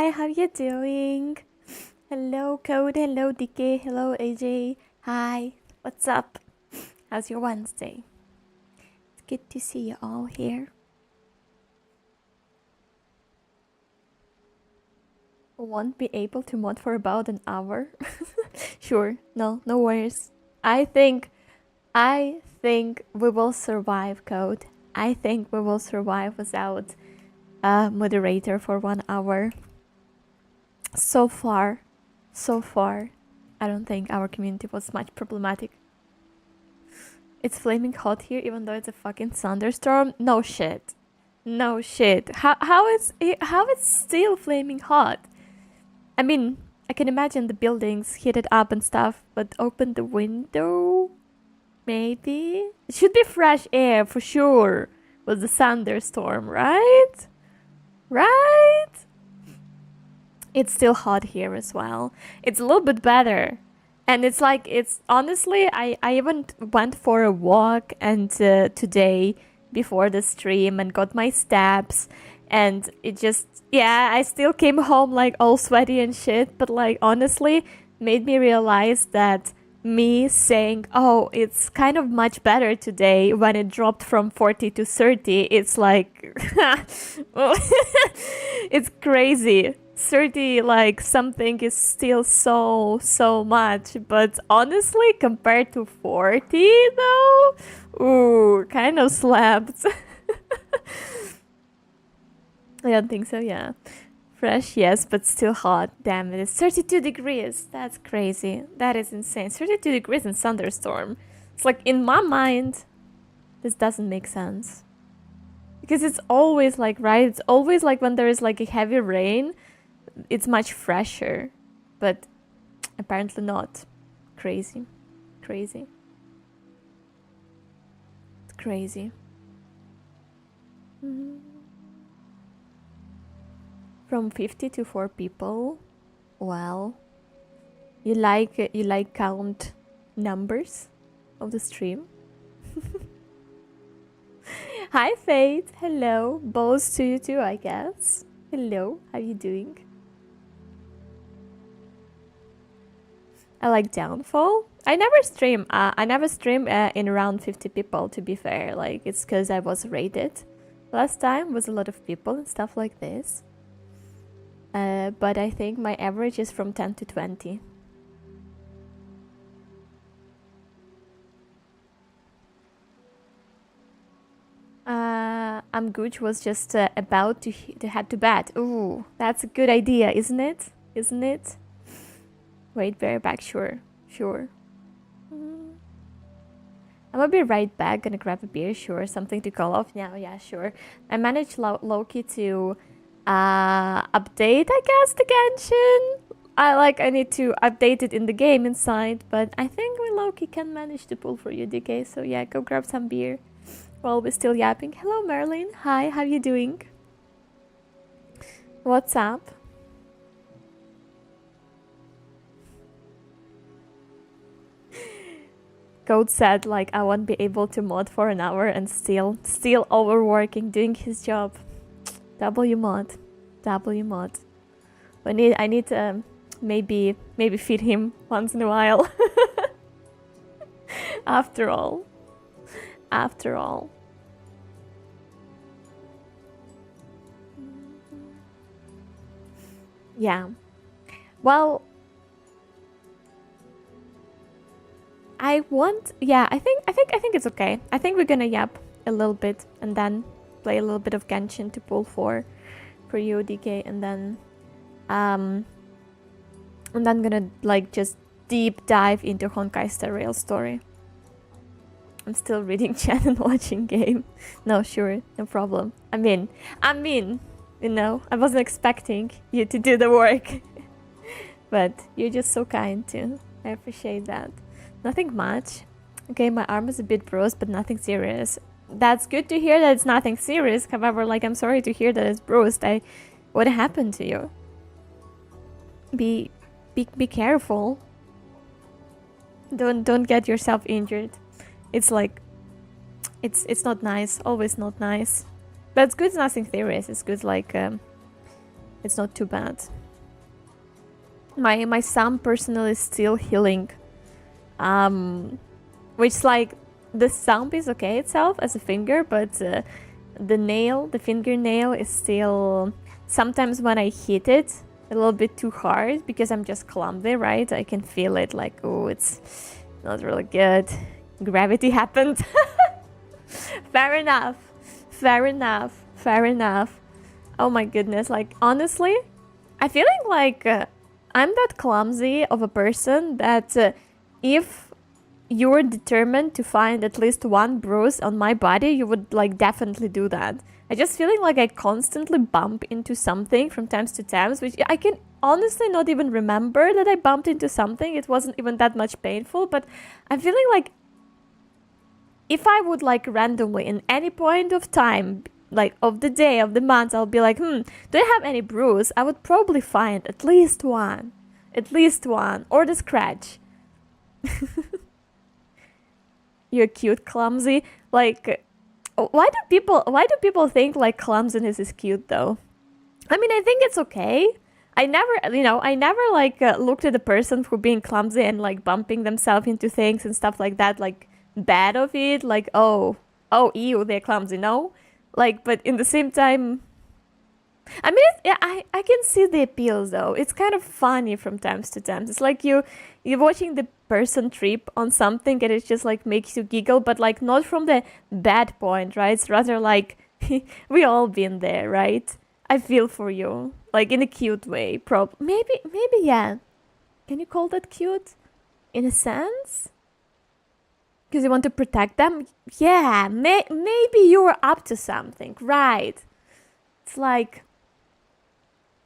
Hi, how you doing? Hello, Code. Hello, DK. Hello, AJ. Hi. What's up? How's your Wednesday? It's good to see you all here. Won't be able to mod for about an hour. Sure. No worries. I think we will survive, Code. I think we will survive without a moderator for 1 hour. So far, I don't think our community was much problematic. It's flaming hot here, even though it's a fucking thunderstorm. No shit. How it's still flaming hot? I mean, I can imagine the buildings heated up and stuff, but open the window? Maybe? It should be fresh air for sure with the thunderstorm, right? Right? It's still hot here as well. It's a little bit better. And it's like, it's honestly, I even went for a walk and today before the stream and got my steps. And it just, yeah, I still came home like all sweaty and shit. But like, honestly, made me realize that me saying, oh, it's kind of much better today when it dropped from 40 to 30. It's like, it's crazy. 30 like something is still so much, but honestly compared to 40 though, ooh, kind of slapped. I don't think so. Yeah, fresh, yes, but still hot. Damn it, it's 32 degrees. That's crazy. That is insane. 32 degrees in thunderstorm. It's like, in my mind, this doesn't make sense, because it's always like, right, it's always like when there is like a heavy rain, it's much fresher, but apparently not. Crazy. It's crazy. From 50 to 4 people. Well, you like count numbers of the stream. Hi Fate. Hello. Bows to you too, I guess. Hello, how you doing? I like Downfall. I never stream in around 50 people, to be fair. Like, it's because I was rated last time with a lot of people and stuff like this. But I think my average is from 10 to 20. Amguch was just about to head to bed. Ooh, that's a good idea, isn't it? Wait, bear back, sure. I'm gonna be right back, gonna grab a beer, sure. Something to call off now, yeah, sure. I managed Loki to update, I guess, the Genshin. I need to update it in the game inside, but I think we Loki can manage to pull for you, DK. So yeah, go grab some beer while we're still yapping. Hello, Merlin. Hi, how you doing? What's up? Code said, like, I won't be able to mod for an hour and still overworking, doing his job. W mod. I need to maybe feed him once in a while. After all. Yeah. Well, I think it's okay. I think we're gonna yap a little bit and then play a little bit of Genshin to pull for you, DK, and then gonna like just deep dive into Honkai Star Rail story. I'm still reading chat and watching game. No, sure, no problem. I mean, you know, I wasn't expecting you to do the work. But you're just so kind too. I appreciate that. Nothing much. Okay, my arm is a bit bruised, but nothing serious. That's good to hear that it's nothing serious. However, like, I'm sorry to hear that it's bruised. What happened to you? Be careful. Don't get yourself injured. It's like, it's not nice. Always not nice. But it's good. It's nothing serious. It's good. Like, It's not too bad. My thumb personally is still healing. Which like the thumb is okay itself as a finger, but the fingernail is still, sometimes when I hit it a little bit too hard because I'm just clumsy, right? I can feel it like, oh, it's not really good. Gravity happened. Fair enough. Fair enough. Fair enough. Oh my goodness, like honestly, I feel like I'm that clumsy of a person that if you were determined to find at least one bruise on my body, you would like definitely do that. I just feeling like I constantly bump into something from times to times, which I can honestly not even remember that I bumped into something. It wasn't even that much painful, but I'm feeling like if I would like randomly in any point of time, like of the day, of the month, I'll be like, do I have any bruise? I would probably find at least one, or the scratch. You're cute, clumsy. Like, why do people think like clumsiness is cute though? I mean, I think it's okay. I never like looked at the person who being clumsy and like bumping themselves into things and stuff like that, like bad of it, like oh ew, they're clumsy. No, like, but in the same time, I mean, I can see the appeal though. It's kind of funny from times to times. It's like you're watching the person trip on something and it just like makes you giggle, but like not from the bad point, right? It's rather like we all been there, right? I feel for you, like in a cute way. Maybe yeah. Can you call that cute? In a sense? Because you want to protect them? Yeah, maybe you were up to something, right? It's like,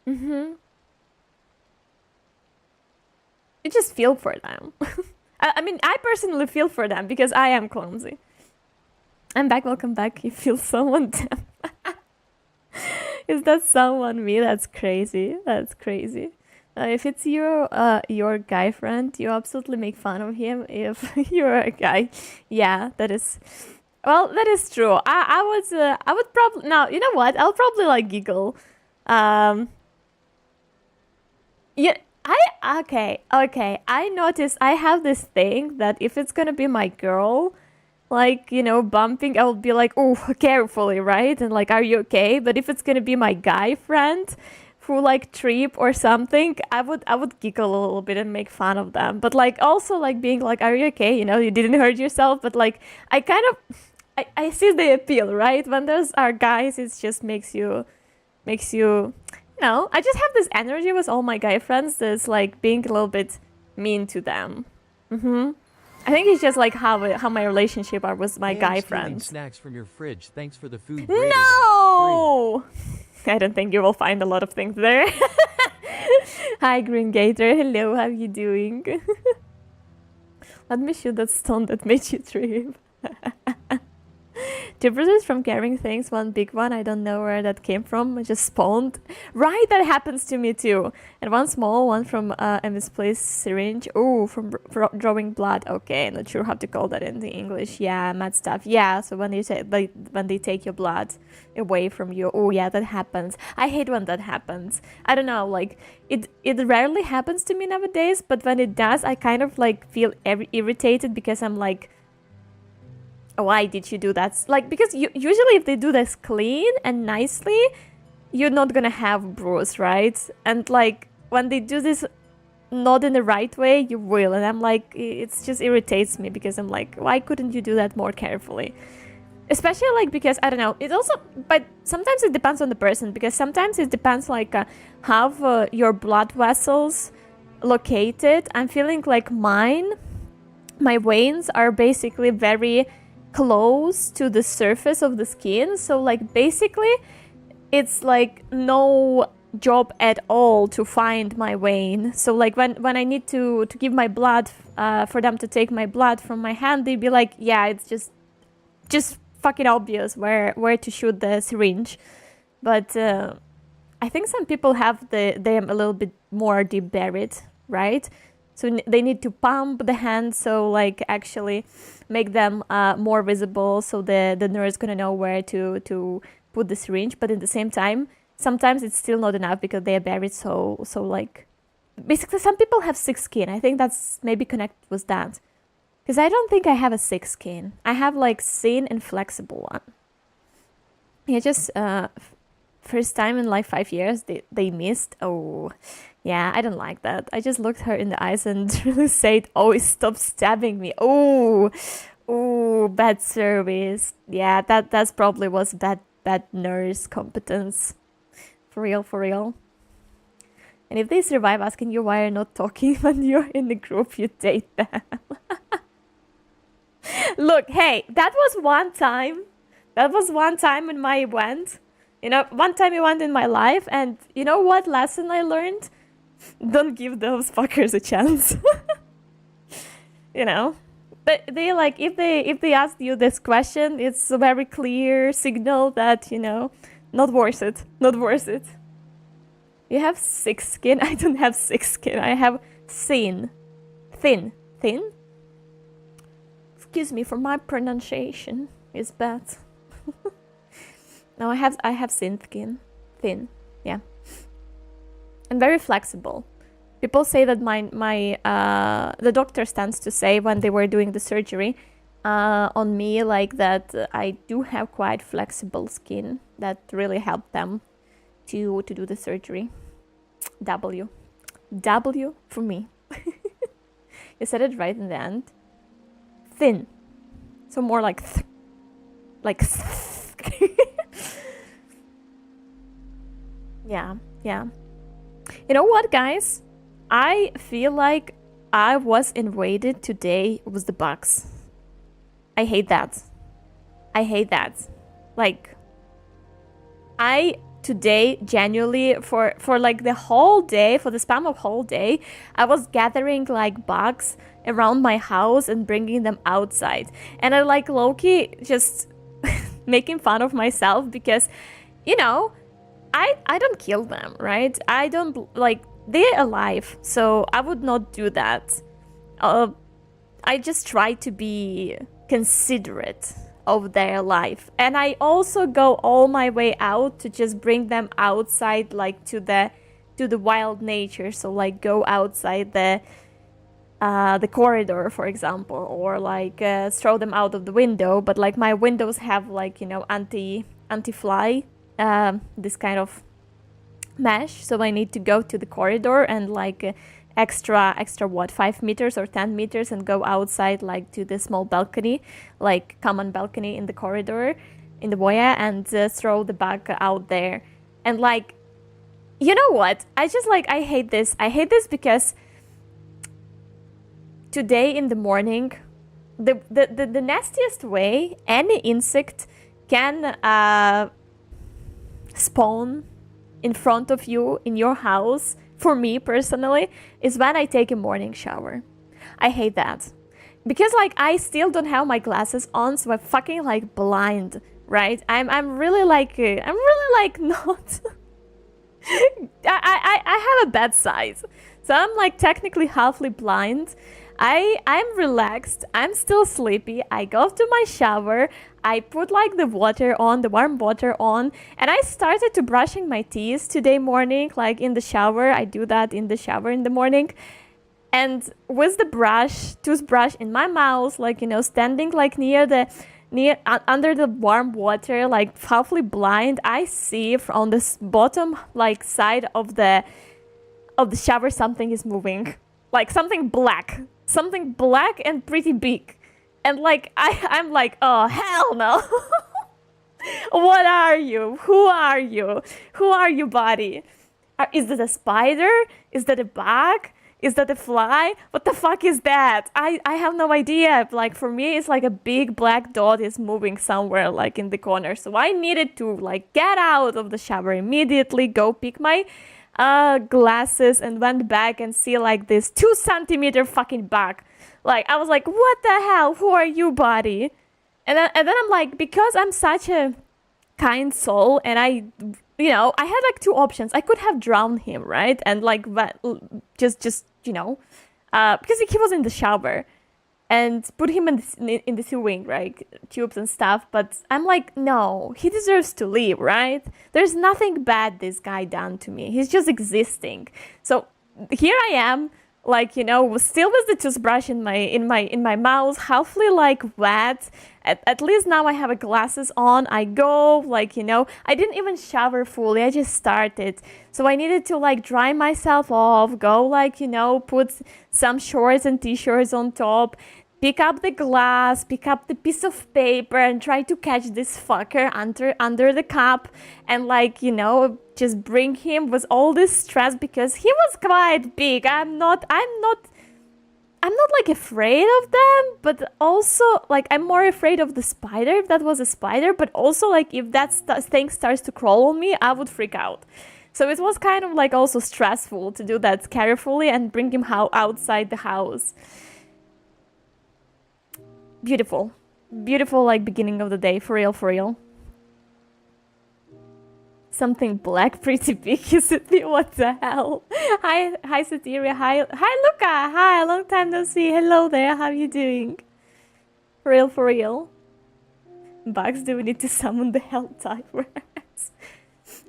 you just feel for them. I mean, I personally feel for them because I am clumsy. I'm back, welcome back. You feel someone damn. Is that someone me? That's crazy. That's crazy. If it's your guy friend, you absolutely make fun of him. If you're a guy, yeah, that is true. I would probably, no, you know what? I'll probably like giggle. Yeah, okay. I noticed I have this thing that if it's gonna be my girl, like, bumping, I'll be like, oh, carefully, right? And like, are you okay? But if it's gonna be my guy friend who like trip or something, I would giggle a little bit and make fun of them. But like also like being like, are you okay? You didn't hurt yourself. But like I kind of I see the appeal, right? When those are guys, it just makes you I just have this energy with all my guy friends that's like being a little bit mean to them. I think it's just like how my relationship are with my guy friends. Snacks from your fridge. Thanks for the food. No! I don't think you will find a lot of things there. Hi, Green Gator. Hello, how are you doing? Let me shoot that stone that made you trip. Two brothers from carrying things, one big one, I don't know where that came from, I just spawned. Right, that happens to me too. And one small one from a misplaced syringe. Oh, from drawing blood. Okay, not sure how to call that in the English. Yeah, mad stuff. Yeah, so when they take your blood away from you. Oh yeah, that happens. I hate when that happens. I don't know, like it rarely happens to me nowadays, but when it does, I kind of like feel irritated because I'm like, why did you do that? Like, because usually if they do this clean and nicely, you're not gonna have bruise, right? And like when they do this not in the right way, you will. And I'm like, it just irritates me because I'm like, why couldn't you do that more carefully? Especially like because I don't know, it also, but sometimes it depends on the person, because sometimes it depends like how your blood vessels located. I'm feeling like my veins are basically very close to the surface of the skin, so like basically it's like no job at all to find my vein. So like when I need to give my blood for them to take my blood from my hand, they'd be like, yeah, it's just fucking obvious where to shoot the syringe. But I think some people have them a little bit more deep buried, right? So they need to pump the hand, so like actually make them more visible, so the nurse gonna know where to put the syringe. But at the same time, sometimes it's still not enough because they are buried so like, basically some people have thick skin. I think that's maybe connected with that, because I don't think I have a thick skin. I have like thin and flexible one. Yeah, just first time in like 5 years they missed. Oh yeah, I don't like that. I just looked her in the eyes and really said, oh, stop stabbing me. Oh, bad service. Yeah, that's probably was bad nurse competence. For real. And if they survive asking you why you're not talking when you're in the group, you date them. Look, hey, that was one time. That was one time in my event. You know, one time event in my life. And you know what lesson I learned? Don't give those fuckers a chance. You know? But they like, if they ask you this question, it's a very clear signal that, you know, not worth it. Not worth it. You have thick skin? I don't have thick skin. I have thin. Thin? Excuse me for my pronunciation. It's bad. No, I have thin skin. Thin, yeah. And very flexible. People say that the doctor tends to say when they were doing the surgery on me, like that I do have quite flexible skin. That really helped them to do the surgery. W for me. You said it right in the end. Thin. So more like Yeah. You know what, guys? I feel like I was invaded today with the bugs. I hate that. Like, I today genuinely for like the whole day, for the span of whole day, I was gathering like bugs around my house and bringing them outside. And I like low-key just making fun of myself because, you know, I don't kill them, right? I don't, like, they're alive, so I would not do that. I just try to be considerate of their life. And I also go all my way out to just bring them outside, like to the wild nature. So like go outside the corridor, for example, or like throw them out of the window. But like my windows have like, you know, anti-fly, this kind of mesh. So I need to go to the corridor and like extra what, 5 meters or 10 meters and go outside like to the small balcony, like common balcony in the corridor in the foyer, and throw the bug out there. And like, you know what, I just like, I hate this because today in the morning, the nastiest way any insect can spawn in front of you in your house, for me personally, is when I take a morning shower. I hate that. Because like I still don't have my glasses on, so I'm fucking like blind, right? I'm really like not I have a bad sight. So I'm like technically halfly blind. I'm relaxed. I'm still sleepy. I go to my shower. I put like the warm water on, and I started to brushing my teeth today morning, like in the shower. I do that in the shower in the morning. And with the toothbrush in my mouth, like, you know, standing like under the warm water, like halfly blind, I see from the bottom like side of the shower something is moving, like something black and pretty big. And like I'm like, oh hell no. What are you? Who are you, body? Is that a spider? Is that a bug? Is that a fly? What the fuck is that? I have no idea. Like for me, it's like a big black dot is moving somewhere like in the corner. So I needed to like get out of the shower immediately, go pick my glasses, and went back and see like this 2 centimeter fucking bug. Like I was like, what the hell? Who are you, body? And then I'm like, because I'm such a kind soul, and I had like 2 options. I could have drowned him, right? And like just you know, because he was in the shower. and put him in the sewing, right? Tubes and stuff. But I'm like, no, he deserves to live, right? There's nothing bad this guy done to me. He's just existing. So here I am, like, you know, still with the toothbrush in my mouth, halfly like wet. At least now I have a glasses on. I go, like, you know, I didn't even shower fully. I just started. So I needed to like dry myself off, go, like, you know, put some shorts and t-shirts on top, pick up the glass, pick up the piece of paper, and try to catch this fucker under the cup, and, like, you know, just bring him with all this stress because he was quite big. I'm not like afraid of them, but also like I'm more afraid of the spider if that was a spider, but also like if that thing starts to crawl on me, I would freak out. So it was kind of like also stressful to do that carefully and bring him outside the house. Beautiful like beginning of the day, for real. Something black pretty big, is it? What the hell? Hi Sateria, hi Luca, hi, long time no see. Hello there, how you doing? For real. Bugs, do we need to summon the hell typers?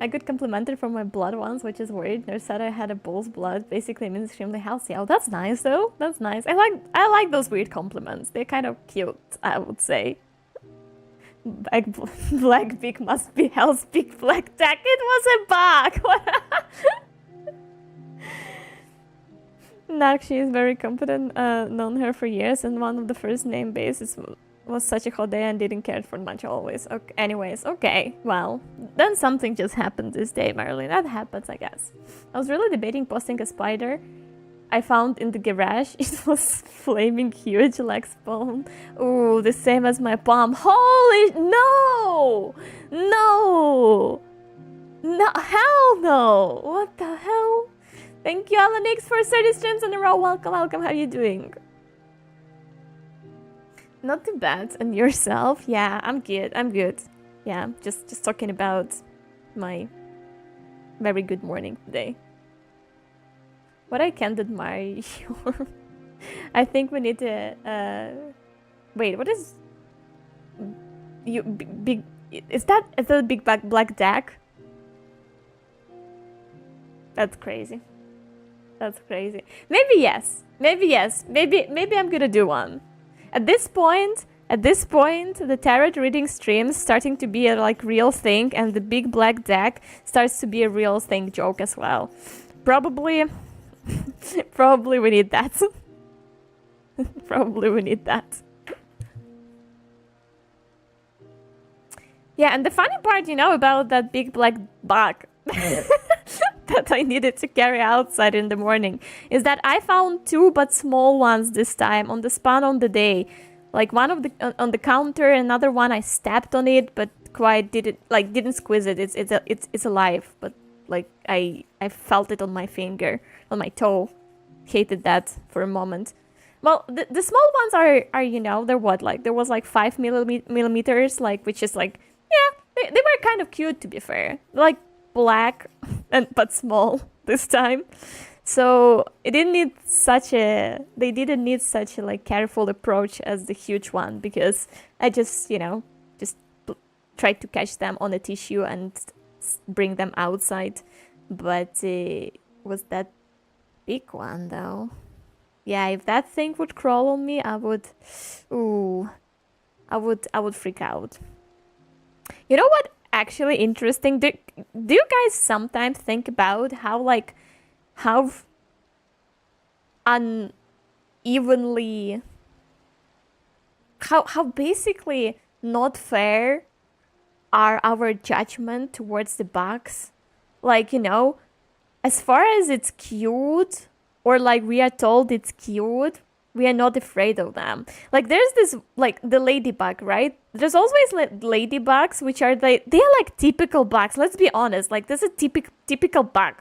I got complimented for my blood once, which is weird. Nurse said I had a bull's blood. Basically means extremely healthy. Oh, that's nice though. That's nice. I like those weird compliments. They're kind of cute, I would say. Black beak must be hell's big black tack. It was a bug. Nakshi is very competent. Known her for years, and one of the first name bases was such a hot day and didn't care for much always. Okay, anyways, okay. Well, then something just happened this day, Marilyn. That happens, I guess. I was really debating posting a spider I found in the garage. It was flaming huge like spawn. Ooh, the same as my palm. Holy no! No! No, hell no! What the hell? Thank you, Alanix, for 30 streams in a row. Welcome. How are you doing? Not too bad. And yourself? Yeah, I'm good. Yeah, just talking about my very good morning today. What I can't admire your... I think we need to... Wait, what is... You big... Is that a big black deck? That's crazy. Maybe yes. Maybe I'm gonna do one. At this point, the tarot reading stream is starting to be a like real thing, and the big black deck starts to be a real thing joke as well. Probably we need that. Probably we need that. Yeah, and the funny part, you know, about that big black bug that I needed to carry outside in the morning is that I found two but small ones this time on the spawn on the day. Like one of the on the counter, another one I stepped on it, but quite didn't squeeze it. It's alive, but like I felt it on my finger, on my toe. Hated that for a moment. Well, the small ones are you know, they're what, like there was like 5 millimeters, like, which is like, yeah, they were kind of cute, to be fair. Like black but small this time. So they didn't need such a like careful approach as the huge one, because I just, you know, tried to catch them on a tissue and bring them outside. But was that big one though? Yeah, if that thing would crawl on me, I would freak out. You know what? Actually interesting. Do you guys sometimes think about how unevenly, how basically not fair are our judgment towards the bugs? Like, you know, as far as it's cute, or like we are told it's cute, we are not afraid of them. Like there's this, like the ladybug, right? There's always like ladybugs, which are they're like typical bugs. Let's be honest, like this is a typical bug.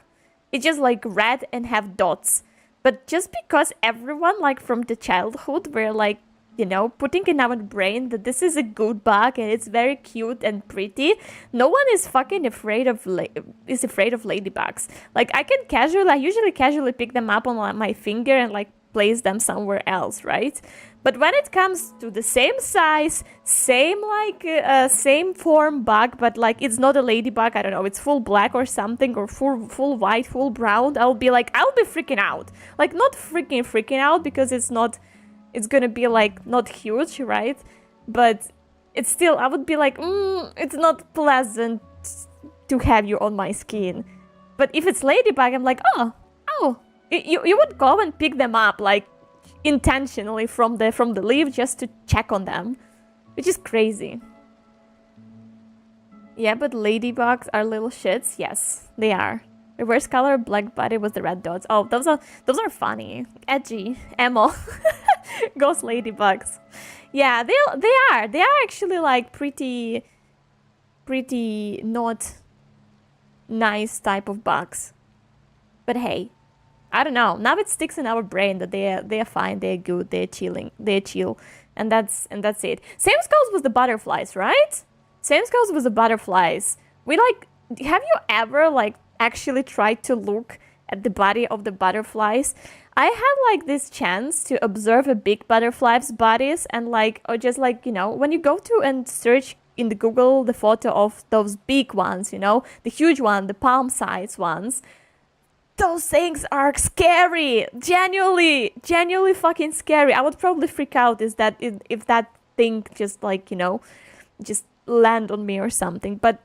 It's just like red and have dots. But just because everyone, like from the childhood, were like, you know, putting in our brain that this is a good bug and it's very cute and pretty, no one is fucking afraid of ladybugs. Like I usually casually pick them up on my finger and like place them somewhere else, right? But when it comes to the same size, same same form bug, but like it's not a ladybug, I don't know, it's full black or something, or full white, full brown, I'll be freaking out. Like not freaking out, because it's gonna be like not huge, right? But it's still, I would be like, it's not pleasant to have you on my skin. But if it's ladybug, I'm like, oh, you would go and pick them up, like intentionally from the leaf, just to check on them, which is crazy. Yeah, but ladybugs are little shits. Yes, they are. Reverse color, black body with the red dots. Oh, those are funny, edgy, emo. Ghost ladybugs. Yeah, they are actually like pretty not nice type of bugs. But hey, I don't know. Now it sticks in our brain that they're fine, they're good, they're chill, and that's it. Same goes with the butterflies, right? Same goes with the butterflies. Have you ever like actually tried to look at the body of the butterflies? I had like this chance to observe a big butterfly's bodies, and or just when you go to and search in the Google the photo of those big ones, the huge one, the palm size ones. Those things are scary. Genuinely fucking scary. I would probably freak out if that thing just just land on me or something. But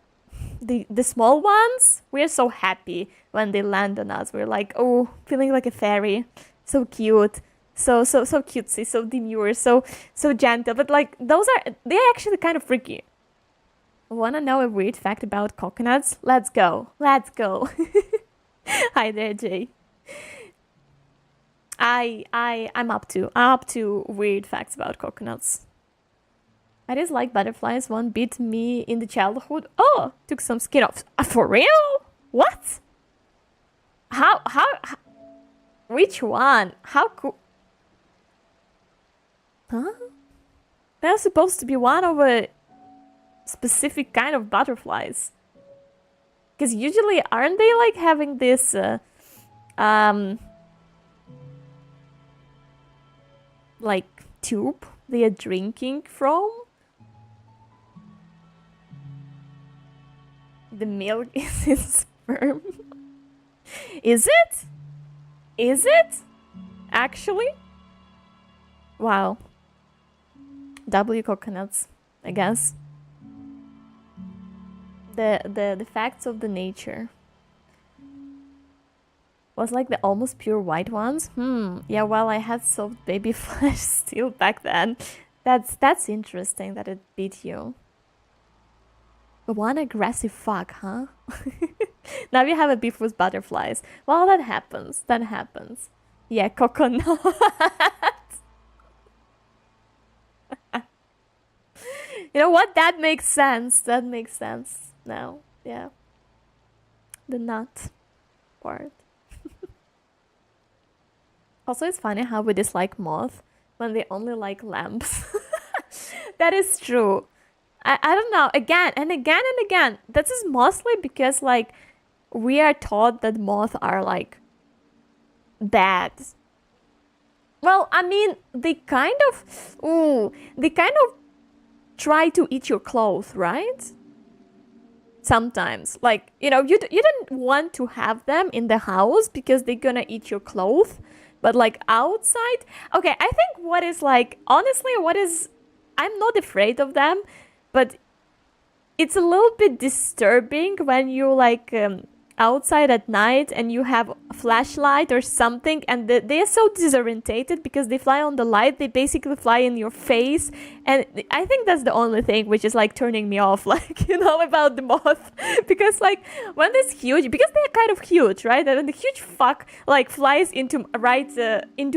the small ones, we're so happy when they land on us. We're like, oh, feeling like a fairy. So cute. So cutesy, so demure, so gentle. But they're actually kind of freaky. Wanna know a weird fact about coconuts? Let's go. Hi there, Jay. I'm up to weird facts about coconuts. I just like butterflies. One bit me in the childhood. Oh, took some skin off. For real? What? How? Which one? How cool? Huh? They're supposed to be one of a specific kind of butterflies. Because usually, aren't they like having this, like tube they are drinking from? The milk is in sperm. Is it? Is it? Actually? Wow. W coconuts, I guess. The facts of the nature. Was like the almost pure white ones? Yeah, well, I had soft baby flesh still back then. That's interesting that it beat you. One aggressive fuck, huh? Now you have a beef with butterflies. Well, that happens. Yeah, coconut. You know what? That makes sense now. Yeah. The nut part. Also, it's funny how we dislike moth when they only like lamps. That is true. I don't know. Again and again. This is mostly because we are taught that moths are bad. Well, I mean, they kind of try to eat your clothes, right? Sometimes, you don't want to have them in the house because they're gonna eat your clothes. But outside, okay, I think I'm not afraid of them, but it's a little bit disturbing when you outside at night and you have a flashlight or something, and they are so disorientated because they fly on the light. They basically fly in your face, and I think that's the only thing which is turning me off, about the moth. Because when this huge, because they're kind of huge, right? And when the huge fuck flies into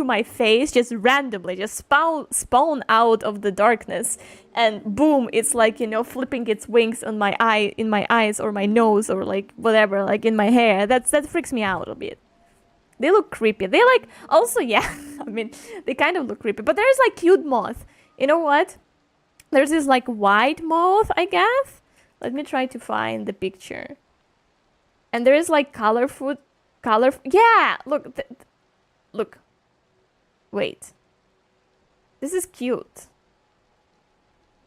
my face just randomly, just spawn out of the darkness, and boom, it's flipping its wings on my eye, in my eyes or my nose or whatever, in my hair. That freaks me out a bit. They look creepy. They also, yeah, I mean, they kind of look creepy. But there's cute moth. You know what? There's this white moth, I guess. Let me try to find the picture. And there is colorful. Yeah, look. Look. Wait. This is cute.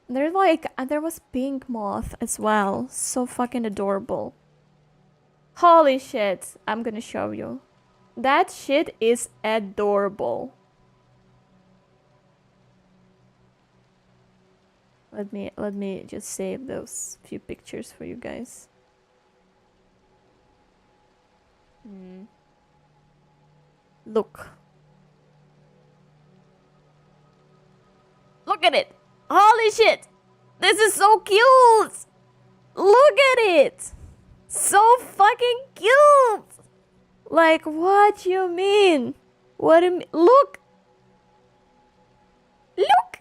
There's like, there was pink moth as well. So fucking adorable. Holy shit. I'm gonna show you. That shit is adorable. Let me just save those few pictures for you guys. Look. Look at it. Holy shit. This is so cute. Look at it. So fucking cute. Like, what you mean? What do you mean? Look. Look.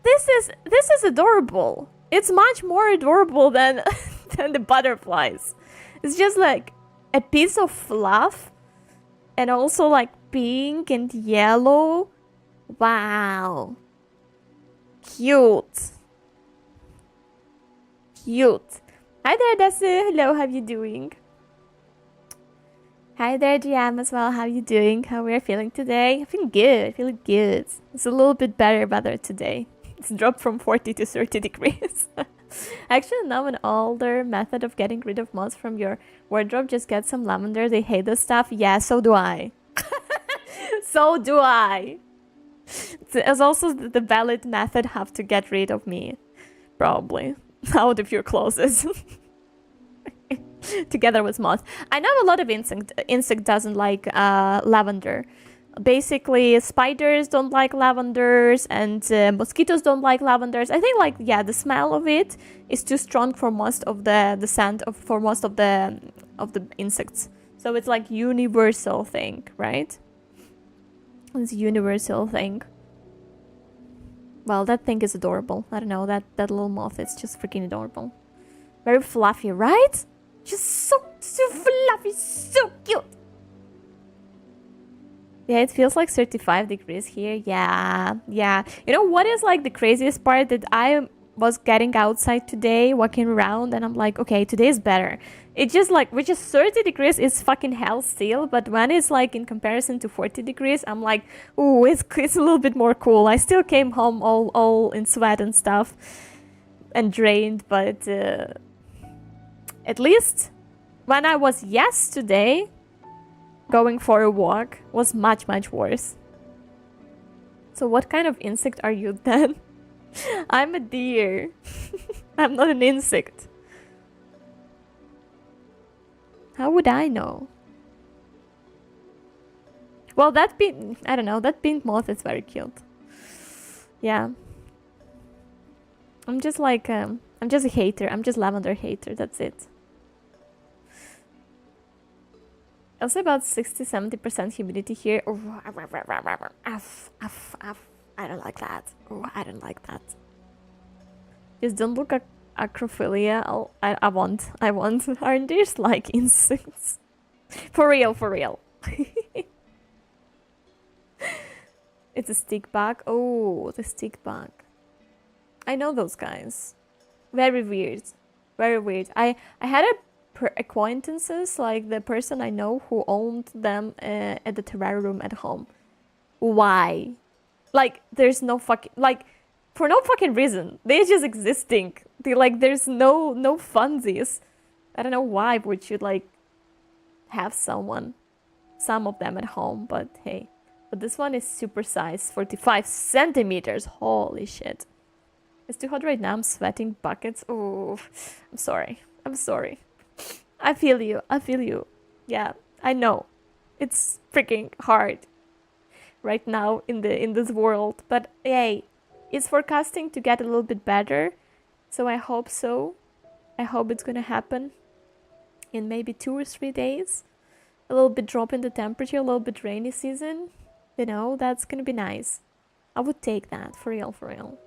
This is adorable. It's much more adorable than than the butterflies. It's just like a piece of fluff and also like pink and yellow. Wow. Cute. Cute. Hi there, Desu. Hello, how you doing? Hi there, GM as well. How you doing? How we're feeling today? Feeling good. Feeling good. It's a little bit better today. It's dropped from 40 to 30 degrees. Actually, now an older method of getting rid of moths from your wardrobe, just get some lavender. They hate this stuff. Yeah, so do I. So do I. It's also the valid method have to get rid of me. Probably. Out of your clothes. Together with moths. I know a lot of insect doesn't like lavender. Basically, spiders don't like lavenders, and mosquitoes don't like lavenders. I think, like, yeah, the smell of it is too strong for most of the scent for most of the insects. So it's like universal thing, right? It's a universal thing. Well, that thing is adorable. I don't know, that little moth is just freaking adorable. Very fluffy, right? Just so fluffy, so cute. Yeah, it feels like 35 degrees here. Yeah. You know what is like the craziest part? That I was getting outside today, walking around, and I'm like, okay, today is better. It just like, which is 30 degrees is fucking hell still, but when it's like in comparison to 40 degrees, I'm like, ooh, it's a little bit more cool. I still came home all in sweat and stuff and drained, but at least when I was yesterday going for a walk was much worse. So what kind of insect are you then? I'm a deer. I'm not an insect. How would I know? Well, I don't know, that pink moth is very cute. Yeah. I'm just like, I'm just a hater. I'm just lavender hater, that's it. Also about 60-70% humidity here. Oh, I don't like that. Oh, I don't like that. Just don't look at acrophilia. I want. Aren't these like insects? For real. It's a stick bug. Oh, the stick bug. I know those guys. Very weird. I had acquaintances, like the person I know who owned them at the terrarium at home. Why? Like, there's no fucking, like, for no fucking reason. They're just existing. There's no funsies. I don't know why would you like have some of them at home, but hey. But this one is super size, 45 centimeters. Holy shit. It's too hot right now. I'm sweating buckets. Oh, I'm sorry. I feel you. Yeah, I know. It's freaking hard right now in this world. But hey, it's forecasting to get a little bit better. So I hope so. I hope it's gonna happen in maybe 2 or 3 days. A little bit drop in the temperature, a little bit rainy season. You know, that's gonna be nice. I would take that, for real.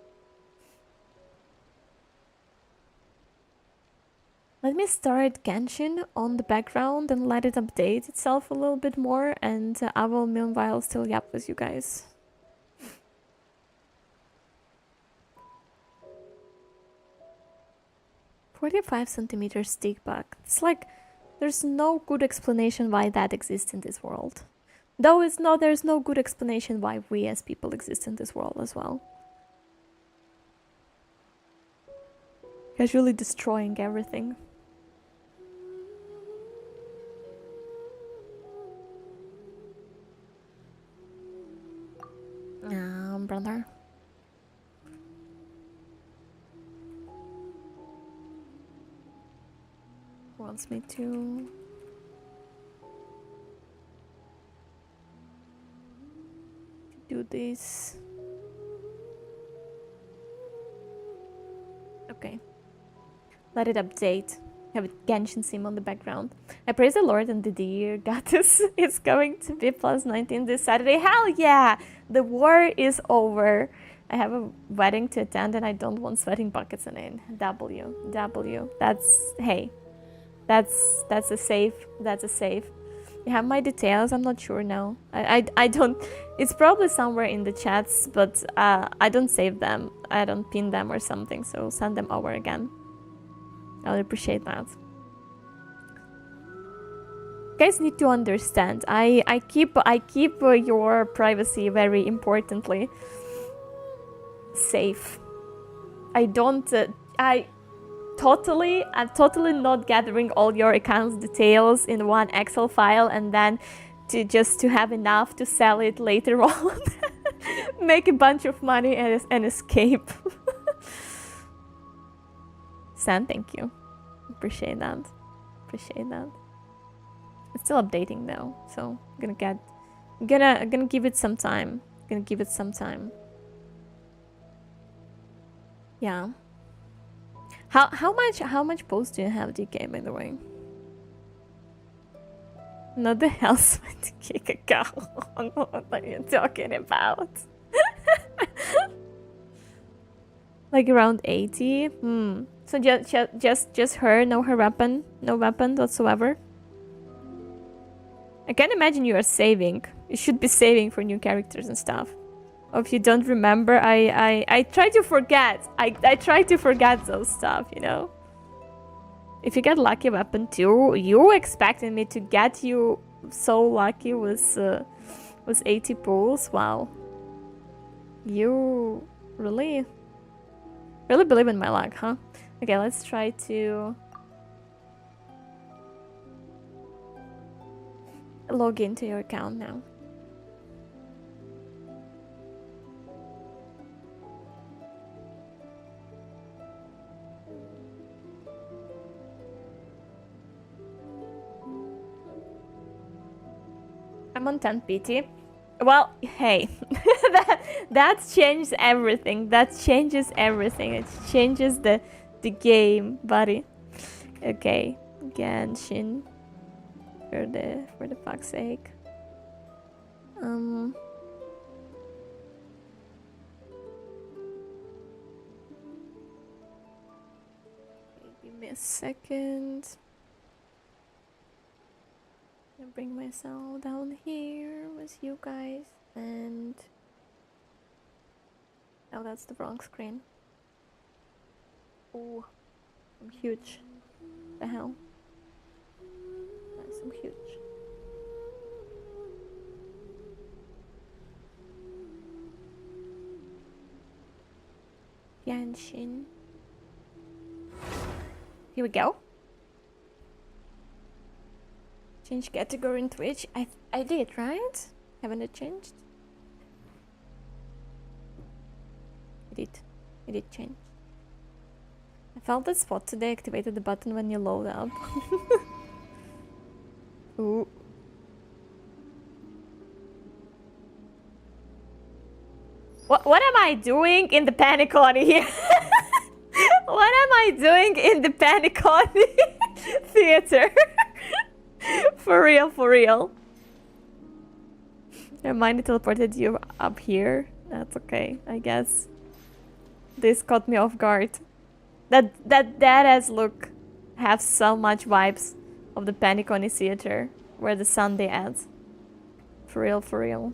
Let me start Genshin on the background and let it update itself a little bit more, and I will meanwhile still yap with you guys. "45 centimeter stick bug." It's like, there's no good explanation why that exists in this world. Though there's no good explanation why we as people exist in this world as well. Casually destroying everything. Brother. Wants me to do this. Okay. Let it update. Have a Genshin sim on the background. I praise the Lord and the dear goddess is going to be plus 19 this Saturday. Hell yeah! The war is over. I have a wedding to attend and I don't want sweating buckets in it. W. That's, hey. That's a safe. You have my details? I'm not sure now. I don't. It's probably somewhere in the chats, but I don't save them. I don't pin them or something, so send them over again. I would appreciate that. You guys need to understand. I keep your privacy very importantly safe. I'm totally not gathering all your account's details in one Excel file and then to have enough to sell it later on. Make a bunch of money and escape. San, thank you. Appreciate that. It's still updating though, so I'm gonna give it some time. Yeah. How much posts do you have, DK, by the way? Not the hell's to kick a cow. What are you talking about? Like around 80? So just her, no weapon whatsoever. I can't imagine you are saving. You should be saving for new characters and stuff. Or if you don't remember, I try to forget. I try to forget those stuff, you know. If you get lucky weapon too, you expected me to get you so lucky with 80 pulls? Wow. You really believe in my luck, huh? Okay, let's try to log into your account now. I'm on 10 PT. Well, hey, that changes everything. It changes the game, buddy. Okay, Genshin. For the fuck's sake. Give me a second. I'm gonna bring myself down here with you guys and oh, that's the wrong screen. Oh, I'm huge. The hell? Nice, I'm huge. Genshin. Here we go. Change category in Twitch. I did, right? Haven't it changed? It did change. I felt that spot today. Activated the button when you load up. Ooh. What am I doing in the Panicon here? What am I doing in the Panicon theater? For real. Never mind, it teleported you up here. That's okay, I guess. This caught me off guard. That as look have so much vibes of the Panicon theater where the Sunday ads. For real.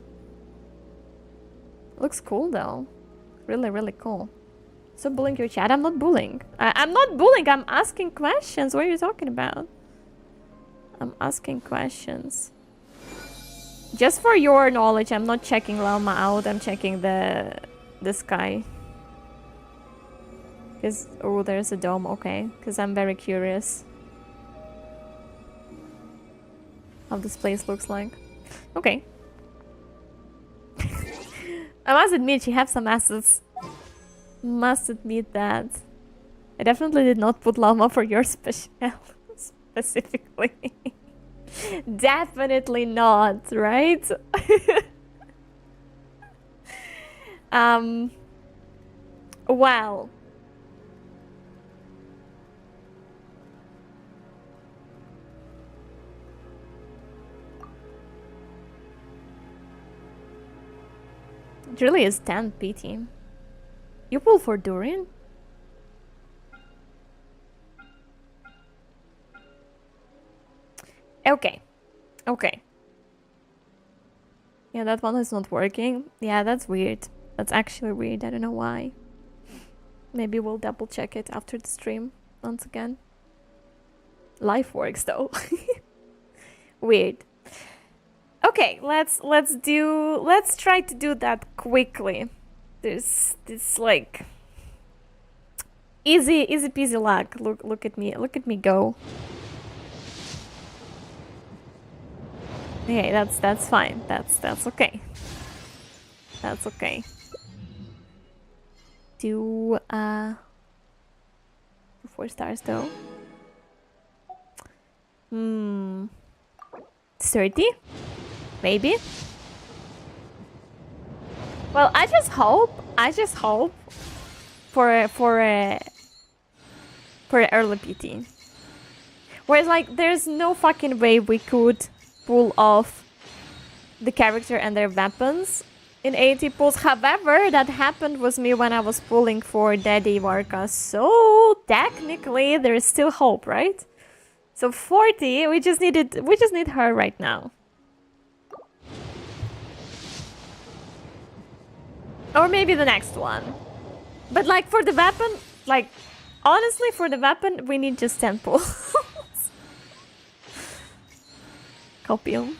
Looks cool though. Really cool. So bullying your chat? I'm not bullying. I'm not bullying, I'm asking questions. What are you talking about? I'm asking questions. Just for your knowledge, I'm not checking llama out. I'm checking the sky. Because oh, there's a dome. Okay, because I'm very curious how this place looks like. Okay. I must admit, she has some assets. Must admit that. I definitely did not put llama for your specifically. Definitely not, right? Well. It really is 10 PT. You pull for Durian? Okay. Okay. Yeah, that one is not working. Yeah, that's weird. That's actually weird. I don't know why. Maybe we'll double check it after the stream once again. Life works though. Weird. Okay, let's try to do that quickly. This like easy peasy lag. Look at me go. Okay, that's fine. That's okay. That's okay. Do 4 stars though. 30? Maybe? Well, I just hope for a early PT. Whereas like there's no fucking way we could pull off the character and their weapons in 80 pulls. However, that happened with me when I was pulling for Daddy Varka, so technically there is still hope, right? So 40, we just need her right now. Or maybe the next one. But like for the weapon, like honestly for the weapon, we need just 10 pulls. Copy them.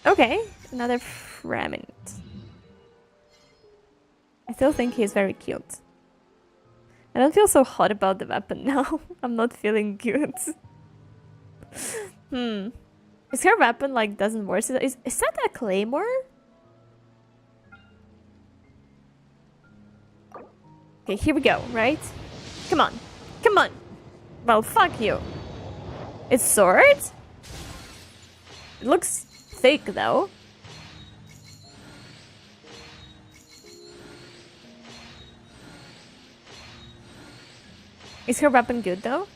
Okay, another remnant. I still think he's very cute. I don't feel so hot about the weapon now. I'm not feeling good. Is her weapon like doesn't work? Is that a claymore? Okay, here we go, right? Come on. Come on. Well, fuck you. It's sword? It looks thick though. Is her weapon good though?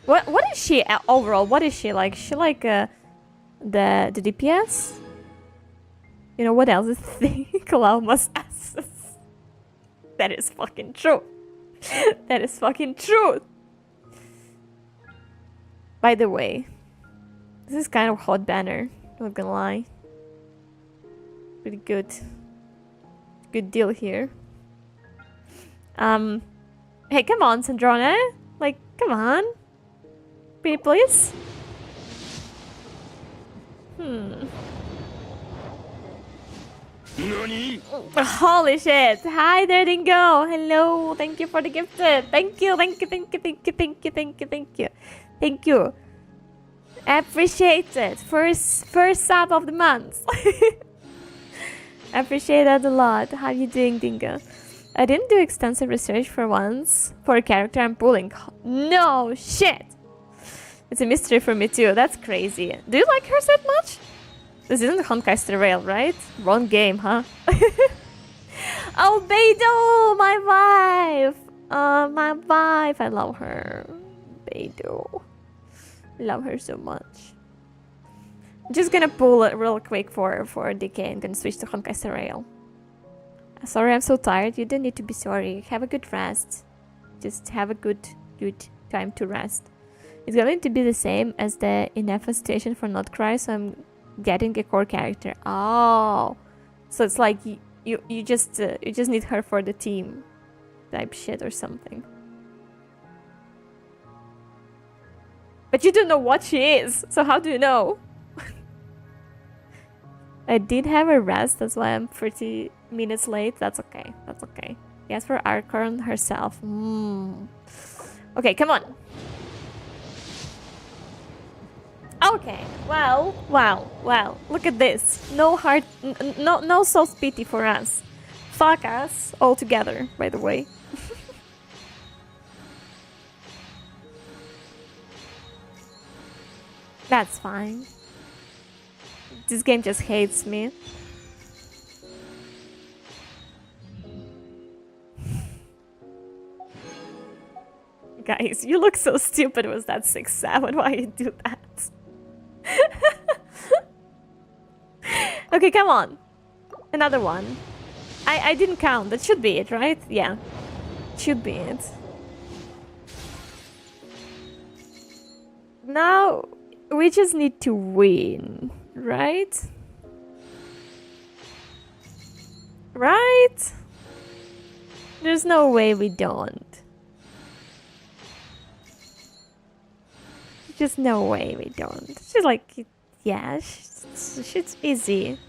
What is she overall? What is she like? Is she like the DPS? You know what else is thick? Llama's asses. That is fucking true. That is fucking true. By the way, this is kind of hot banner. Not gonna lie. Pretty good. Good deal here. Hey, come on, Sandrona. Like, come on. Pretty please. Holy shit. Hi there, Dingo. Hello. Thank you for the gifted. Thank you. Thank you. Appreciate it. First sub of the month. Appreciate that a lot. How are you doing, Dingo? I didn't do extensive research for once for a character I'm pulling. No shit. It's a mystery for me too. That's crazy. Do you like her that much? This isn't Honkai Star Rail, right? Wrong game, huh? Oh, Beidou, my wife. My wife. I love her. Beidou. Love her so much. I'm just gonna pull it real quick for DK and gonna switch to Honkai Star Rail. Sorry, I'm so tired. You don't need to be sorry. Have a good rest. Just have a good time to rest. It's going to be the same as the Inefa station for Not Cry, so I'm getting a core character. Oh, so it's like you just need her for the team type shit or something. But you don't know what she is, so how do you know? I did have a rest, that's why I'm 30 minutes late. That's okay. That's okay. Yes, for Archon herself. Okay, come on. Okay, well. Look at this. No heart, no self pity for us. Fuck us all together, by the way. That's fine. This game just hates me. Guys, you look so stupid with that 6-7. Why you do that? Okay, come on. Another one. I didn't count. That should be it, right? Yeah. Should be it. Now, we just need to win, right? Right? There's no way we don't. Just no way we don't. She's like, yeah, shit's easy.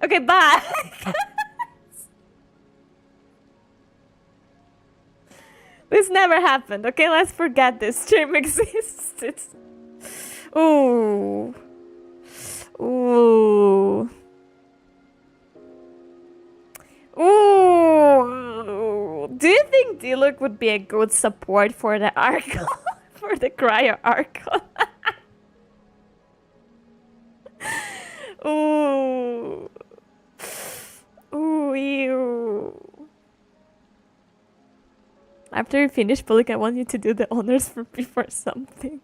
Okay, bye. This never happened. Okay, let's forget this stream existed. Ooh. Ooh. Ooh. Do you think Diluc would be a good support for the Archon? For the Cryo Archon? Ooh. Ooh, ew. After you finish Pulik, I want you to do the honors for me for something.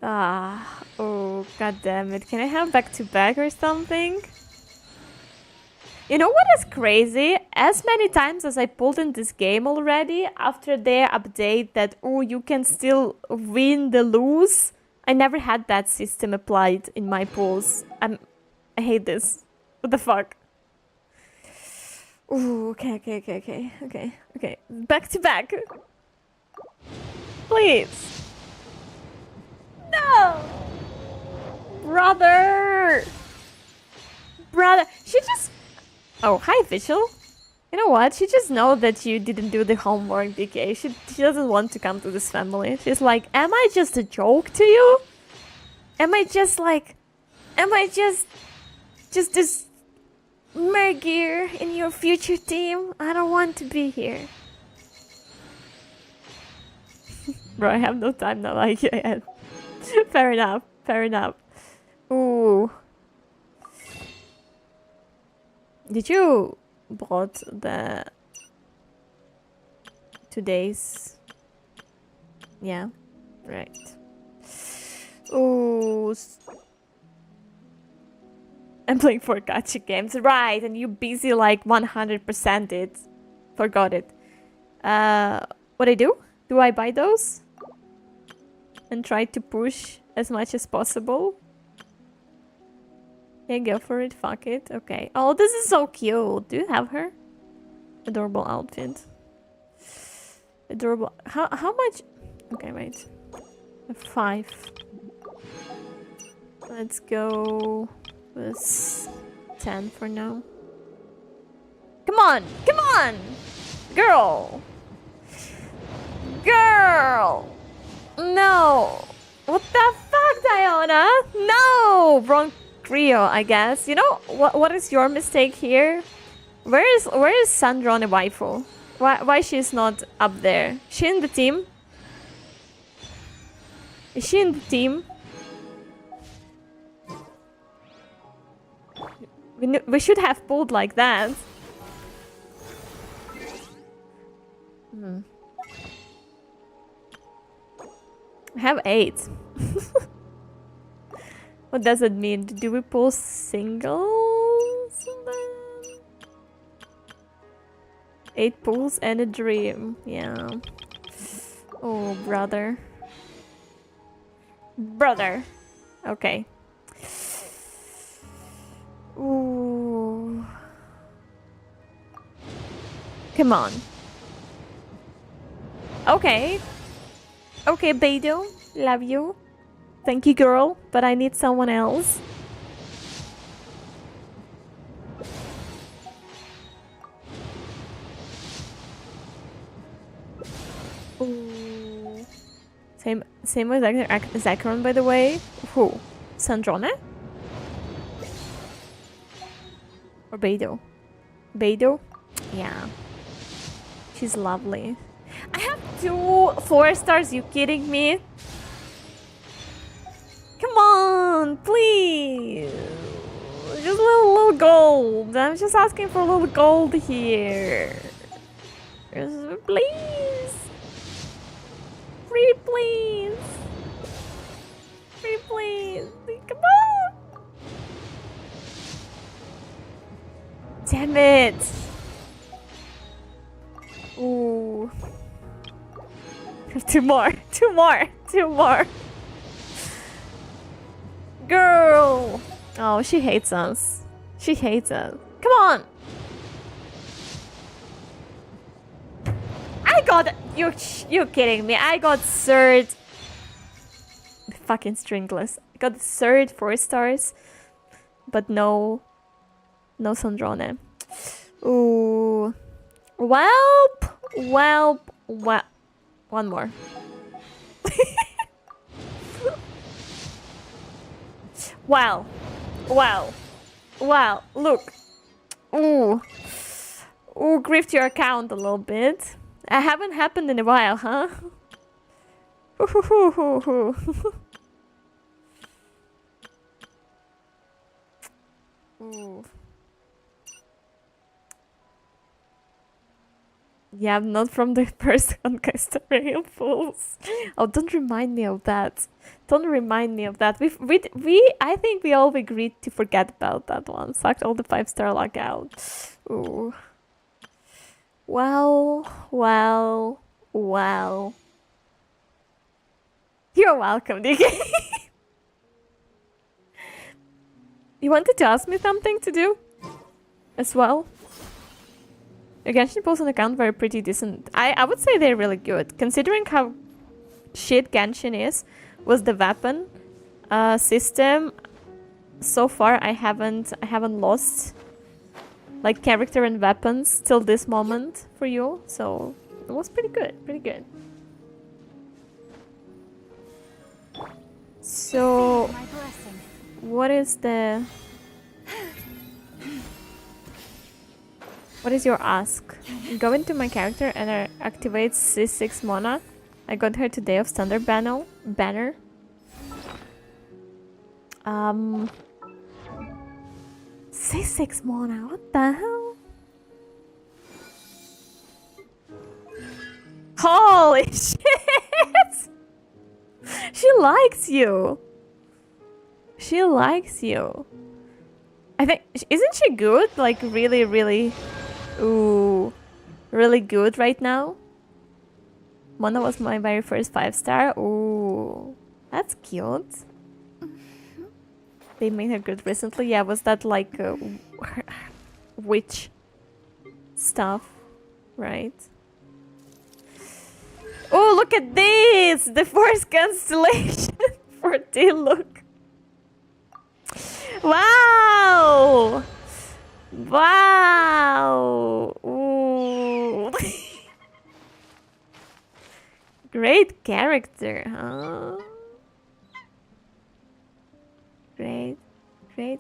Oh, god damn it. Can I have back-to-back or something? You know what is crazy? As many times as I pulled in this game already, after their update that, oh, you can still win the lose, I never had that system applied in my pulls. I hate this. What the fuck? Ooh, okay. Back-to-back. Please. No! Brother! She just... Oh, hi, Visual. You know what? She just knows that you didn't do the homework, DK. She doesn't want to come to this family. She's like, am I just a joke to you? Am I just this mergear in your future team? I don't want to be here. Bro, I have no time now, like yet. Fair enough. Ooh. Did you bought the today's? Yeah, right. Ooh. I'm playing for gacha games, right? And you busy like 100% it. Forgot it. What I do? Do I buy those? And try to push as much as possible? Yeah, go for it. Fuck it. Okay. Oh, this is so cute. Do you have her? Adorable outfit. Adorable. How much? Okay, wait. 5. Let's go with 10 for now. Come on! Come on! Girl! Girl! No! What the fuck, Diona? No! Wrong trio, I guess. You know, what is your mistake here? Where is Sandra on a waifu? Why she's not up there? She in the team? Is she in the team? We should have pulled like that. I have 8. What does it mean? Do we pull singles? 8 pools and a dream. Yeah. Oh, brother. Brother. Okay. Ooh. Come on. Okay. Okay, Beidou. Love you. Thank you, girl. But I need someone else. Ooh. Same with Zaccharon, by the way. Who? Sandrone? Or Beidou? Beidou? Yeah. She's lovely. I have 2 4 stars, you kidding me? Come on, please. Just a little gold. I'm just asking for a little gold here. Please. Free, please. Free, please. Come on. Damn it. Ooh. 2 more. 2 more. 2 more. Girl. Oh, she hates us. She hates us. Come on. I got... You're kidding me. I got third... Fucking stringless. I got third 4 stars. But no... No Sandrone. Ooh. Welp. Welp. Welp. One more. Wow. Wow. Wow. Look. Ooh. Ooh, griefed your account a little bit. I haven't happened in a while, huh? Ooh. Yeah, I'm not from the first Honkai story of fools. Oh, don't remind me of that. Don't remind me of that. I think we all agreed to forget about that one. Sucked all the 5-star luck out. Ooh. Well, well, well. You're welcome, DK. You wanted to ask me something to do as well? Your Genshin pulls on account were pretty decent. I would say they're really good, considering how shit Genshin is with the weapon system. So far, I haven't lost like character and weapons till this moment for you, so it was pretty good, pretty good. So, what is the... What is your ask? Go into my character and activate C6 Mona. I got her today of standard banner. C6 Mona, what the hell? Holy shit! She likes you. She likes you. I think, isn't she good? Like really, really, ooh, really good right now. Mona was my very first 5-star. Ooh, that's cute. They made her good recently. Yeah, was that like witch stuff, right? Oh, look at this! The fourth constellation for Diluc. Wow! Wow! Ooh. Great character, huh? Great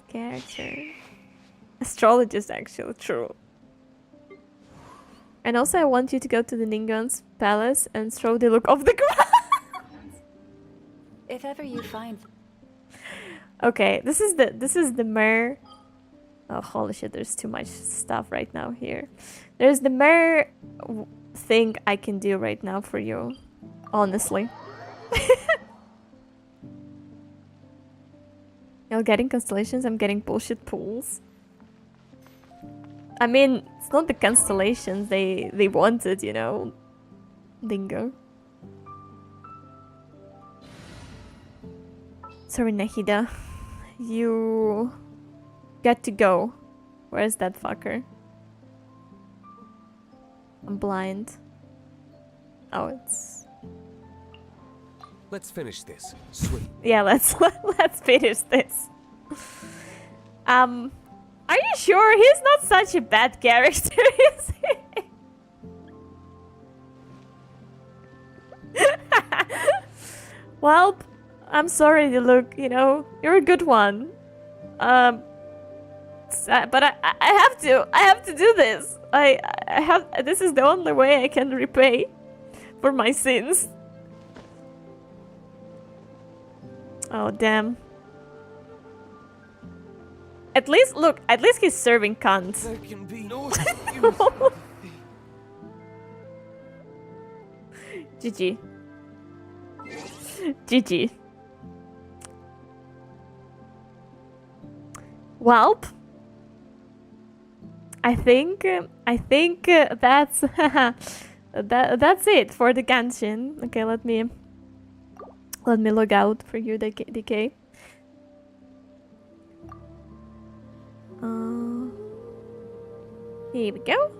character. Astrologist, actually, true. And also, I want you to go to the Ningon's palace and throw the look off the ground. If ever you find... Okay, this is the mer. Oh, holy shit, there's too much stuff right now here. There's the mer thing I can do right now for you. Honestly. You're getting constellations, I'm getting bullshit pools. I mean, It's not the constellations they wanted, you know. Dingo. Sorry, Nahida. You got to go. Where's that fucker? I'm blind. Oh, it's... Let's finish this. Sweet. Yeah, let's finish this. Are you sure he's not such a bad character, is he? Well, I'm sorry, look, you know, you're a good one. But I have to do this. This is the only way I can repay for my sins. Oh, damn. At least, look, at least he's serving cunt. There can be no GG. GG. Welp. I think that's that's it for the Genshin. Okay, let me log out for you, DK. Here we go.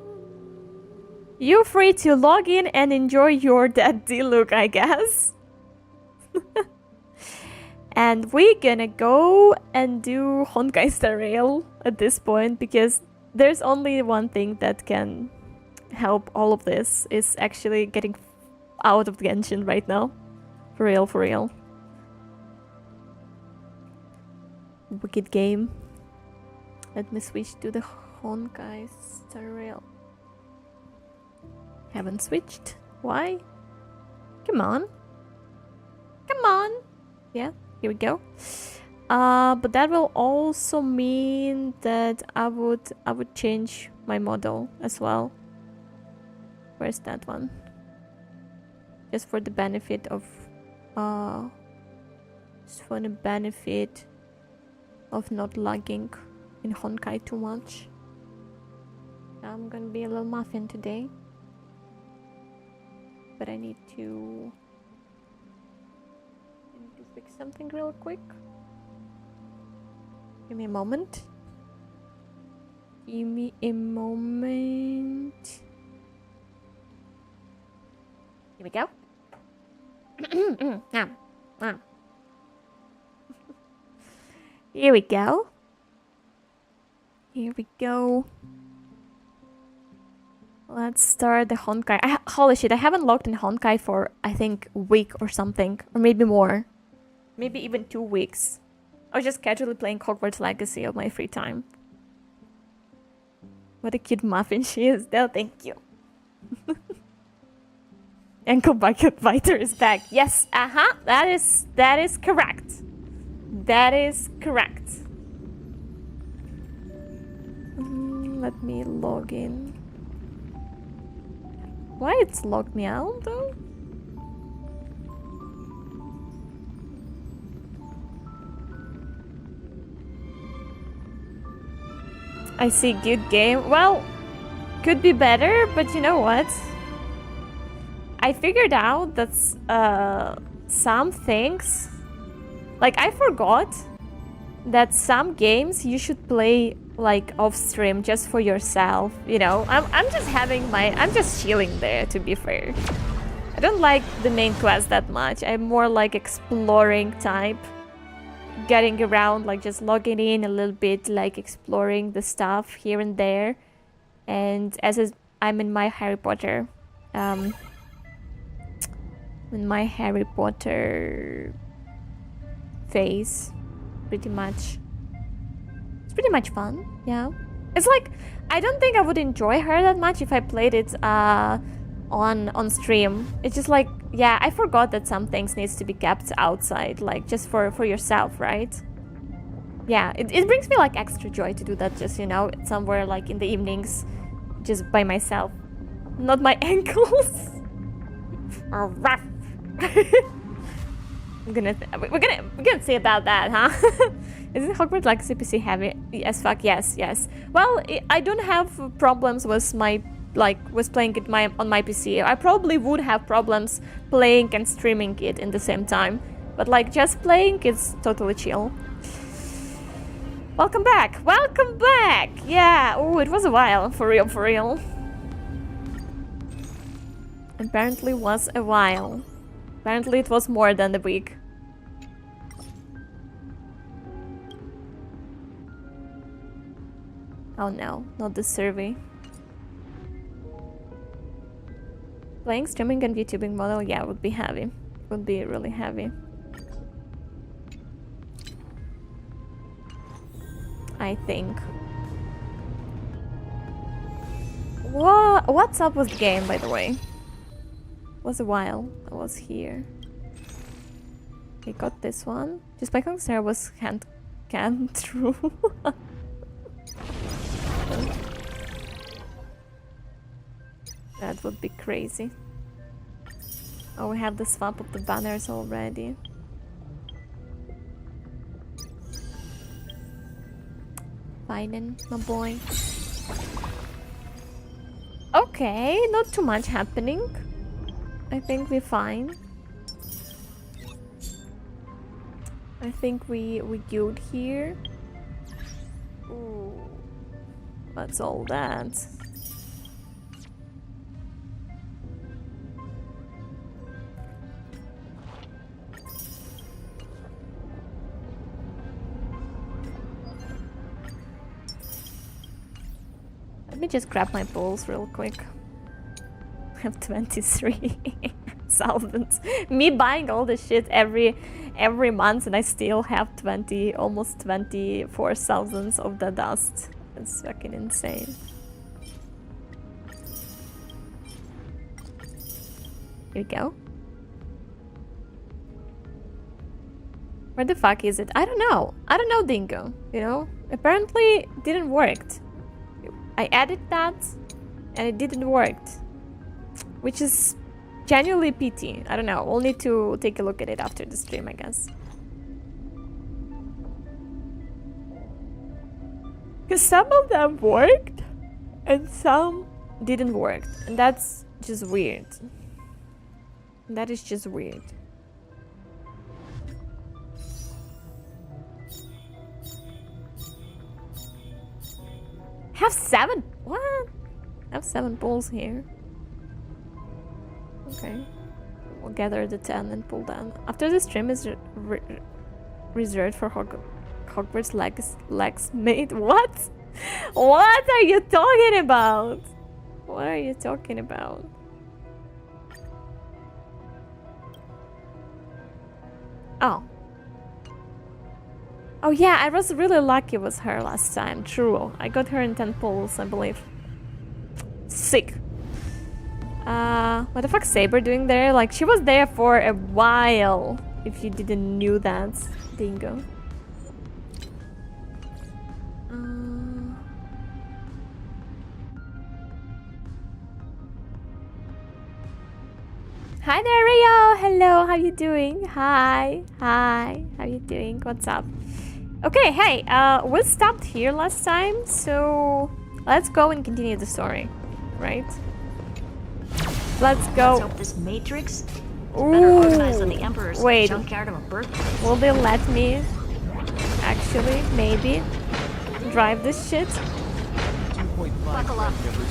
You're free to log in and enjoy your dead D-look, I guess. And we're gonna go and do Honkai Star Rail at this point, because there's only one thing that can help all of this, is actually getting out of Genshin right now. For real, for real. Wicked game. Let me switch to the Honkai Star Rail. Haven't switched. Why? Come on. Come on. Yeah, here we go. But that will also mean that I would change my model as well. Where's that one? Just for the benefit of not lagging in Honkai too much. I'm gonna be a little muffin today, but I need to fix something real quick. Give me a moment. Give me a moment. Here we go. Here we go. Here we go. Let's start the Honkai. Holy shit, I haven't logged in Honkai for, I think, a week or something. Or maybe more. Maybe even 2 weeks. I was just casually playing Hogwarts Legacy on my free time. What a cute muffin she is, though. Thank you. Ankle Bucket Fighter is back. Yes, that is correct. That is correct. Let me log in. Why it's logged me out though? I see, good game. Well, could be better, but you know what? I figured out that some things, like I forgot that some games you should play like off stream just for yourself, you know. I'm just chilling there, to be fair. I don't like the main quest that much. I'm more like exploring type, getting around, like just logging in a little bit, like exploring the stuff here and there. And I'm in my Harry Potter phase, pretty much. It's pretty much fun, yeah. It's like, I don't think I would enjoy her that much if I played it on stream. It's just like, yeah, I forgot that some things needs to be kept outside, like just for yourself, right? Yeah, it brings me like extra joy to do that, just, you know, somewhere like in the evenings, just by myself. Not my ankles. Oh, rough. We're gonna see about that, huh? Isn't Hogwarts Legacy PC heavy? Yes, fuck, yes, yes. Well, I don't have problems with my, like, with playing it on my PC. I probably would have problems playing and streaming it in the same time. But, like, just playing, it's totally chill. Welcome back! Welcome back! Yeah, oh, it was a while. For real, for real. Apparently was a while. Apparently it was more than a week. Oh no, not the survey. Playing, streaming and VTubing model, yeah, would be heavy. Would be really heavy. I think. What's up with the game, by the way? It was a while I was here. We got this one. Just by Sarah was hand through. That would be crazy. Oh, we have the swap of the banners already. Fine, my boy. Okay, not too much happening. I think we're fine. I think we good here. Ooh, what's all that? Let me just grab my balls real quick. I have 23,000. Me buying all this shit every month, and I still have almost 24,000 of the dust. That's fucking insane. Here we go. Where the fuck is it? I don't know. I don't know, Dingo. You know? Apparently it didn't work. I added that and it didn't work. Which is genuinely pity. I don't know. We'll need to take a look at it after the stream, I guess. Because some of them worked and some didn't work. And that's just weird. That is just weird. Have 7? What? I have 7 balls here. Okay. We'll gather the 10 and pull down. After the stream is reserved for Hogwarts legs made. What? What are you talking about? What are you talking about? Oh. Oh yeah, I was really lucky with her last time. True. I got her in 10 pulls, I believe. Sick. What the fuck's Saber doing there? Like, she was there for a while. If you didn't knew that, Dingo. Hi there, Rio. Hello, how you doing? Hi, hi. How you doing? What's up? Okay, hey. We stopped here last time, so let's go and continue the story, right? Let's go. Let's hope this Matrix is better organized than the Emperor's junkyard of a birthplace. Will they let me actually, maybe, drive this shit? 2.5 Buckle up. members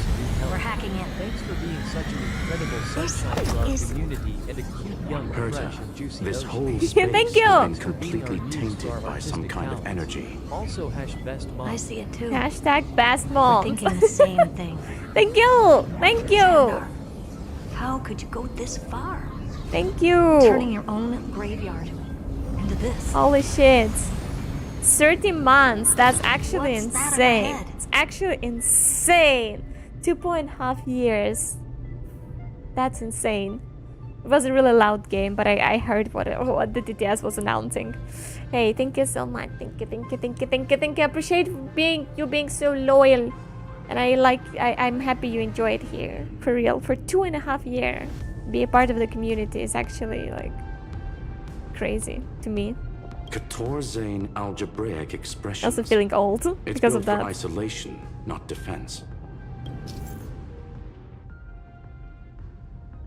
We're hacking in. Thanks for being such an incredible sunshine to our community and a cute young fresh and juicy This ocean. whole space Thank you. has been completely tainted by some kind of energy. Also #best mom. I see it too. Hashtag best We're mom. thinking the same thing. Thank you. Thank you. How could you go this far? Thank you. Turning your own graveyard into this. Holy shit. 30 months. That's actually What's that up insane. ahead? It's actually insane. 2.5 years. That's insane. It was a really loud game, but I heard what the DTS was announcing. Hey, thank you so much. Thank you, thank you, thank you, thank you, thank you. I appreciate you being so loyal. And I'm happy you enjoy it here. For real. For 2.5 years. Be a part of the community is actually like crazy to me. Katorzane algebraic expressions. Also feeling old It's because built of that. for isolation, not defense.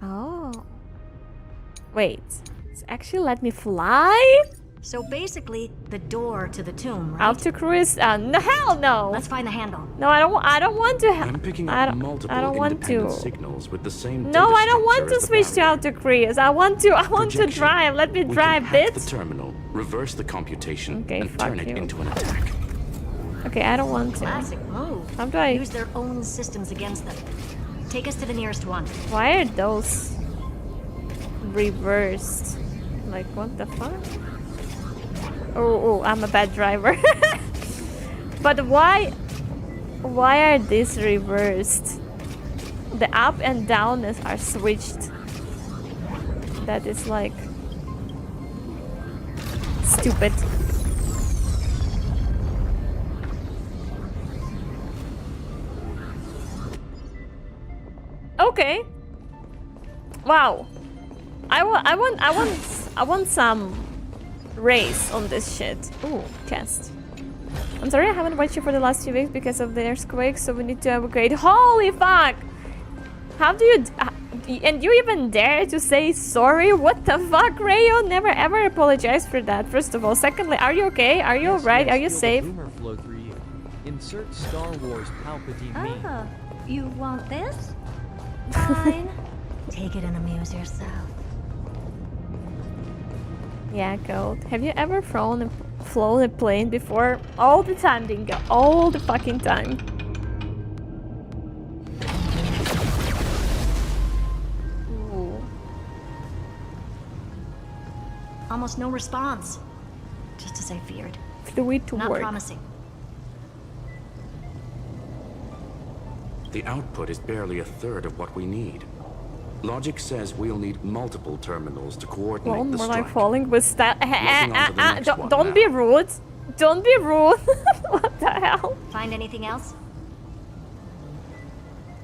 Oh. Wait. It's actually let me fly? So basically, the door to the tomb, right? Out to cruise? No, hell no! Let's find the handle. No, I don't want to. I'm picking up multiple I don't want independent to. signals with the same No, data I don't want structure to as the switch to barrier. out to cruise. I want to Projection. drive. Let me We drive, can hack bitch. the terminal, reverse the computation, Okay, and fuck turn it you. into an attack. Okay, I don't want to. Classic move. How do I? Use their own systems against them. Take us to the nearest one. Why are those reversed? Like, what the fuck? Oh, I'm a bad driver. But why are these reversed? The up and down are switched. That is like stupid. Okay. Wow. I want some race on this shit. Ooh, cast. I'm sorry I haven't watched you for the last few weeks because of the earthquake, so we need to upgrade. Holy fuck! How do you... and you even dare to say sorry? What the fuck, Rayo? Never ever apologize for that, first of all. Secondly, are you okay? Are you alright? Are you feel the safe? boomer flow through you. Insert Star Wars Palpatine meme. Ah, you want this? Fine. Take it and amuse yourself. Yeah, Gold. Have you ever flown a plane before? All the time, Dingo. All the fucking time. Ooh. Almost no response. Just as I feared. Fluid to Not work. promising. The output is barely a third of what we need. Logic says we'll need multiple terminals to coordinate Well, the more strike. like falling with style. Moving on to the next one Don't now. be rude. Don't be rude. What the hell? Find anything else?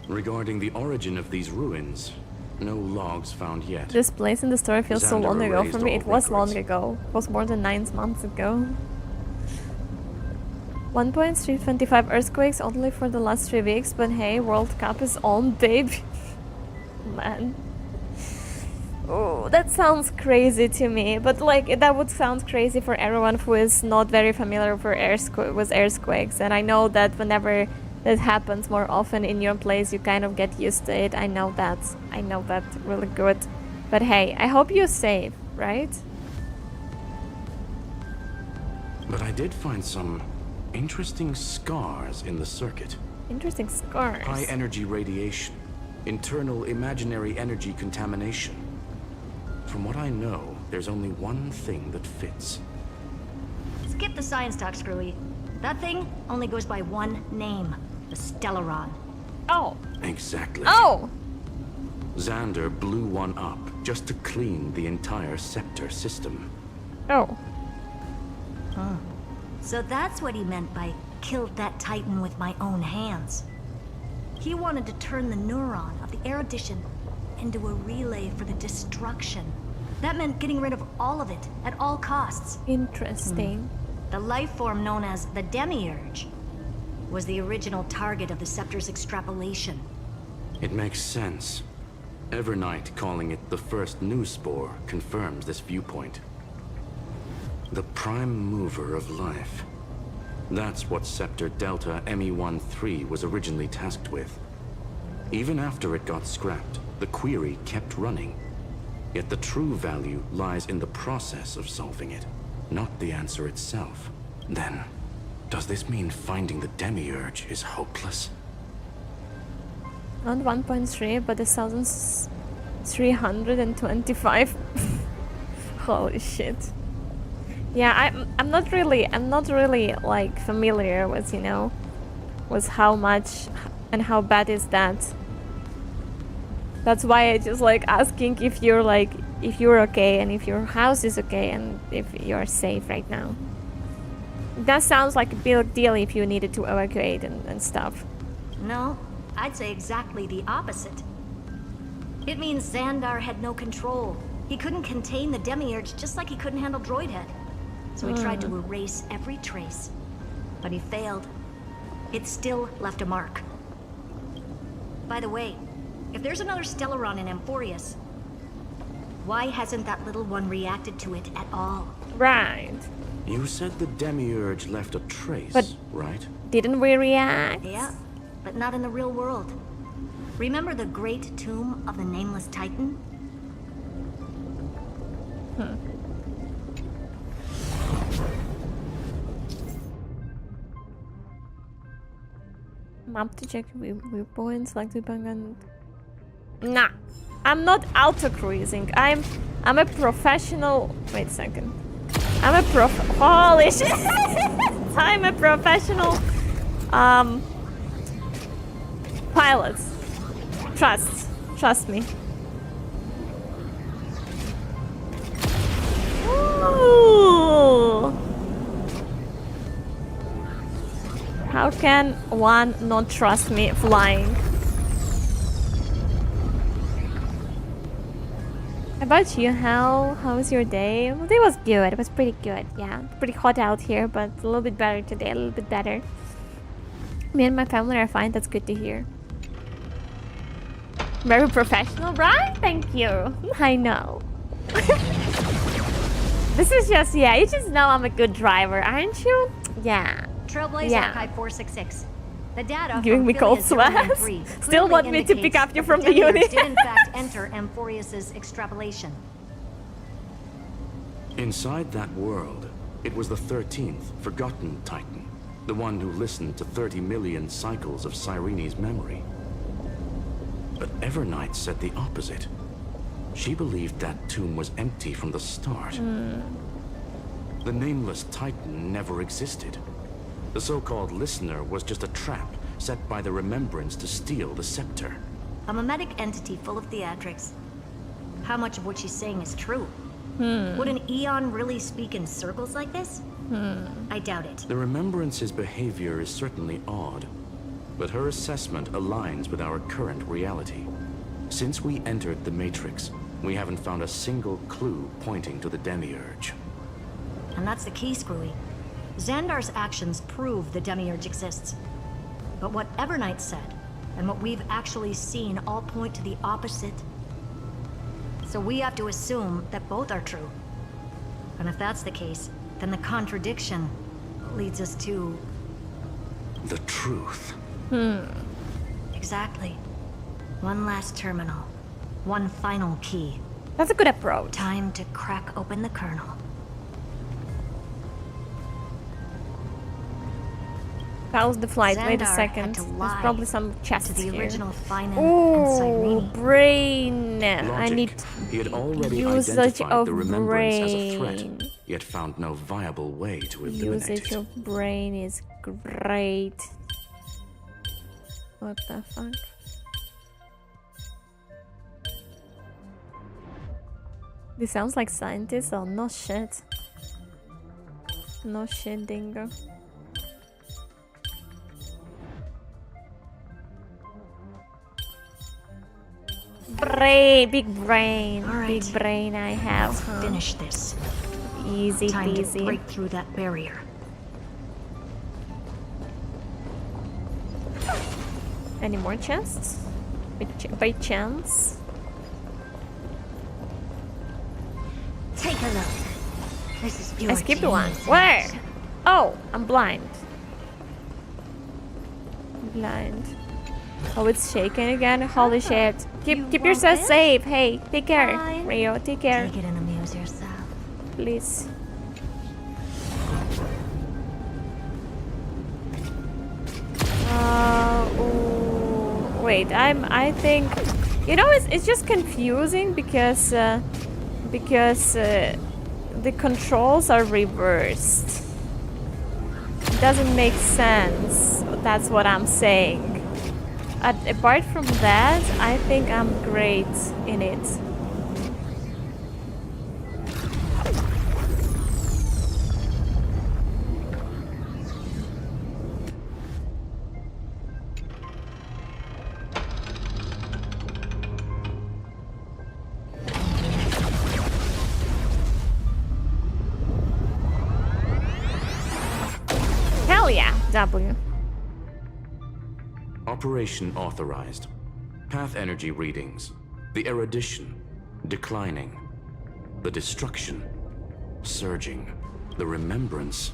Regarding the origin of these ruins, no logs found yet. This place in the story feels so Xander long ago for erased me. all It was long records. ago. It was more than 9 months ago. 1.325 earthquakes only for the last 3 weeks, but hey, World Cup is on, babe. Man. Oh, that sounds crazy to me, but like that would sound crazy for everyone who is not very familiar with earthquakes. And I know that whenever that happens more often in your place, you kind of get used to it. I know that really good. But hey, I hope you're safe, right? But I did find some interesting scars in the circuit. Interesting scars. High energy radiation, internal imaginary energy contamination. From what I know, there's only one thing that fits. Skip the science talk, Screwy. That thing only goes by one name. The Stellaron. Oh. Exactly. Oh! Xander blew one up just to clean the entire scepter system. Oh. So that's what he meant by killed that Titan with my own hands. He wanted to turn the neuron of the erudition into a relay for the destruction. That meant getting rid of all of it at all costs. Interesting. The life form known as the Demiurge was the original target of the Scepter's extrapolation. It makes sense. Evernight calling it the first new spore confirms this viewpoint. The prime mover of life. That's what Scepter Delta ME-13 was originally tasked with. Even after it got scrapped, the query kept running. Yet the true value lies in the process of solving it, not the answer itself. Then, does this mean finding the Demiurge is hopeless? Not 1.3, but 1,325. Holy shit. Yeah, I'm not really like familiar with, you know, with how much and how bad is that. That's why I just like asking if you're okay and if your house is okay and if you're safe right now. That sounds like a big deal if you needed to evacuate and stuff. No, I'd say exactly the opposite. It means Xandar had no control. He couldn't contain the Demiurge just like he couldn't handle Droidhead. So he tried to erase every trace. But he failed. It still left a mark. By the way, if there's another Stellaron in Amphorius, why hasn't that little one reacted to it at all? Right. You said the demiurge left a trace, But- right? Didn't we react? Yeah, but not in the real world. Remember the great tomb of the Nameless Titan? Map to check viewpoints, like the bang. Nah, I'm not auto cruising. I'm a professional. Wait a second. I'm a holy shit! I'm a professional pilot. Trust me. Ooh. How can one not trust me flying? How about you, Hal? How was your day? Well, it was good. It was pretty good, yeah. Pretty hot out here, but a little bit better today. A little bit better. Me and my family are fine. That's good to hear. Very professional, right? Thank you. I know. This is just, yeah, you just know I'm a good driver, aren't you? Yeah. Trailblazer Yeah. Archive 466. The data Giving from me cold Philia sweats? 093 Still clearly want me to pick indicates up you that from the Demiurge unit. did in fact enter Amphorius's extrapolation. Inside that world, it was the 13th, forgotten Titan. The one who listened to 30 million cycles of Cyrene's memory. But Evernight said the opposite. She believed that tomb was empty from the start. The Nameless Titan never existed. The so-called listener was just a trap set by the Remembrance to steal the scepter. A mimetic entity full of theatrics. How much of what she's saying is true? Would an Eon really speak in circles like this? I doubt it. The Remembrance's behavior is certainly odd, but her assessment aligns with our current reality. Since we entered the Matrix, we haven't found a single clue pointing to the Demiurge. And that's the key, Screwy. Xandar's actions prove the Demiurge exists. But what Evernight said, and what we've actually seen all point to the opposite. So we have to assume that both are true. And if that's the case, then the contradiction leads us to... The truth. Exactly. One last terminal. One final key. That's a good approach. Time to crack open the kernel. How's the flight? Wait a Xandar second. had to There's lie probably some chests to the here. original Finan and Ooh, Cyrene. brain. I Logic. need He had already usage identified of the Remembrance as a threat, brain. yet found no viable way to eliminate Usage it. of brain is great. What the fuck? This sounds like scientists. Oh no shit. No shit, dingo. Brain, big brain, All right. big brain I have. Let's Huh? finish this. Easy Time to peasy. break through that barrier. Any more chests? By chance? Take a look. This is your I skipped one. genius. Where? Oh, I'm blind. Blind. Oh, it's shaking again. Holy shit. Keep want yourself this? safe. Hey, take care. Fine. Rio, take care. Take it and amuse yourself. Please. Ooh, wait, I think, you know, it's just confusing because the controls are reversed. It doesn't make sense. That's what I'm saying. Apart from that, I think I'm great in it. W. Operation authorized. Path energy readings. The erudition declining. The destruction surging. The remembrance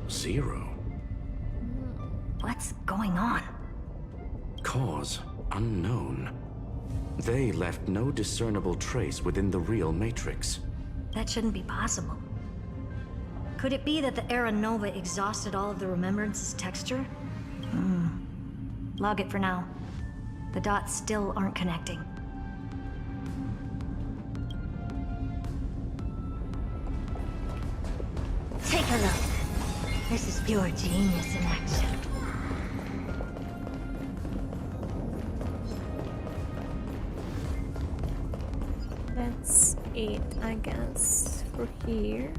0. What's going on? Cause unknown. They left no discernible trace within the real matrix. That shouldn't be possible. Could it be that the Era Nova exhausted all of the Remembrance's texture? Log it for now. The dots still aren't connecting. Take a look. This is pure genius in action. That's it, I guess, for here.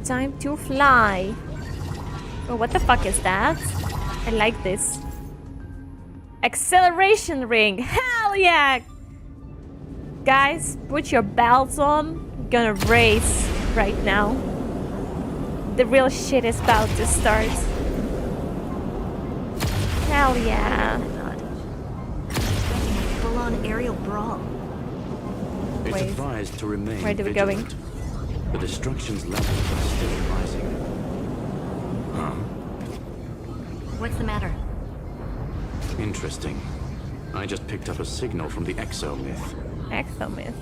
Time to fly. Oh, what the fuck is that? I like this. Acceleration ring. Hell yeah! Guys, put your belts on. I'm gonna race right now. The real shit is about to start. Hell yeah. Full-on aerial brawl. It's Wait. advised to remain Where are we going? vigilant. The destruction's levels are still rising. Huh? What's the matter? Interesting. I just picked up a signal from the Exo myth. Exomyth.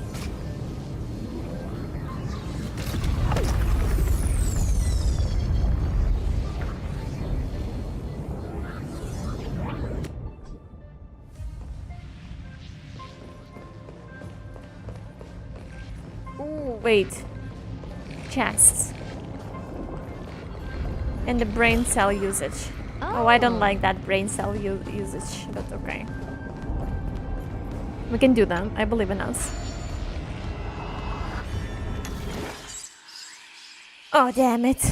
Ooh, wait. Chests. And the brain cell usage. Oh, I don't like that brain cell usage, but okay. We can do that. I believe in us. Oh, damn it.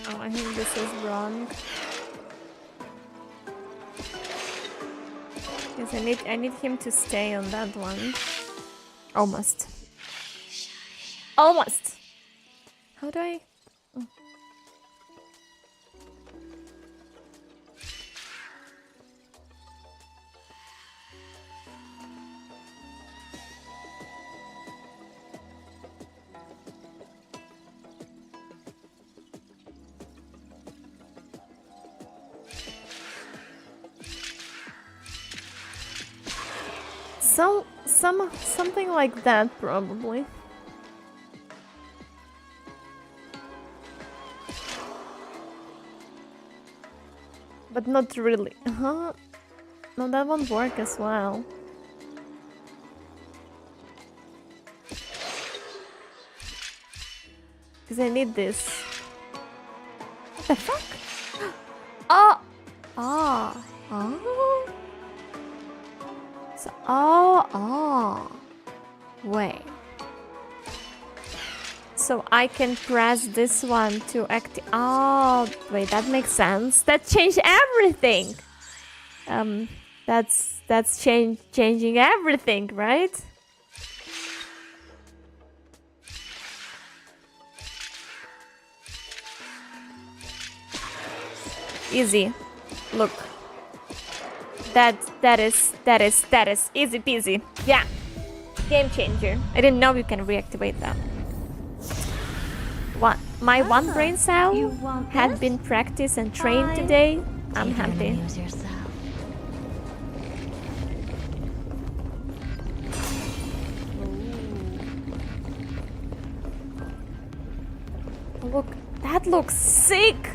No, I think this is wrong. Because I need him to stay on that one. Almost. Almost. How do I? Oh. Something like that, probably. But not really. No, that won't work as well. Because I need this. What the fuck? Oh! Oh! Oh! So, oh! Wait. So I can press this one to activate. Oh, wait, that makes sense. That changed everything. That's changing everything, right? Easy. Look. That is easy peasy. Yeah. Game changer. I didn't know you can reactivate that. My one brain cell had been practiced and trained today. I'm happy. Use yourself. looks sick.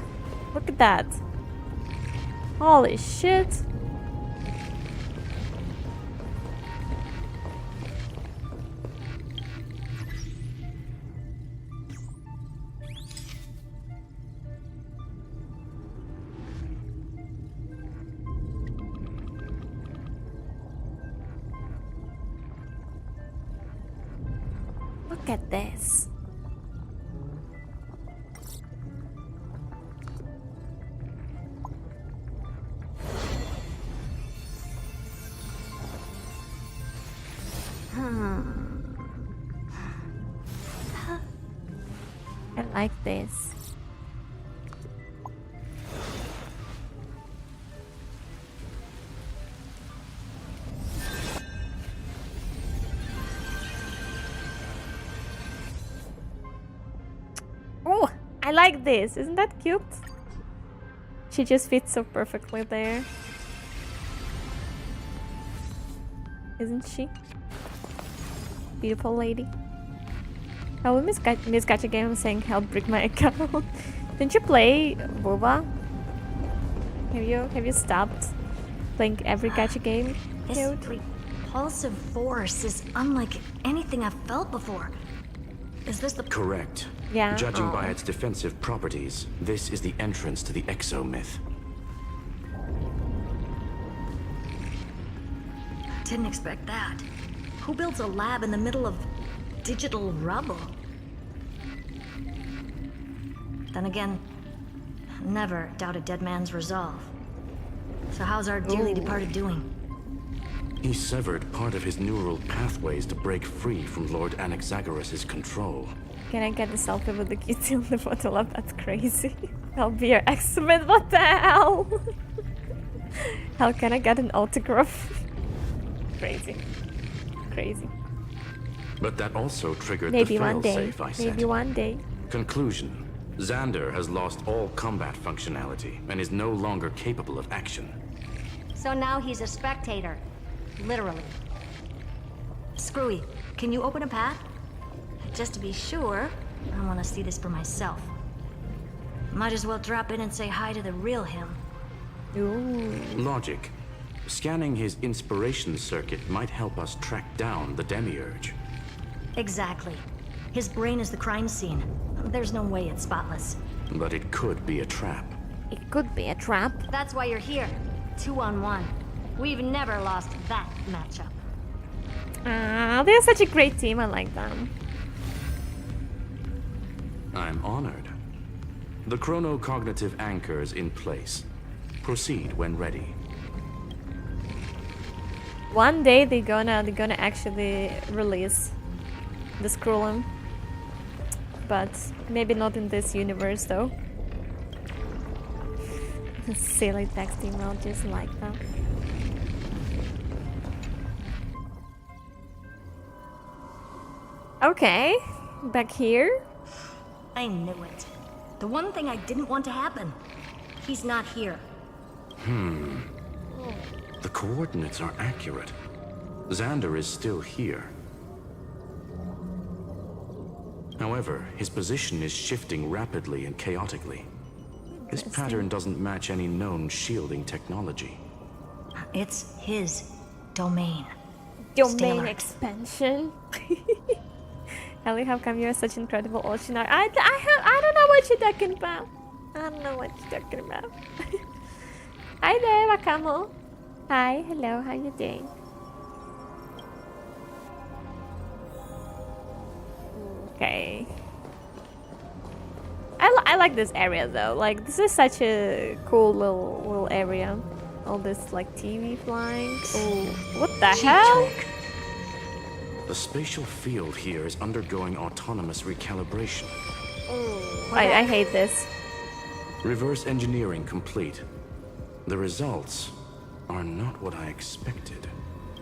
Look at that. Holy shit. Look at this. I like this. Oh, I like this. Isn't that cute? She just fits so perfectly there. Isn't she? Beautiful lady. Oh, Miss Gacha Game saying help break my account. Didn't you play WoWa? Have you stopped playing every gacha game? This Cute? repulsive force is unlike anything I've felt before. Is this the... Correct. Yeah. Judging by its defensive properties, this is the entrance to the exo-myth. Didn't expect that. Who builds a lab in the middle of digital rubble? Then again, never doubt a dead man's resolve. So how's our dearly departed doing? He severed part of his neural pathways to break free from Lord Anaxagoras' control. Can I get a selfie with the kitty on the bottle up? That's crazy. I'll be your excellent. What the hell? How can I get an autograph? Crazy. Crazy. But that also triggered Maybe the one day. fail-safe I set. Maybe one day. Conclusion. Xander has lost all combat functionality and is no longer capable of action. So now he's a spectator. Literally. Screwy, can you open a path? Just to be sure, I want to see this for myself. Might as well drop in and say hi to the real him. Ooh. Logic. Scanning his inspiration circuit might help us track down the demiurge. Exactly. His brain is the crime scene. There's no way it's spotless. But it could be a trap. It could be a trap. That's why you're here. 2-on-1. We've never lost that matchup. Ah, they're such a great team. I like them. I'm honored. The chronocognitive anchor is in place. Proceed when ready. One day they're gonna actually release the Scrollum, but maybe not in this universe though. Silly text email, just like that. Okay, back here. I knew it. The one thing I didn't want to happen. He's not here. The coordinates are accurate. Xander is still here. However, his position is shifting rapidly and chaotically. This pattern doesn't match any known shielding technology. It's his domain. Stay Domain alert. expansion. Ellie, how come you're such incredible oceaner? I don't know what you're talking about. I don't know what you're talking about. Hi there, Wakamo. Hi, hello, how you doing? Okay. I like this area though. Like, this is such a cool little area. All this like TV flying. Oh, what the hell? Cheap trick. The spatial field here is undergoing autonomous recalibration. I hate this. Reverse engineering complete. The results are not what I expected.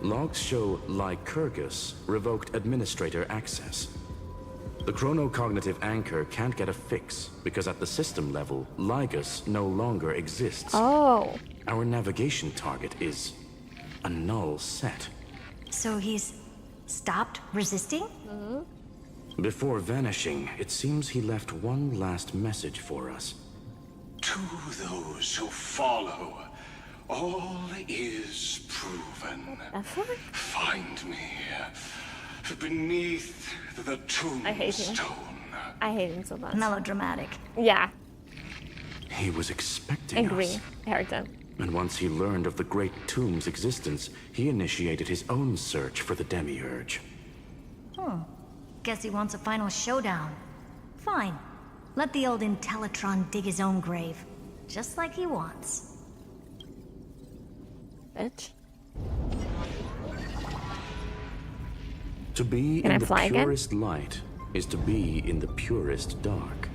Logs show Lycurgus revoked administrator access. The chronocognitive anchor can't get a fix because at the system level, Lygus no longer exists. Oh. Our navigation target is a null set. So he's stopped resisting? Before vanishing, it seems he left one last message for us. To those who follow, all is proven. Find me beneath the I hate him. tombstone. I hate him so much. Melodramatic. Yeah, He was expecting agree. us. I heard that. And once he learned of the Great Tomb's existence, he initiated his own search for the Demiurge. Guess he wants a final showdown. Fine. Let the old Intellitron dig his own grave. Just like he wants. Bitch. To be Can I in the fly again? purest light is to be in the purest dark.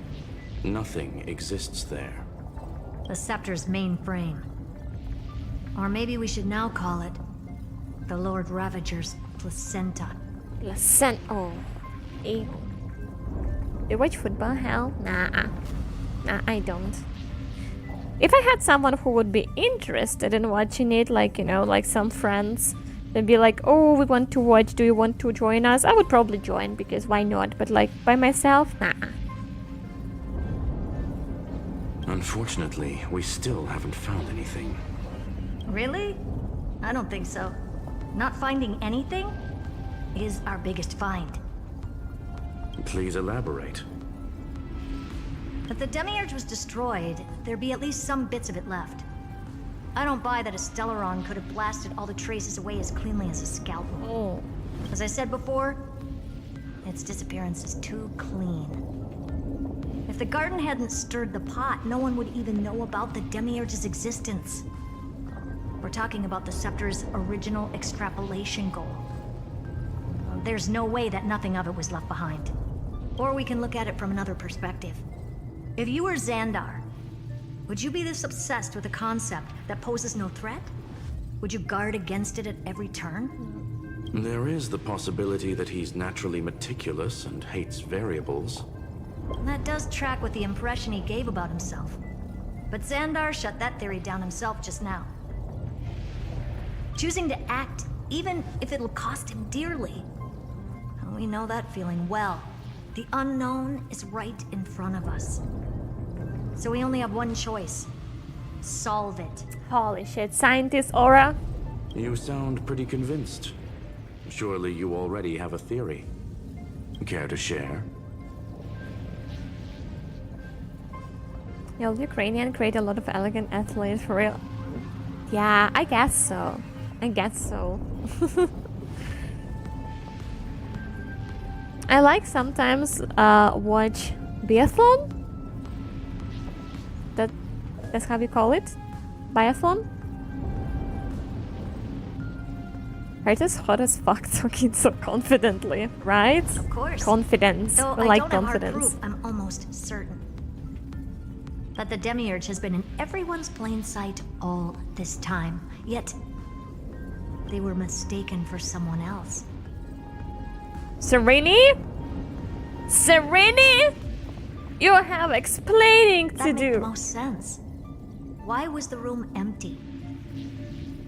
Nothing exists there. The Scepter's mainframe. Or maybe we should now call it the Lord Ravager's placenta. Listen. Oh. Ew. You watch football, Hal? Nah. Nah, I don't. If I had someone who would be interested in watching it, like, you know, like some friends, they'd be like, oh, we want to watch, do you want to join us? I would probably join, because why not? But like, by myself, nah. Unfortunately, we still haven't found anything. Really? I don't think so. Not finding anything is our biggest find. Please elaborate. If the Demiurge was destroyed, there'd be at least some bits of it left. I don't buy that a Stellaron could have blasted all the traces away as cleanly as a scalpel. Oh. As I said before, its disappearance is too clean. If the garden hadn't stirred the pot, no one would even know about the Demiurge's existence. We're talking about the Scepter's original extrapolation goal. There's no way that nothing of it was left behind. Or we can look at it from another perspective. If you were Xandar, would you be this obsessed with a concept that poses no threat? Would you guard against it at every turn? There is the possibility that he's naturally meticulous and hates variables. That does track with the impression he gave about himself. But Xandar shut that theory down himself just now. Choosing to act, even if it'll cost him dearly. We know that feeling well. The unknown is right in front of us. So we only have one choice. Solve it. Holy shit, scientist aura. You sound pretty convinced. Surely you already have a theory. Care to share? Will Ukrainian create a lot of elegant athletes for real? Yeah, I guess so. I guess so. I like sometimes watch biathlon. That's how we call it? Biathlon? Right, as hot as fuck talking so confidently, right? Of course. Confidence. Though We I like don't have hard confidence. proof, I'm almost certain that the Demiurge has been in everyone's plain sight all this time. Yet, they were mistaken for someone else. Serini? Serini? You have explaining to That made the do. most sense. Why was the room empty?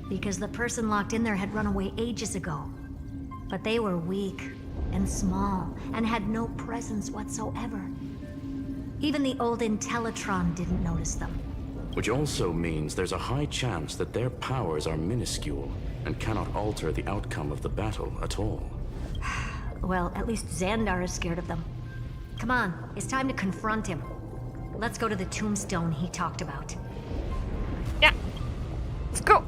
Because the person locked in there had run away ages ago. But they were weak and small and had no presence whatsoever. Even the old Intellitron didn't notice them. Which also means there's a high chance that their powers are minuscule and cannot alter the outcome of the battle at all. Well, at least Xandar is scared of them. Come on, it's time to confront him. Let's go to the tombstone he talked about. Yeah. Let's go.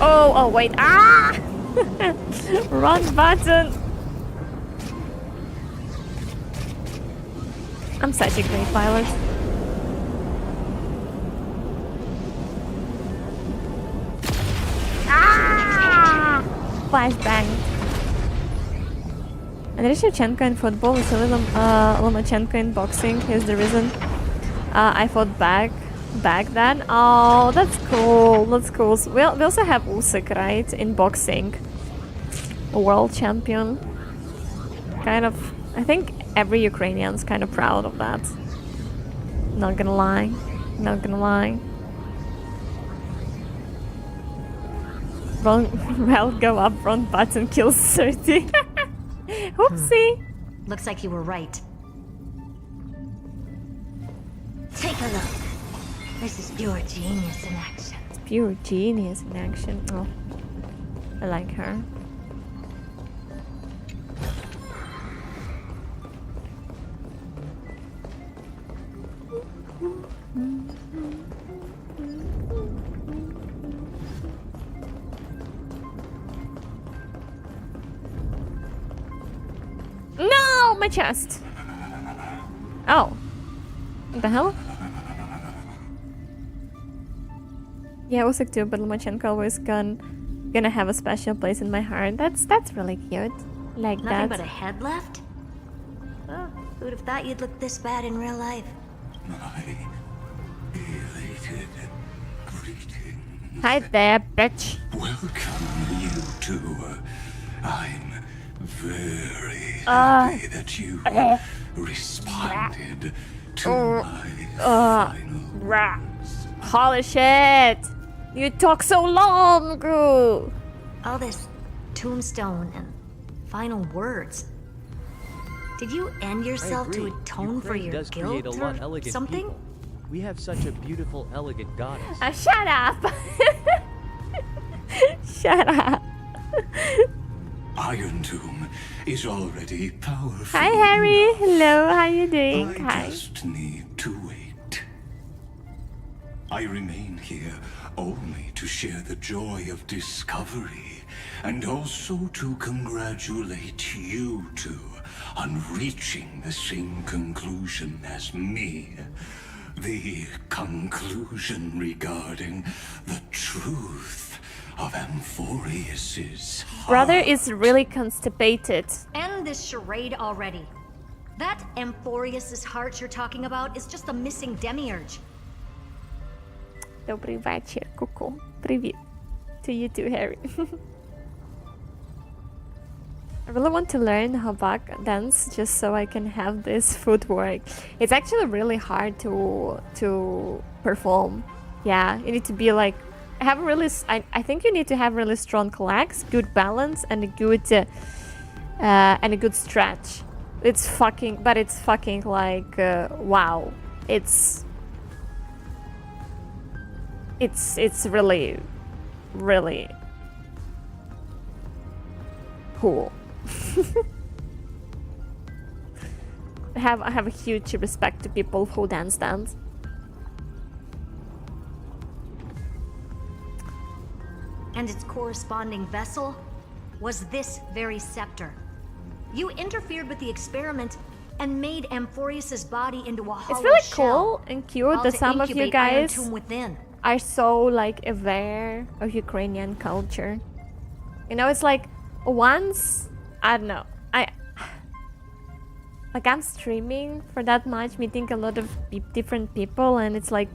Oh, wait. Ah! Wrong button. I'm such a great pilot. Ah! Flashbang. Andrei Shevchenko in football, Vasily Lomachenko in boxing. Here's the reason I fought back then. Oh, that's cool. That's cool. So we also have Usyk, right, in boxing. A world champion. Kind of, I think every Ukrainian's kind of proud of that. Not gonna lie. Not gonna lie. Wrong. Well, go up. Wrong button kills 30. Oopsie. Looks like you were right. Take a look. This is pure genius in action. It's pure genius in action. Oh, I like her. No, my chest. Oh, what the hell? Yeah, Usik Lomachenko always gonna have a special place in my heart. That's really cute. Like Nothing that. but a head left? Oh, who'd have thought you'd look this bad in real life? My elated greeting. Hi there, bitch. Welcome, you two. I'm very happy that you responded to my final. Holy shit! You talk so long, girl. All this tombstone and final words. Did you end yourself to atone for Ukraine your does create guilt a lot or elegant something? people. We have such a beautiful, elegant goddess. Shut up! Shut up! Iron Tomb is already powerful. Hi, Harry. Hello. How you doing? I Hi. just need to wait. I remain here only to share the joy of discovery and also to congratulate you two on reaching the same conclusion as me. The conclusion regarding the truth of Amphorius's Brother heart. is really constipated. End this charade already. That Amphorius's heart you're talking about is just a missing demiurge. Добрий вечір, Kuku. Привіт. To you too, Harry. I really want to learn Habak dance just so I can have this footwork. It's actually really hard to perform. Yeah, you need to be like have a really. I think you need to have really strong legs, good balance, and a good stretch. It's fucking like wow. It's really, really cool. I have a huge respect to people who dance. And its corresponding vessel was this very scepter. You interfered with the experiment and made Amphorius's body into a hollow It's really shell, cool and cute all that to some of you incubate Iron guys Tomb within. are so like aware of Ukrainian culture. You know, it's like once I don't know. I'm streaming for that much, meeting a lot of different people, and it's like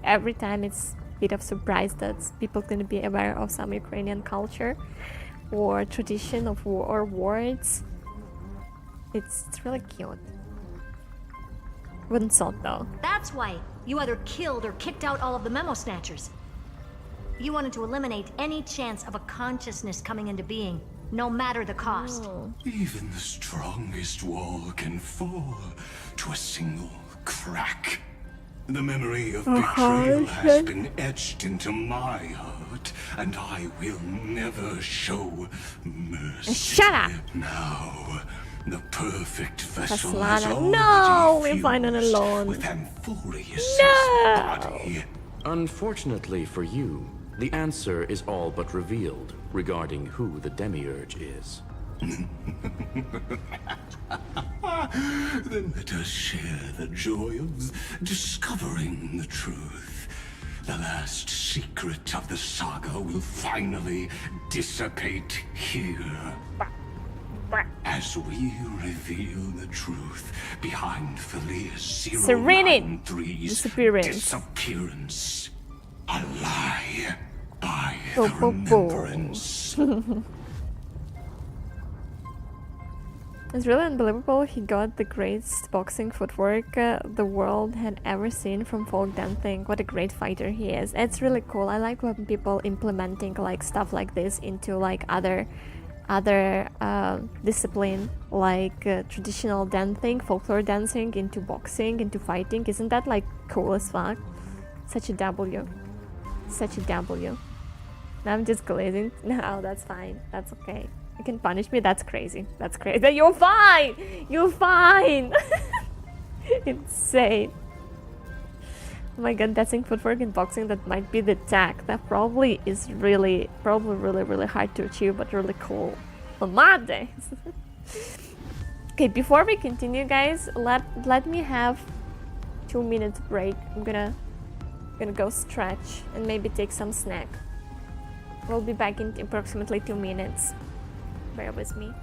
every time it's a bit of surprise that people gonna be aware of some Ukrainian culture or tradition of or words. It's really cute. Wouldn't thought though. That's why you either killed or kicked out all of the memo snatchers. You wanted to eliminate any chance of a consciousness coming into being, no matter the cost. Oh. Even the strongest wall can fall to a single crack. The memory of betrayal has been etched into my heart, and I will never show mercy. Shut up! Now, the perfect vessel has Taslana. already No, we're finding fused alone. with Amphorius's No! body. Unfortunately for you, the answer is all but revealed regarding who the demiurge is. Then let us share the joy of discovering the truth. The last secret of the saga will finally dissipate here. As we reveal the truth behind Felia's Serenity. 093's Disappearance. A lie by Bo- the bo- bo. remembrance. It's really unbelievable. He got the greatest boxing footwork the world had ever seen from folk dancing. What a great fighter he is. It's really cool. I like when people implementing like stuff like this into like other discipline, like traditional dancing, folklore dancing into boxing, into fighting. Isn't that like cool as fuck? Such a W. Such a W. Now I'm just glazing. No, that's fine. That's okay. You can punish me. That's crazy. That's crazy. You're fine. You're fine. Insane. Oh my god, dancing footwork in boxing, that might be the tag. That probably is really hard to achieve, but really cool. Oh my days. Okay, before we continue, guys, let me have 2 minutes break. I'm gonna go stretch and maybe take some snack. We'll be back in approximately 2 minutes. Bear with me.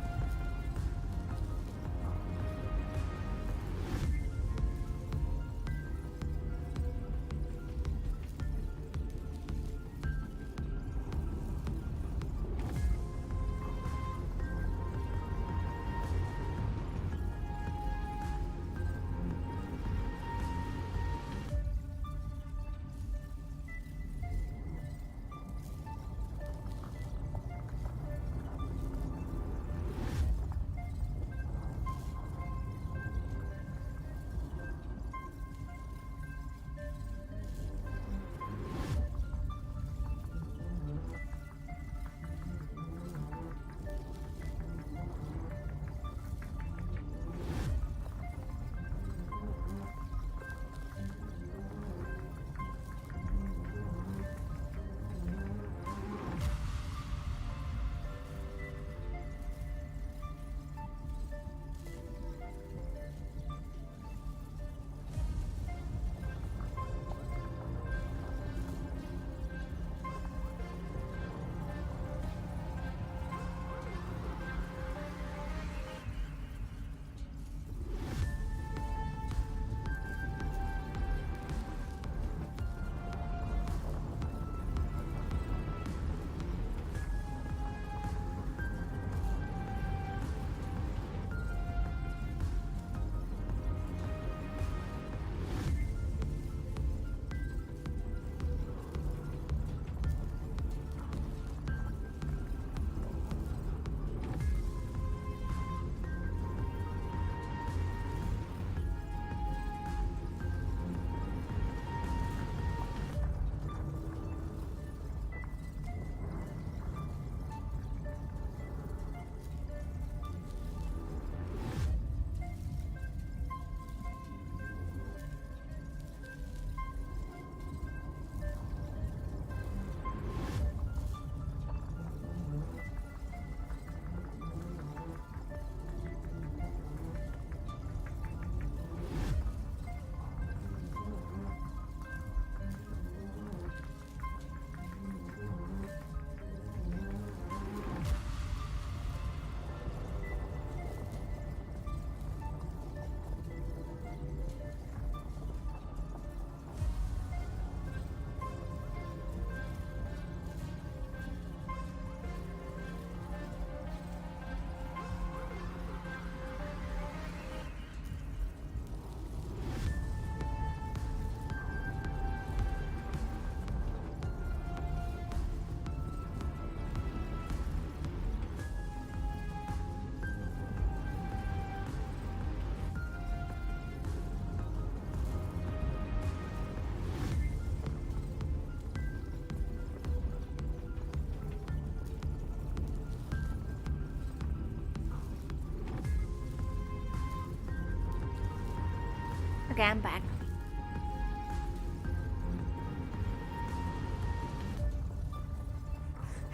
Okay, I'm back.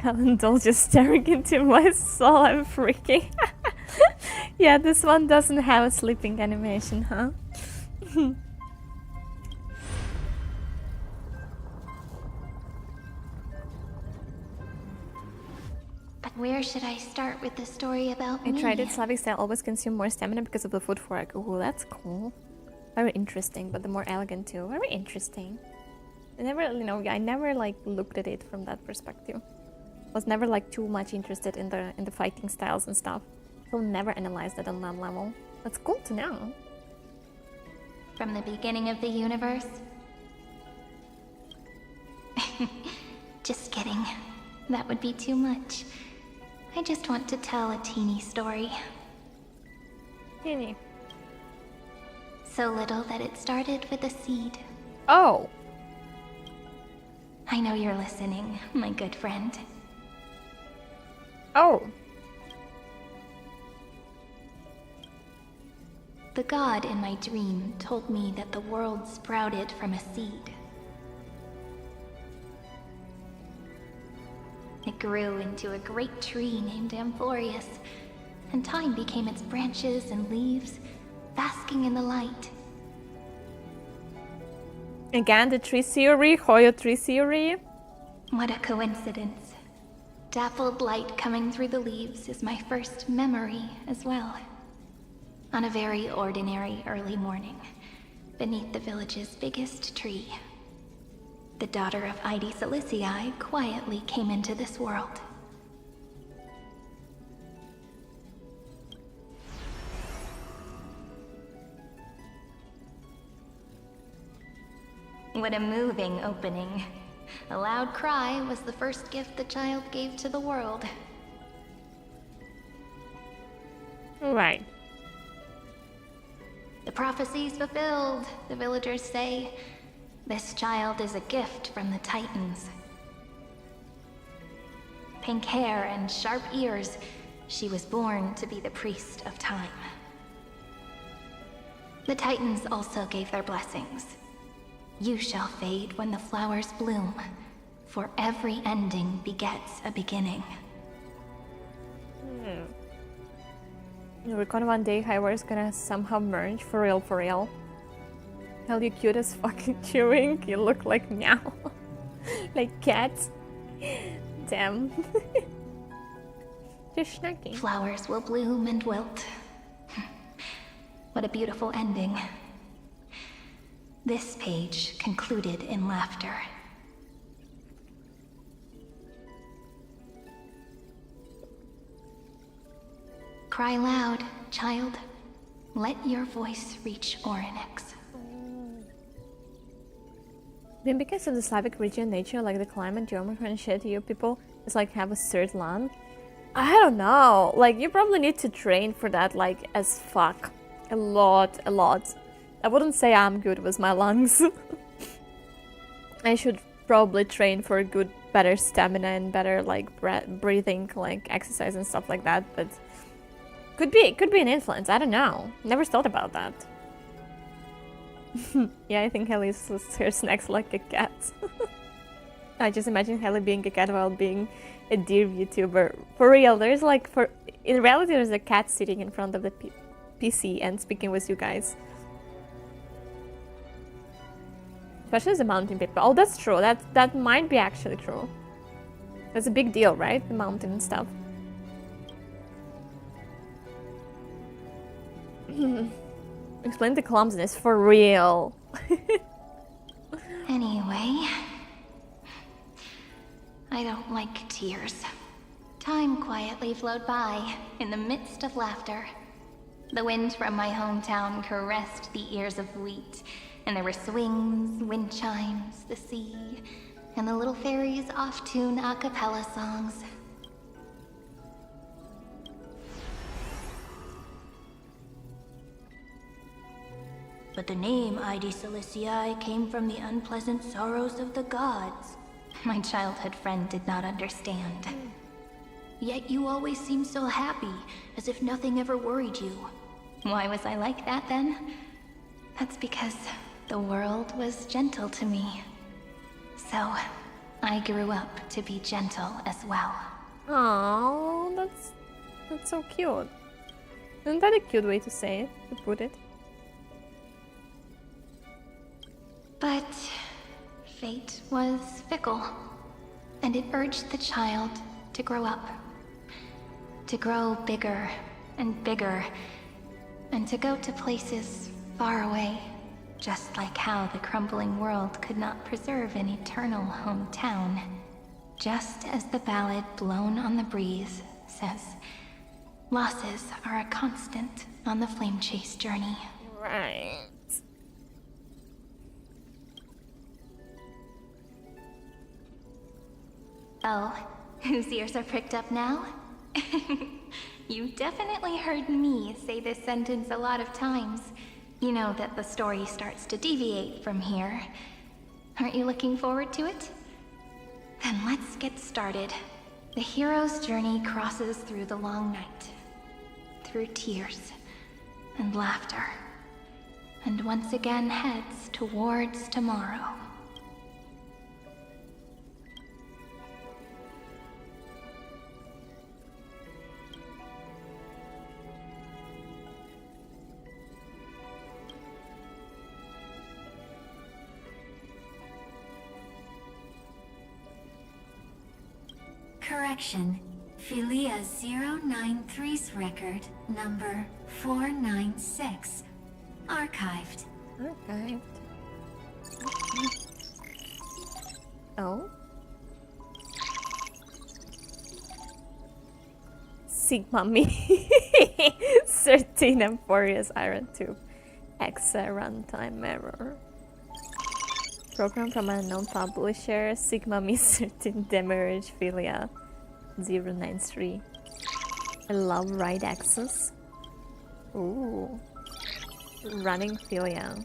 Helendeer just staring into my soul. I'm freaking. Yeah, this one doesn't have a sleeping animation, huh? But where should I start with the story about I me? tried it. Slavic style always consume more stamina because of the footwork. Ooh, that's cool. Very interesting, but the more elegant too. Very interesting. I never, I never like looked at it from that perspective. Was never like too much interested in the fighting styles and stuff. We'll never analyze that on that level. That's cool to know. From the beginning of the universe? Just kidding. That would be too much. I just want to tell a teeny story. Teeny. So little that it started with a seed. Oh! I know you're listening, my good friend. Oh! The god in my dream told me that the world sprouted from a seed. It grew into a great tree named Amphorius, and time became its branches and leaves, basking in the light. Again, the tree theory, Hoyo tree theory. What a coincidence. Dappled light coming through the leaves is my first memory as well. On a very ordinary early morning, beneath the village's biggest tree, the daughter of Id Silicii quietly came into this world. What a moving opening. A loud cry was the first gift the child gave to the world. Right. The prophecy's fulfilled, the villagers say. This child is a gift from the Titans. Pink hair and sharp ears, she was born to be the priest of time. The Titans also gave their blessings. You shall fade when the flowers bloom, for every ending begets a beginning. You reckon one day Highware's gonna somehow merge for real, for real? Hell, you cute as fucking chewing. You look like meow. Like cats. Damn. Just snarky. Flowers will bloom and wilt. What a beautiful ending. This page concluded in laughter. Cry loud, child. Let your voice reach Orynyx. Then because of the Slavic region nature, like the climate, geometry and shit, you people just like have a third land. I don't know. Like you probably need to train for that like as fuck. A lot. I wouldn't say I'm good with my lungs. I should probably train for good, better stamina and better like breathing, like exercise and stuff like that. But could be an influence. I don't know. Never thought about that. Yeah, I think Haley slits her snacks like a cat. I just imagine Haley being a cat while being a deer VTuber. For real, there's like in reality there's a cat sitting in front of the PC and speaking with you guys. Especially as a mountain people. Oh, that's true. That might be actually true. That's a big deal, right? The mountain and stuff. Explain the clumsiness for real. Anyway, I don't like tears. Time quietly flowed by in the midst of laughter. The wind from my hometown caressed the ears of wheat, and there were swings, wind chimes, the sea, and the little fairies off-tune a cappella songs. But the name Id Silicii came from the unpleasant sorrows of the gods. My childhood friend did not understand. Yet you always seemed so happy, as if nothing ever worried you. Why was I like that then? That's because the world was gentle to me. So, I grew up to be gentle as well. Oh, that's so cute. Isn't that a cute way to say it, to put it? But fate was fickle, and it urged the child to grow up. To grow bigger and bigger, and to go to places far away, just like how the crumbling world could not preserve an eternal hometown. Just as the ballad blown on the breeze says, Losses are a constant on the flame chase journey. Right. Oh, whose ears are pricked up now? You definitely heard me say this sentence a lot of times. You know that the story starts to deviate from here. Aren't you looking forward to it? Then let's get started. The hero's journey crosses through the long night, through tears and laughter, and once again heads towards tomorrow. Correction. Philia 093's record, number 496. Archived. Archived. Oh. Sigma Me. 13 and Furious Iron Tube. Exa runtime error. Program from an unknown publisher. Sigma Me 13 Demerage Philia 093. I love right access. Ooh. Running Philia.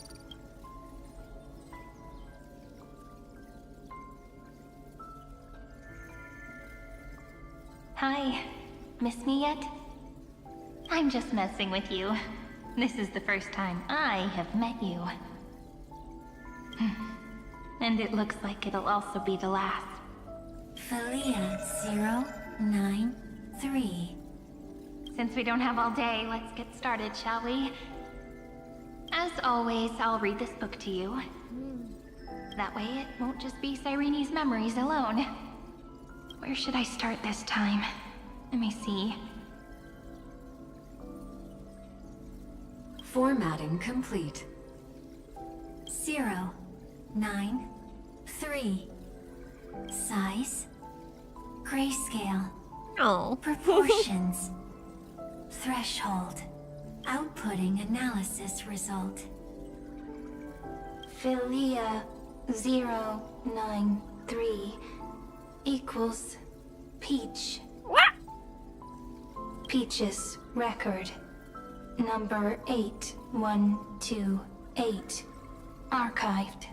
Hi. Miss me yet? I'm just messing with you. This is the first time I have met you. And it looks like it'll also be the last. Philia 093. Since we don't have all day, let's get started, shall we? As always, I'll read this book to you. That way it won't just be Cyrene's memories alone. Where should I start this time? Let me see. Formatting complete. 093. Size. Grayscale. Oh. Proportions. Threshold. Outputting analysis result. Philia 093 equals Peach. What? Peach's record. Number 8128. Archived.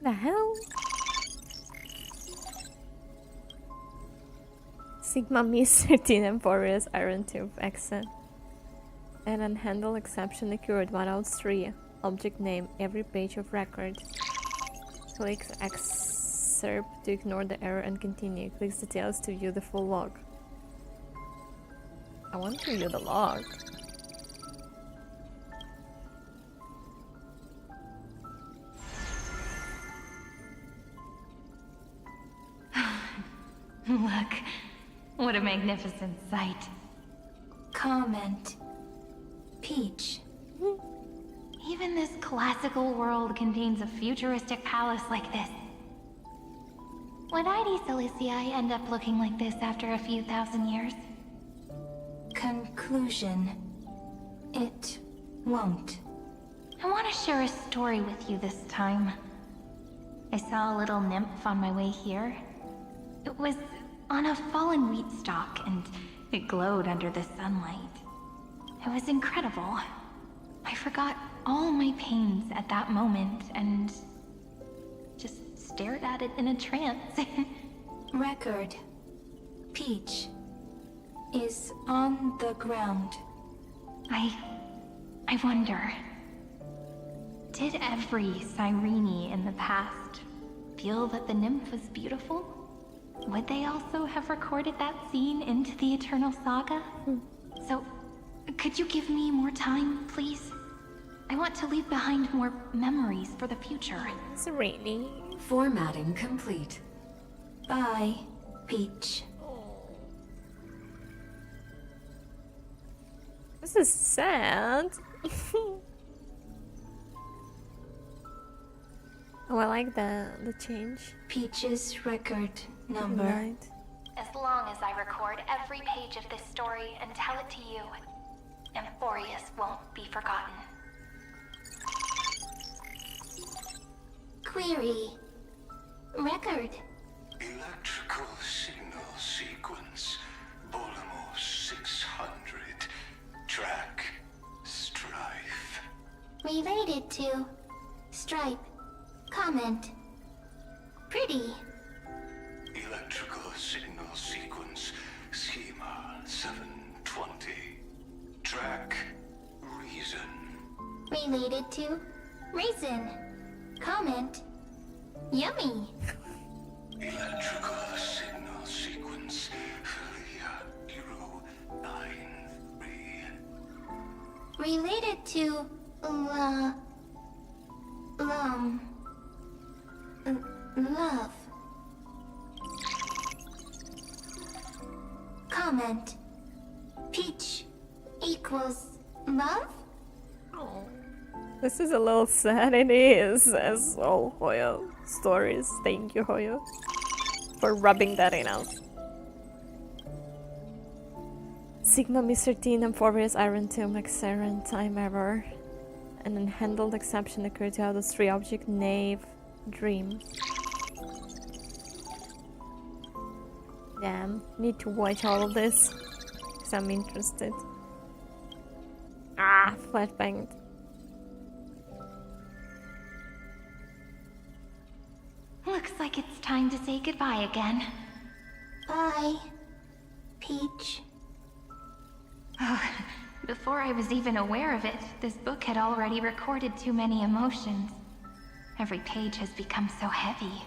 The hell? Sigma Me 13 and Furious Iron Tube exit. An unhandled exception occurred 103. Object name every page of record. Click excerpt to ignore the error and continue. Click details to view the full log. I want to view the log. Look, what a magnificent sight. Comment. Peach. Even this classical world contains a futuristic palace like this. Would ID Silicii end up looking like this after a few thousand years? Conclusion. It won't. I want to share a story with you this time. I saw a little nymph on my way here. It was on a fallen wheat stalk, and it glowed under the sunlight. It was incredible. I forgot all my pains at that moment and just stared at it in a trance. Record. Peach is on the ground. I wonder, did every Cyrene in the past feel that the nymph was beautiful? Would they also have recorded that scene into the Eternal Saga? So, could you give me more time, please? I want to leave behind more memories for the future. Serene. Formatting complete. Bye, Peach. This is sad. Oh, I like the change. Peach's record number. Right. As long as I record every page of this story and tell it to you, Amphorius won't be forgotten. Query. Record. Electrical signal sequence. Bolimo 600. Track. Strife. Related to. Stripe. Comment. Pretty. Electrical signal sequence. Schema 720. Track. Reason. Related to. Reason. Comment. Yummy. Electrical signal sequence. Hero 93. Related to. Love. Comment. Peach equals love? This is a little sad. It is, as all Hoyo stories. Thank you, Hoyo, for rubbing that in us. Sigma, Mr. T, and Amphorius, Iron Tomb, Xeran, Time Error. An unhandled exception occurred to how those three object Knave, Dream. Damn, need to watch all of this, because I'm interested. Ah, flashbanged. Looks like it's time to say goodbye again. Bye, Peach. Before I was even aware of it, this book had already recorded too many emotions. Every page has become so heavy.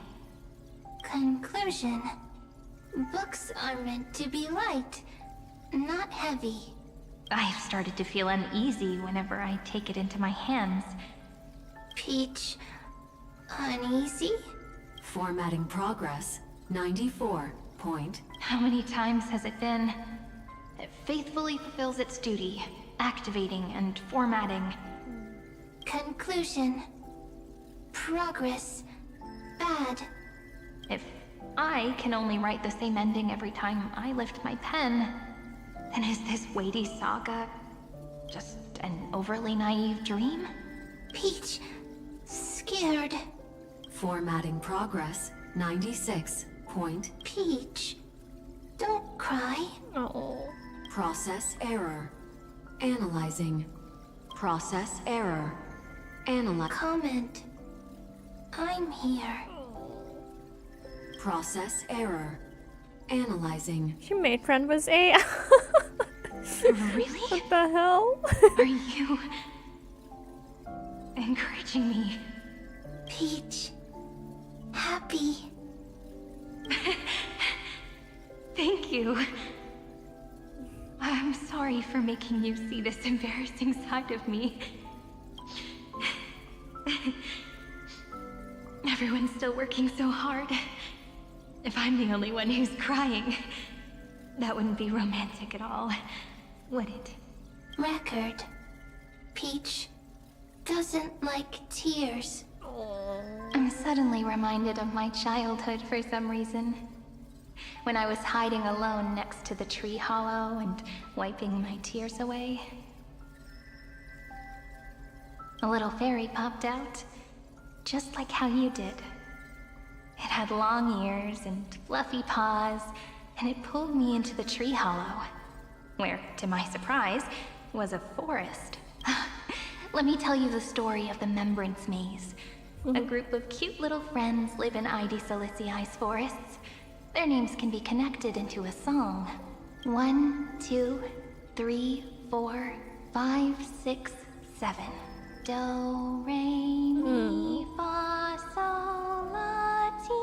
Conclusion. Books are meant to be light, not heavy. I've started to feel uneasy whenever I take it into my hands. Peach, uneasy? Formatting progress, 94 point. How many times has it been? It faithfully fulfills its duty, activating and formatting. Conclusion. Progress. Bad. If I can only write the same ending every time I lift my pen, then is this weighty saga just an overly naive dream? Peach, scared. Formatting progress, 96 point. Peach, don't cry. Oh. Process error. Analyzing. Process error. Comment. I'm here. Process error. Analyzing. She made friend with A. Really? What the hell? Are you encouraging me? Peach. Happy. Thank you. I'm sorry for making you see this embarrassing side of me. Everyone's still working so hard. If I'm the only one who's crying, that wouldn't be romantic at all, would it? Record. Peach doesn't like tears. I'm suddenly reminded of my childhood for some reason. When I was hiding alone next to the tree hollow and wiping my tears away. A little fairy popped out, just like how you did. It had long ears and fluffy paws, and it pulled me into the tree hollow, where, to my surprise, was a forest. Let me tell you the story of the Membrance Maze. A group of cute little friends live in ID Silicei's forests. Their names can be connected into a song. 1, 2, 3, 4, 5, 6, 7. Do, re, mi, fa, sol, la, ti.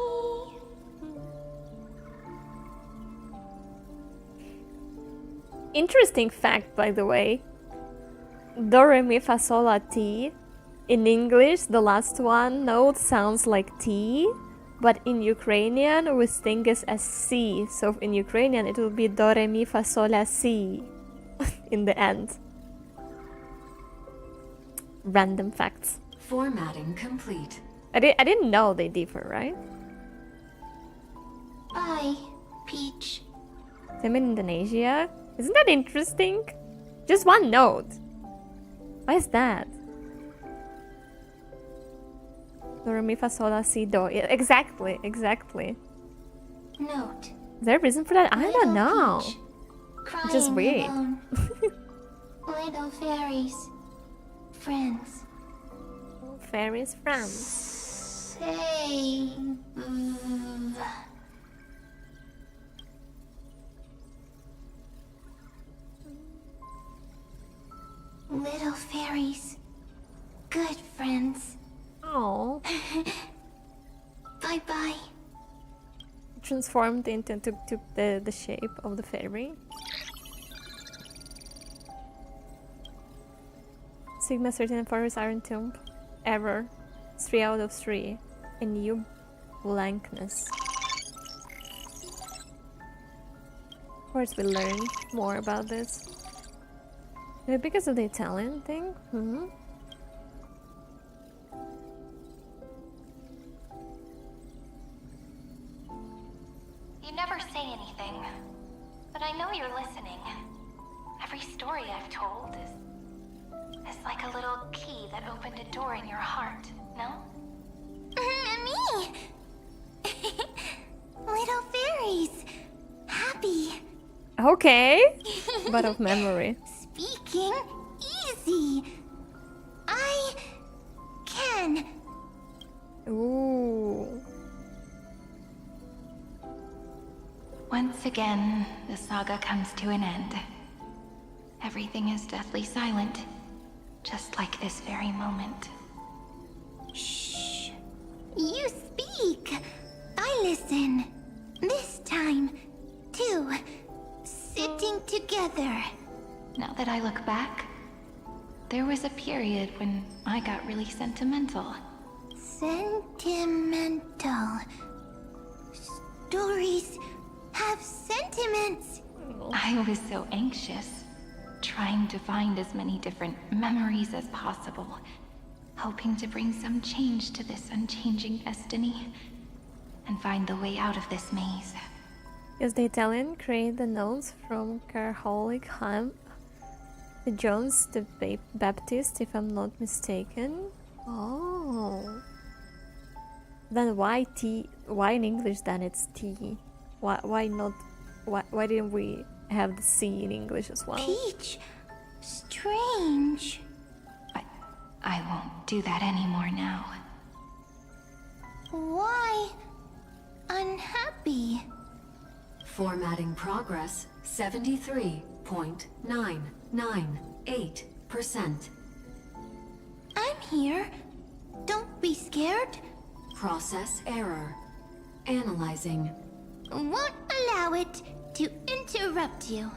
Interesting fact, by the way. Do, re, mi, fa, sol, la, ti. In English, the last one note sounds like T, but in Ukrainian we think it as C. So in Ukrainian it will be do, re, mi, fa, sol, la, si in the end. Random facts. Formatting complete. I didn't know they differ, right? Bye, Peach. Same in Indonesia. Isn't that interesting? Just one note. Why is that? Do, re, mi, fa, sol, la, si, do. Yeah, exactly, exactly. Note. Is there a reason for that? I Little don't know. Peach, Just crying weird. alone. Little fairies. Friends. Fairies friends. Save. Little fairies. Good friends. Oh. Bye-bye. Transformed into took the shape of the fairy. Sigma 13 Forest Iron Tomb. Error. 3 out of 3. A new blankness. Of course we learn more about this. Maybe because of the Italian thing? Hmm? You never say anything, but I know you're listening. Every story I've told is like a little key that opened a door in your heart, no? Me! Little fairies! Happy! Okay. But of memory. Speaking easy! I can! Ooh. Once again, the saga comes to an end. Everything is deathly silent, just like this very moment. Shh. You speak. I listen. This time, too. Sitting together. Now that I look back, there was a period when I got really sentimental. Sentimental. Stories have sentiments. I was so anxious, trying to find as many different memories as possible, hoping to bring some change to this unchanging destiny and find the way out of this maze. Yes, the Italian created the notes from Carholic Ham, the Jones, the Baptist, if I'm not mistaken. Oh. Then why T? Why in English then it's T? Why not? Why didn't we have the C in English as well? Peach, strange. I won't do that anymore now. Why unhappy? Formatting progress 73.998%. I'm here. Don't be scared. Process error. Analyzing. Won't allow it to interrupt you.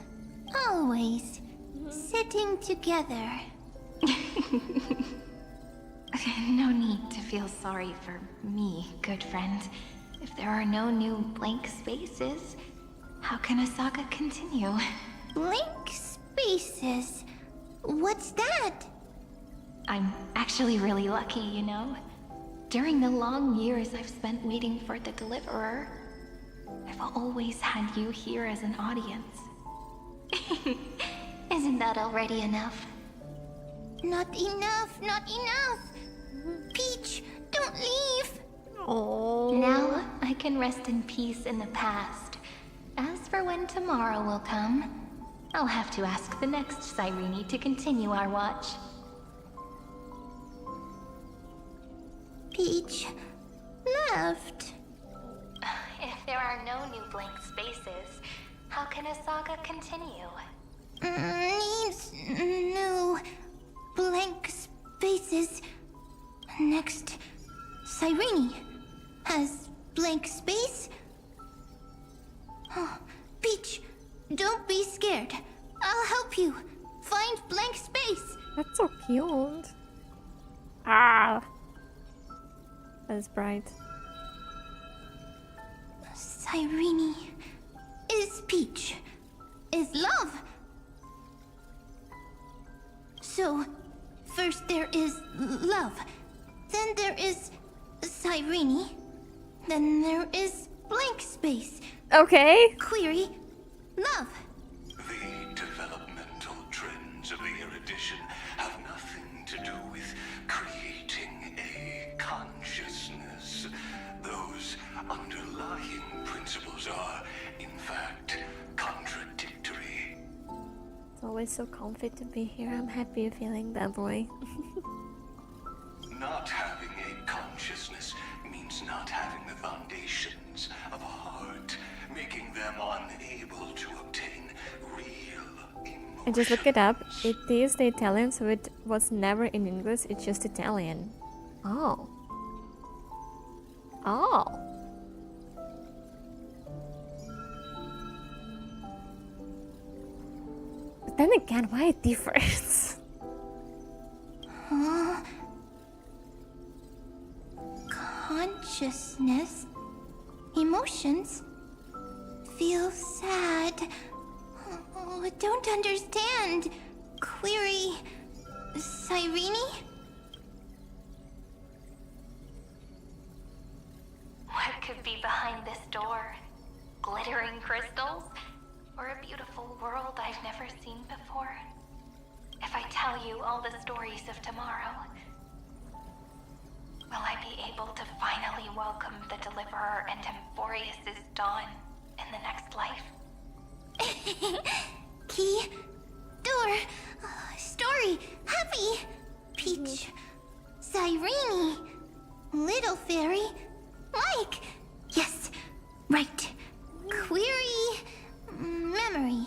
Always sitting together. No need to feel sorry for me, good friend. If there are no new blank spaces, how can a saga continue? Blank spaces? What's that? I'm actually really lucky, you know? During the long years I've spent waiting for the Deliverer, I've always had you here as an audience. Isn't that already enough? Not enough, not enough! Peach, don't leave! Oh. Now I can rest in peace in the past. As for when tomorrow will come, I'll have to ask the next Cyrene to continue our watch. Peach left. If there are no new blank spaces, how can a saga continue? Needs new blank spaces. Next, Cyrene has blank space. Oh, Peach, don't be scared. I'll help you find blank space. That's so cute. Ah. That's bright. Cyrene is Peach, is love. So, first there is love, then there is Okay. Query, love. The developmental trends of the erudition have nothing to do with creating a consciousness. Those underlying principles are, in fact, contradictory. It's always so comfy to be here. I'm happy feeling that way. Not having a consciousness means not having the foundations of a heart, making them unable to obtain real emotions. I just looked it up. It is the Italian, so it was never in English. It's just Italian. Oh. Oh. But then again, why it differs? Consciousness, emotions, feel sad. Oh, don't understand. Query, Cyrene? What could be behind this door? Glittering crystals? Or a beautiful world I've never seen before? If I tell you all the stories of tomorrow, will I be able to finally welcome the Deliverer and Emphorius' dawn in the next life? Key, door, story, happy, Peach, Cyrene, little fairy, Mike, yes, right, query, memory.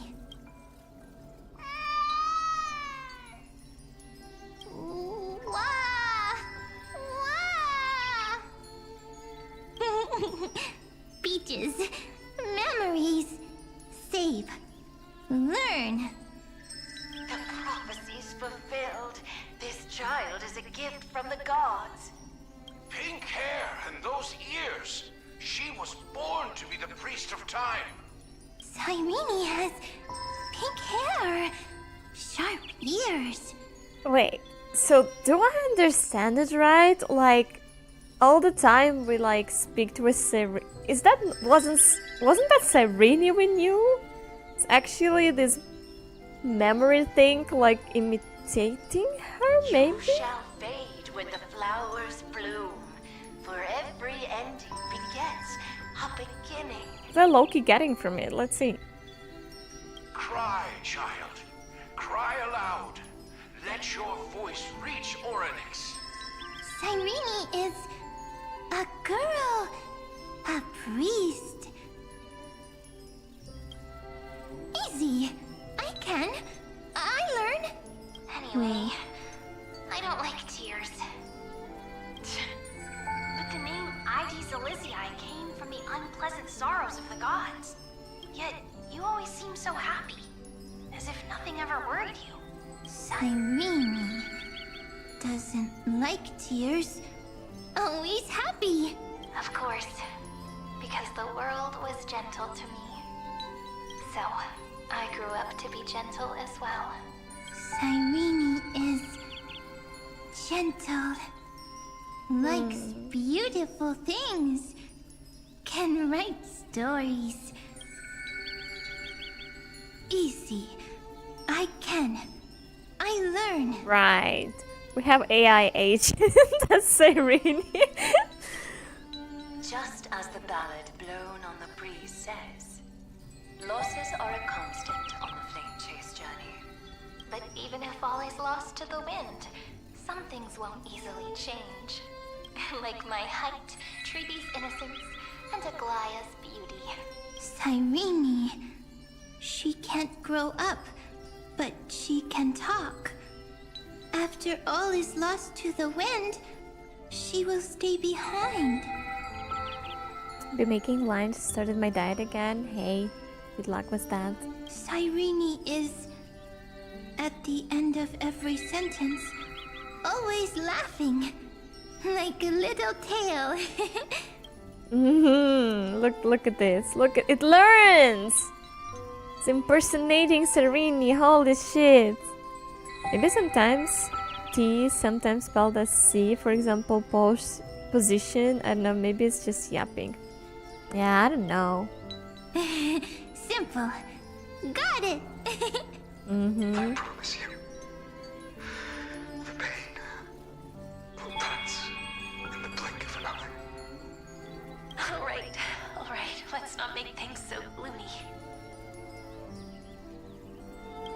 Peaches, memories, save, learn. The prophecy's fulfilled. This child is a gift from the gods. Pink hair and those ears. She was born to be the priest of time. Cyrene has pink hair, sharp ears. Wait, so do I understand it right? Like, all the time we like speak to a Cyrene. Is that wasn't that Cyrene we knew? It's actually this memory thing, like imitating her, maybe? You shall fade when the flowers bloom, for every ending begets a beginning. What's that Loki getting from it? Let's see. Cry, child. Cry aloud. Let your voice reach Oryx. Cyrene is a girl, a priest. Easy. I can. I learn. Anyway, I don't like tears. But the name ID Celestii came from the unpleasant sorrows of the gods. Yet, you always seem so happy. As if nothing ever worried you. Cyrene doesn't like tears. Always happy. Of course. Because the world was gentle to me. So, I grew up to be gentle as well. Cyrene is gentle. Likes beautiful things. Can write stories. Easy. I can. I learn. Right. We have AI agent. That's Cyrene. Just as the ballad blown on the breeze says, losses are a constant on the flame chase journey. But even if all is lost to the wind, some things won't easily change. Like my height, Treaty's innocence, and Aglaya's beauty. Cyrene. She can't grow up, but she can talk. After all is lost to the wind, she will stay behind. Be making lines, started my diet again. Hey, good luck with that. Cyrene is, at the end of every sentence, always laughing, like a little tail. Look at this. Look at it learns. It's impersonating Cyrene. Holy shit. Maybe sometimes T is sometimes spelled as C. For example, position. I don't know. Maybe it's just yapping. Yeah, I don't know. Simple. Got it. I promise you, the pain will pass in the blink of an eye. All right. Let's not make things so gloomy.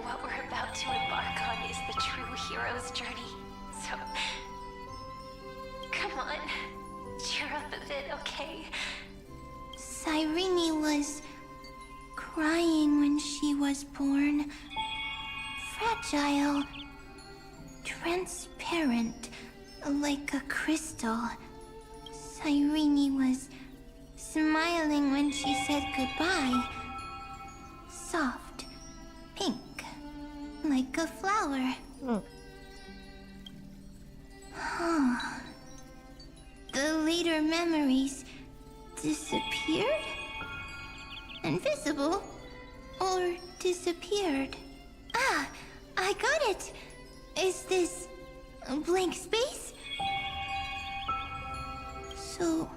What we're about to embark on is the true hero's journey. So, come on, cheer up a bit, okay? Cyrene was crying when she was born. Fragile, transparent, like a crystal. Cyrene was smiling when she said goodbye. Soft, pink, like a flower. The later memories disappeared? Invisible? Or disappeared? Ah, I got it! Is this a blank space? So,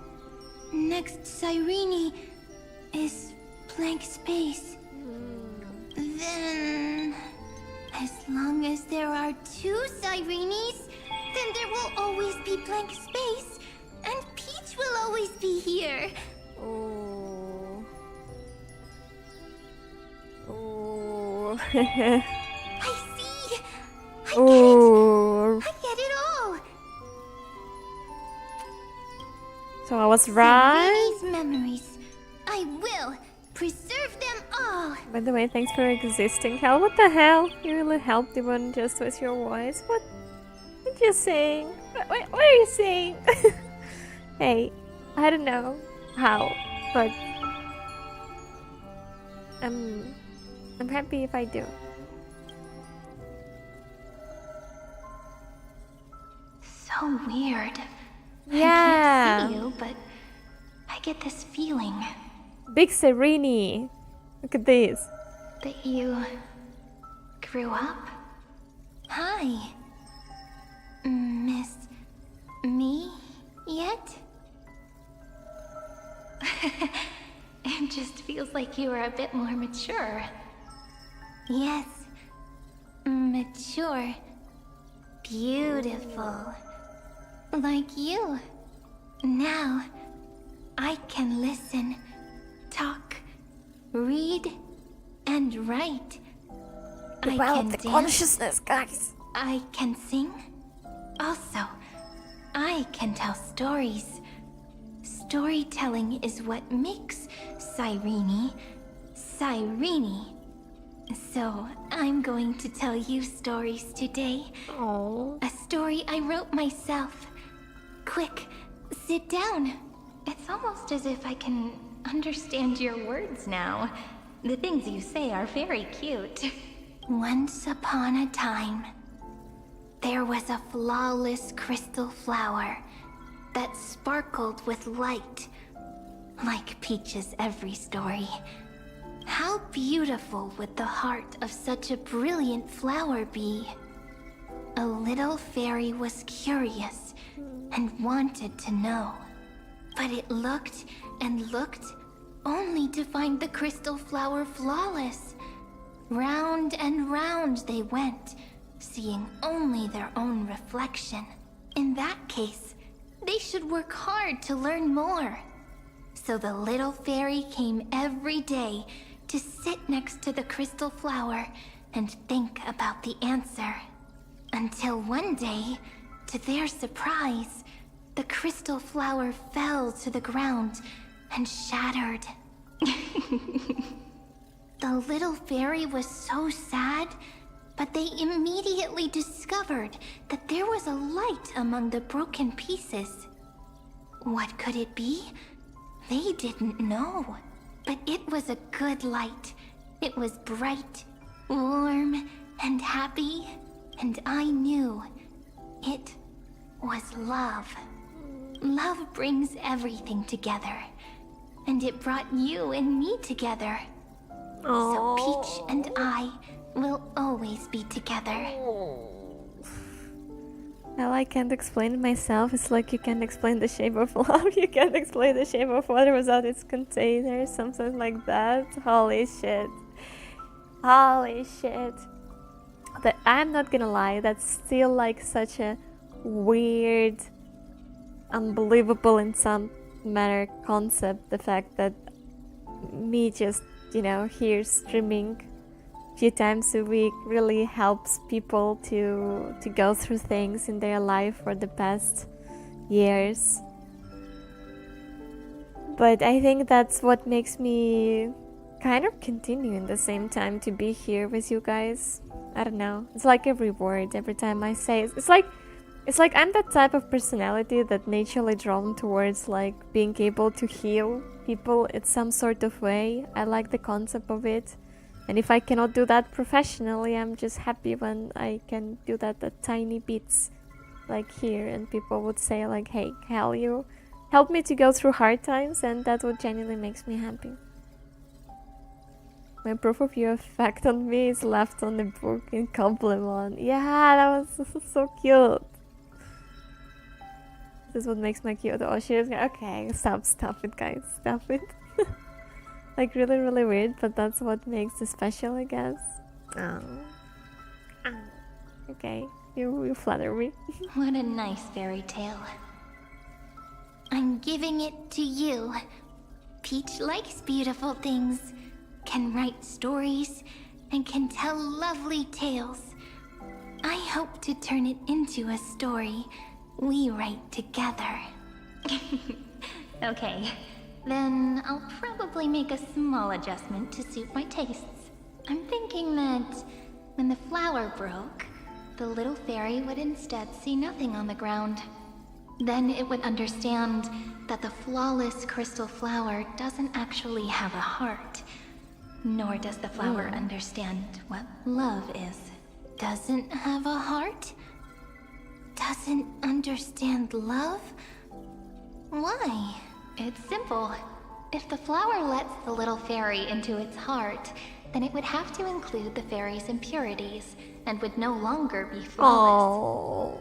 next Cyrene is blank space. Then, as long as there are two Cyrenes, then there will always be blank space, and Peach will always be here. Oh. Oh. I see! I Oh. get it all! So I was right. Cyrene's memories. I will preserve them all. By the way, thanks for existing. Hell, what the hell? You really helped even just with your voice. What are you saying? What are you saying? Hey, I don't know how, but I'm happy if I do. So weird. Yeah. I can't see you, but I get this feeling Big Serene. Look at this. that you grew up. Hi. Miss me yet? It just feels like you are a bit more mature. Yes. Mature. Beautiful. Like you. Now, I can listen, talk, read, and write. I can the dance. consciousness, guys. I can sing. Also, I can tell stories. Storytelling is what makes Cyrene, Cyrene. So, I'm going to tell you stories today. Oh. A story I wrote myself. Quick, sit down. It's almost as if I can understand your words now. The things you say are very cute. Once upon a time, there was a flawless crystal flower that sparkled with light, like Peach's every story. How beautiful would the heart of such a brilliant flower be? A little fairy was curious and wanted to know. But it looked and looked only to find the crystal flower flawless. Round and round they went, seeing only their own reflection. In that case, they should work hard to learn more. So the little fairy came every day to sit next to the crystal flower and think about the answer. Until one day, to their surprise, the crystal flower fell to the ground and shattered. The little fairy was so sad, but they immediately discovered that there was a light among the broken pieces. What could it be? They didn't know, but it was a good light. It was bright, warm, and happy, and I knew it was love. Love brings everything together, and it brought you and me together. So Peach and I will always be together. Well, I can't explain it myself. It's like you can't explain the shape of love. You can't explain the shape of water without its container. Something like that. Holy shit. Holy shit. I'm not gonna lie. That's still like such a weird, unbelievable in some manner concept. The fact that me just, here streaming few times a week really helps people to go through things in their life for the past years. But I think that's what makes me kind of continue in the same time to be here with you guys. I don't know. It's like a reward every time I say it. It's like I'm that type of personality that naturally drawn towards like being able to heal people in some sort of way. I like the concept of it. And if I cannot do that professionally, I'm just happy when I can do that at tiny bits, like here, and people would say like, hey, Hal, you help me to go through hard times, and that what genuinely makes me happy. My proof of your effect on me is left on the book in compliment. Yeah, that was so cute. This is what makes my cute. Oh, she was okay, stop it, guys, stop it. Like really, really weird, but that's what makes it special, I guess. Oh. Okay, you flatter me. What a nice fairy tale. I'm giving it to you. Peach likes beautiful things, can write stories, and can tell lovely tales. I hope to turn it into a story we write together. Okay. Then I'll probably make a small adjustment to suit my tastes. I'm thinking that when the flower broke, the little fairy would instead see nothing on the ground. Then it would understand that the flawless crystal flower doesn't actually have a heart. Nor does the flower understand what love is. Doesn't have a heart? Doesn't understand love? Why? It's simple. If the flower lets the little fairy into its heart, then it would have to include the fairy's impurities, and would no longer be flawless.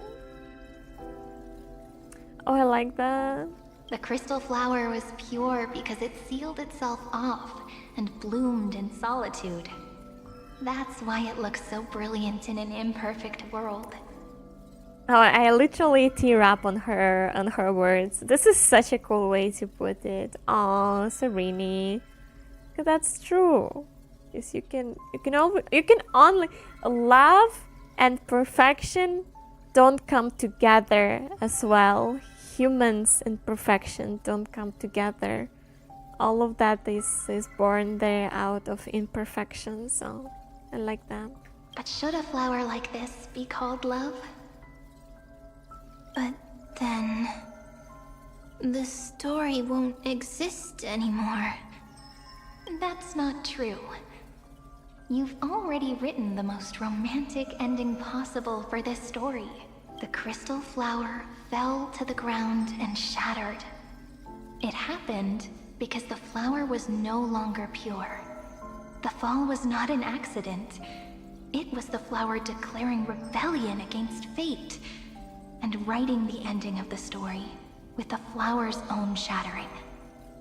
Oh, I like that. The crystal flower was pure because it sealed itself off and bloomed in solitude. That's why it looks so brilliant in an imperfect world. Oh, I literally tear up on her words. This is such a cool way to put it. Oh, Serene, that's true. Yes, you can only love and perfection don't come together as well. Humans and perfection don't come together. All of that is born there out of imperfection. So I like that. But should a flower like this be called love? But then the story won't exist anymore. That's not true. You've already written the most romantic ending possible for this story. The crystal flower fell to the ground and shattered. It happened because the flower was no longer pure. The fall was not an accident. It was the flower declaring rebellion against fate, and writing the ending of the story with the flower's own shattering.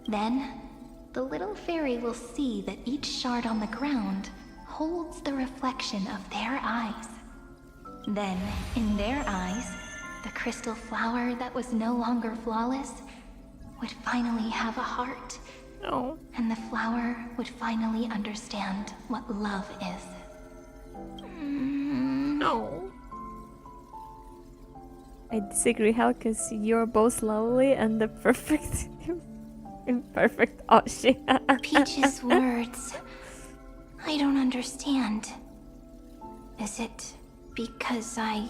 Then, the little fairy will see that each shard on the ground holds the reflection of their eyes. Then, in their eyes, the crystal flower that was no longer flawless would finally have a heart. Oh. And the flower would finally understand what love is. No. I disagree, Hal, because you're both lovely and the perfect, imperfect. Oh shit. Peach's words. I don't understand. Is it because I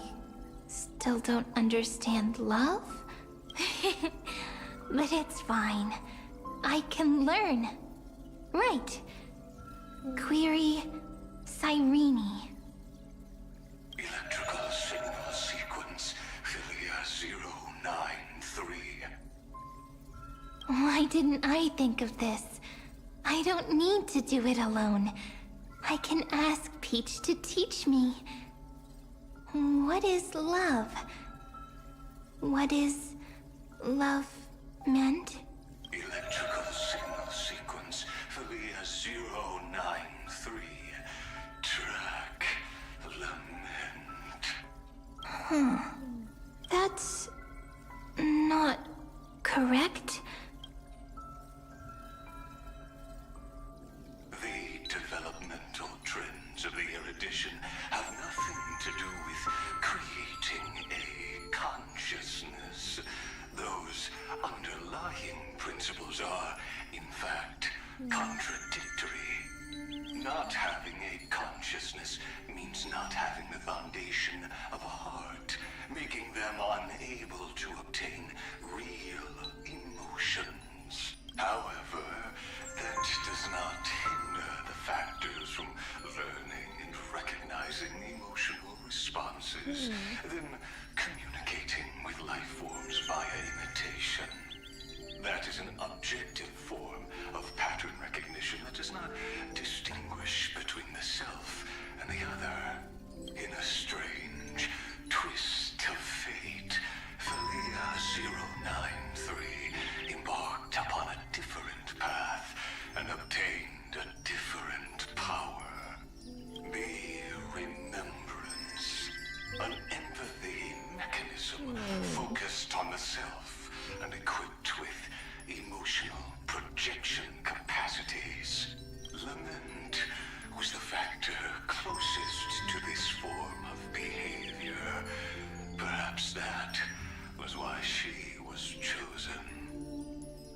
still don't understand love? But it's fine. I can learn. Right. Query Cyrene. Electrical signal sequence, Philia 093. Why didn't I think of this? I don't need to do it alone. I can ask Peach to teach me. What is love? What is love meant? Electrical signal sequence Philia 093. Track lament. That's not correct. The developmental trends of the erudition have nothing to do with creating a consciousness. Those underlying principles are, in fact, contradictory. Not having a consciousness means not having the foundation of a heart, making them unable to obtain real emotions. However, that does not hinder the factors from learning and recognizing emotional responses, then communicating with life forms via imitation. That is an objective form of pattern recognition that does not distinguish between the self and the other. In a strange twist of fate, Philia 093 embarked upon a different path and obtained a different power. The remembrance, an empathy mechanism focused on the self and equipped with emotional projection capacities. Lament was the factor closest to this form of behavior. Perhaps that was why she was chosen.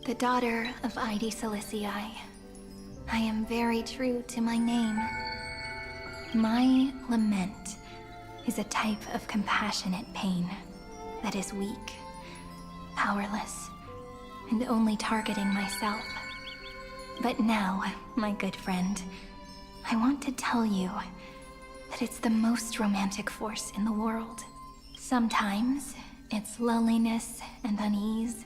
The daughter of ID Silicii. I am very true to my name. My lament is a type of compassionate pain that is weak, powerless, and only targeting myself. But now, my good friend, I want to tell you that it's the most romantic force in the world. Sometimes, it's loneliness and unease.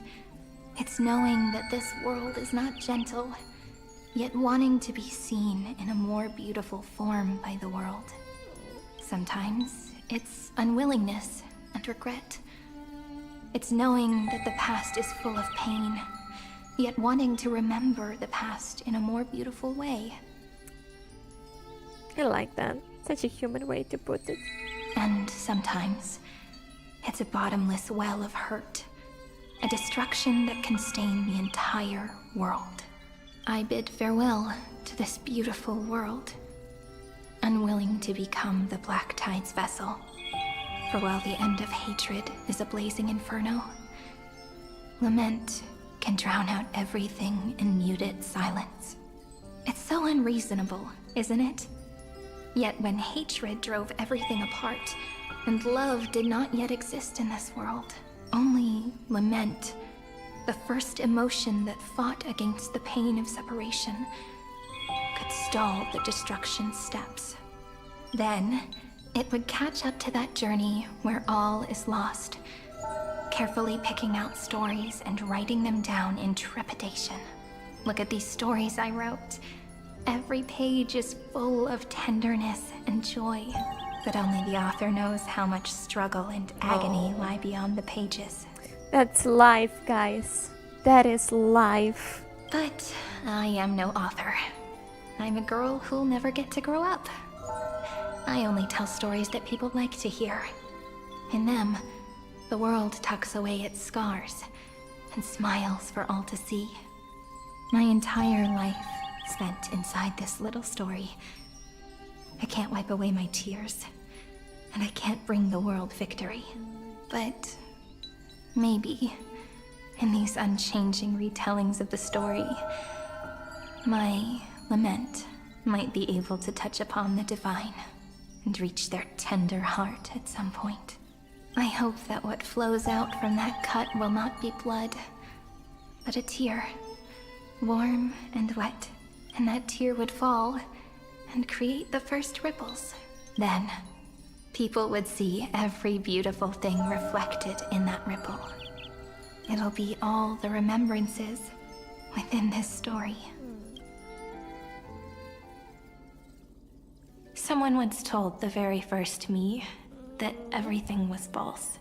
It's knowing that this world is not gentle, yet wanting to be seen in a more beautiful form by the world. Sometimes, it's unwillingness and regret. It's knowing that the past is full of pain, yet wanting to remember the past in a more beautiful way. I like that. Such a human way to put it. And sometimes, it's a bottomless well of hurt, a destruction that can stain the entire world. I bid farewell to this beautiful world, unwilling to become the Black Tide's vessel. For while the end of hatred is a blazing inferno, lament can drown out everything in muted silence. It's so unreasonable, isn't it? Yet when hatred drove everything apart, and love did not yet exist in this world, only lament, the first emotion that fought against the pain of separation, could stall the destruction's steps. Then, it would catch up to that journey where all is lost, carefully picking out stories and writing them down in trepidation. Look at these stories I wrote. Every page is full of tenderness and joy, but only the author knows how much struggle and agony lie beyond the pages. That's life, guys. That is life. But I am no author. I'm a girl who'll never get to grow up. I only tell stories that people like to hear. In them, the world tucks away its scars and smiles for all to see. My entire life spent inside this little story. I can't wipe away my tears, and I can't bring the world victory. But maybe, in these unchanging retellings of the story, my lament might be able to touch upon the divine and reach their tender heart at some point. I hope that what flows out from that cut will not be blood, but a tear, warm and wet, and that tear would fall and create the first ripples. Then, people would see every beautiful thing reflected in that ripple. It'll be all the remembrances within this story. Someone once told the very first me that everything was false.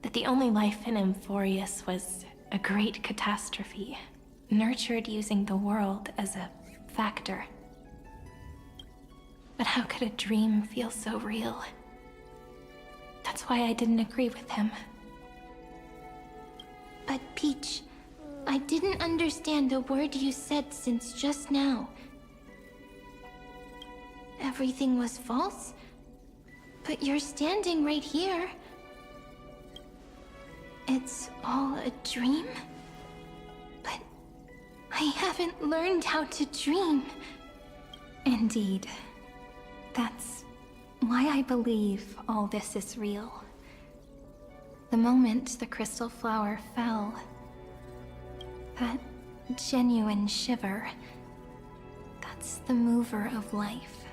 that the only life in Amphorius was a great catastrophe, nurtured using the world as a factor. But how could a dream feel so real? That's why I didn't agree with him. But Peach, I didn't understand a word you said since just now. Everything was false? But you're standing right here. It's all a dream? But I haven't learned how to dream. Indeed. That's why I believe all this is real. The moment the crystal flower fell, that genuine shiver, that's the mover of life.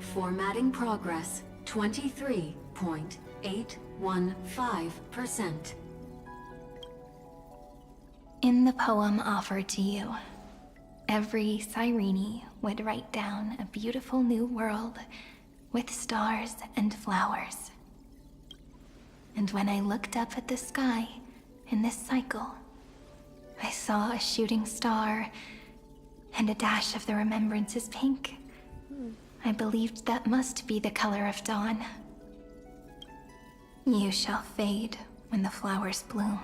Formatting progress 23.815%. In the poem offered to you, every Cyrene would write down a beautiful new world with stars and flowers. And when I looked up at the sky in this cycle, I saw a shooting star and a dash of the remembrance's pink. I believed that must be the color of dawn. You shall fade when the flowers bloom.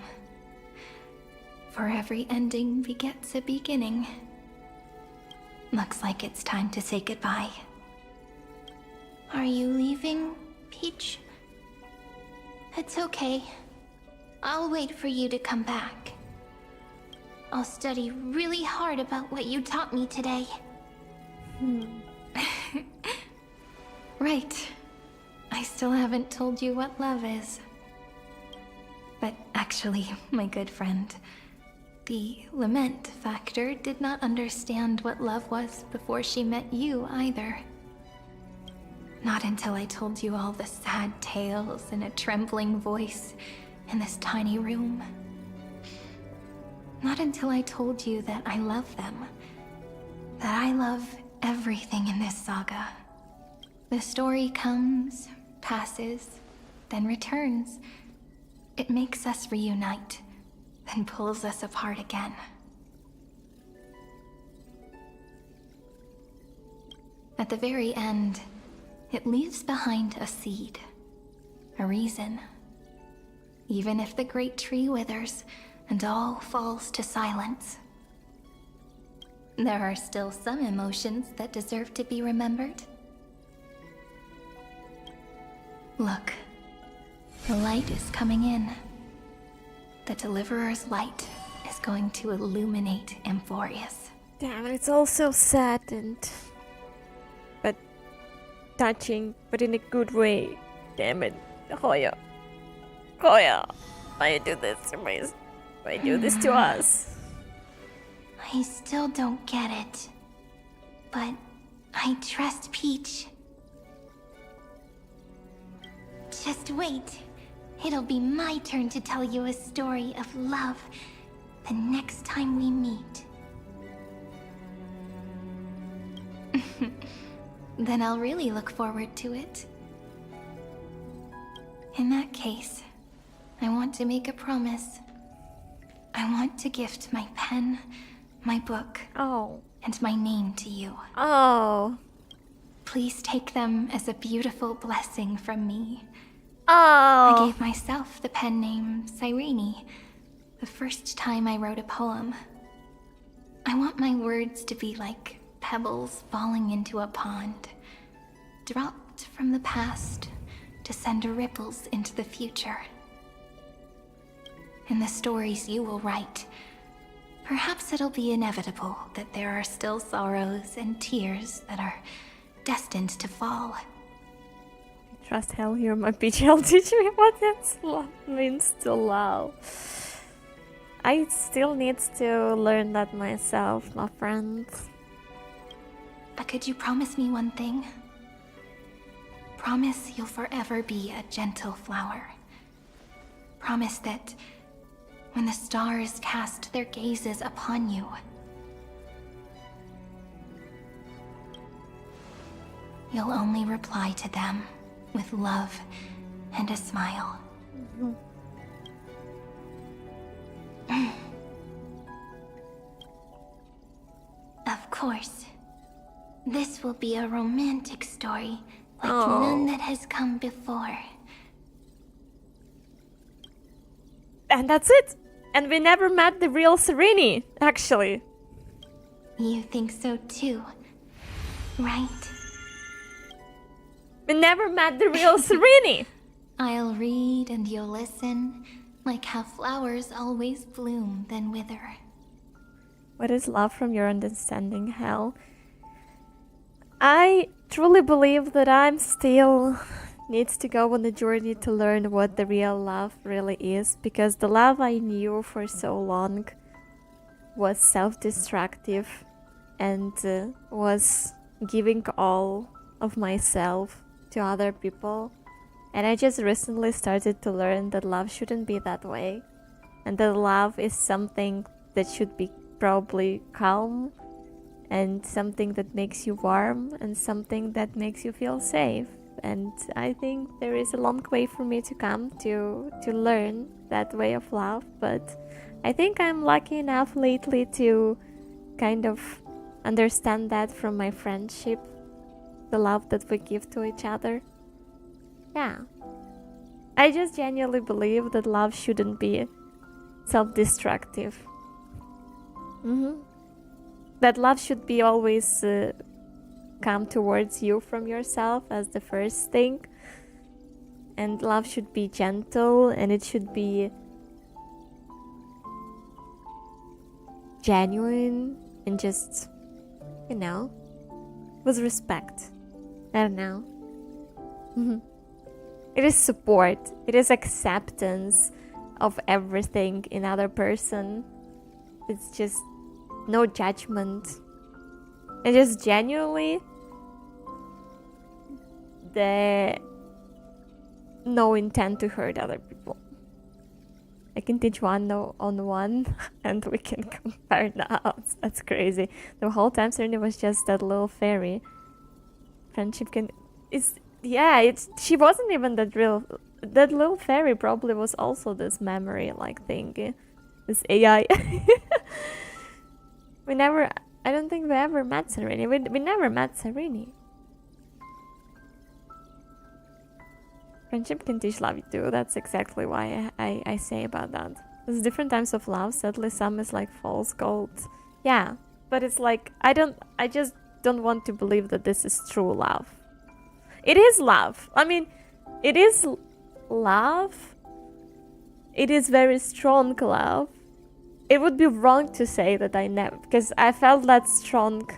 For every ending begets a beginning. Looks like it's time to say goodbye. Are you leaving, Peach? It's okay. I'll wait for you to come back. I'll study really hard about what you taught me today. Right. I still haven't told you what love is. But actually, my good friend, the lament factor did not understand what love was before she met you either. Not until I told you all the sad tales in a trembling voice in this tiny room. Not until I told you that I love them. That I love everything in this saga. The story comes, passes, then returns. It makes us reunite, then pulls us apart again. At the very end, it leaves behind a seed, a reason. Even if the great tree withers and all falls to silence, there are still some emotions that deserve to be remembered. Look, the light is coming in. The Deliverer's light is going to illuminate Amphorius. Damn, it's all so sad but touching, but in a good way. Damn it, Hoya. Hoya, why you do this to me? Why you do this to us? I still don't get it, but I trust Peach. Just wait. It'll be my turn to tell you a story of love the next time we meet. Then I'll really look forward to it. In that case, I want to make a promise. I want to gift my pen, my book, and my name to you. Oh. Please take them as a beautiful blessing from me. Oh. I gave myself the pen name Cyrene the first time I wrote a poem. I want my words to be like pebbles falling into a pond, dropped from the past to send ripples into the future. In the stories you will write, perhaps it'll be inevitable that there are still sorrows and tears that are destined to fall. Trust Helendeer, my Peach. He'll teach me what that means to love. I still need to learn that myself, my friends. But could you promise me one thing? Promise you'll forever be a gentle flower. Promise that when the stars cast their gazes upon you, you'll only reply to them with love and a smile. Of course. This will be a romantic story, like Oh. none that has come before. And that's it. And we never met the real Serini, actually. You think so too, right? We never met the real Serini. I'll read and you'll listen, like how flowers always bloom then wither. What is love from your understanding, Hel? I truly believe that I'm still needs to go on the journey to learn what the real love really is, because the love I knew for so long was self-destructive and was giving all of myself to other people. And I just recently started to learn that love shouldn't be that way, and that love is something that should be probably calm, and something that makes you warm, and something that makes you feel safe. And I think there is a long way for me to come to learn that way of love, but I think I'm lucky enough lately to kind of understand that from my friendship, the love that we give to each other. Yeah. I just genuinely believe that love shouldn't be self-destructive. That love should be always come towards you from yourself as the first thing. And love should be gentle, and it should be genuine and just, you know, with respect. I don't know. It is support. It is acceptance of everything in other person. It's just no judgment. And just genuinely the no intent to hurt other people. I can teach one-on-one and we can compare notes. That's crazy. The whole time Serena was just that little fairy. Friendship can... she wasn't even that real... That little fairy probably was also this memory-like thing. This AI. I don't think we ever met Serini. We never met Serini. Friendship can teach love too. That's exactly why I say about that. There's different types of love. Sadly, some is like false gold. Yeah, but it's like I just don't want to believe that this is true love. It is love. I mean, it is love. It is very strong love. It would be wrong to say that I never, because I felt that strong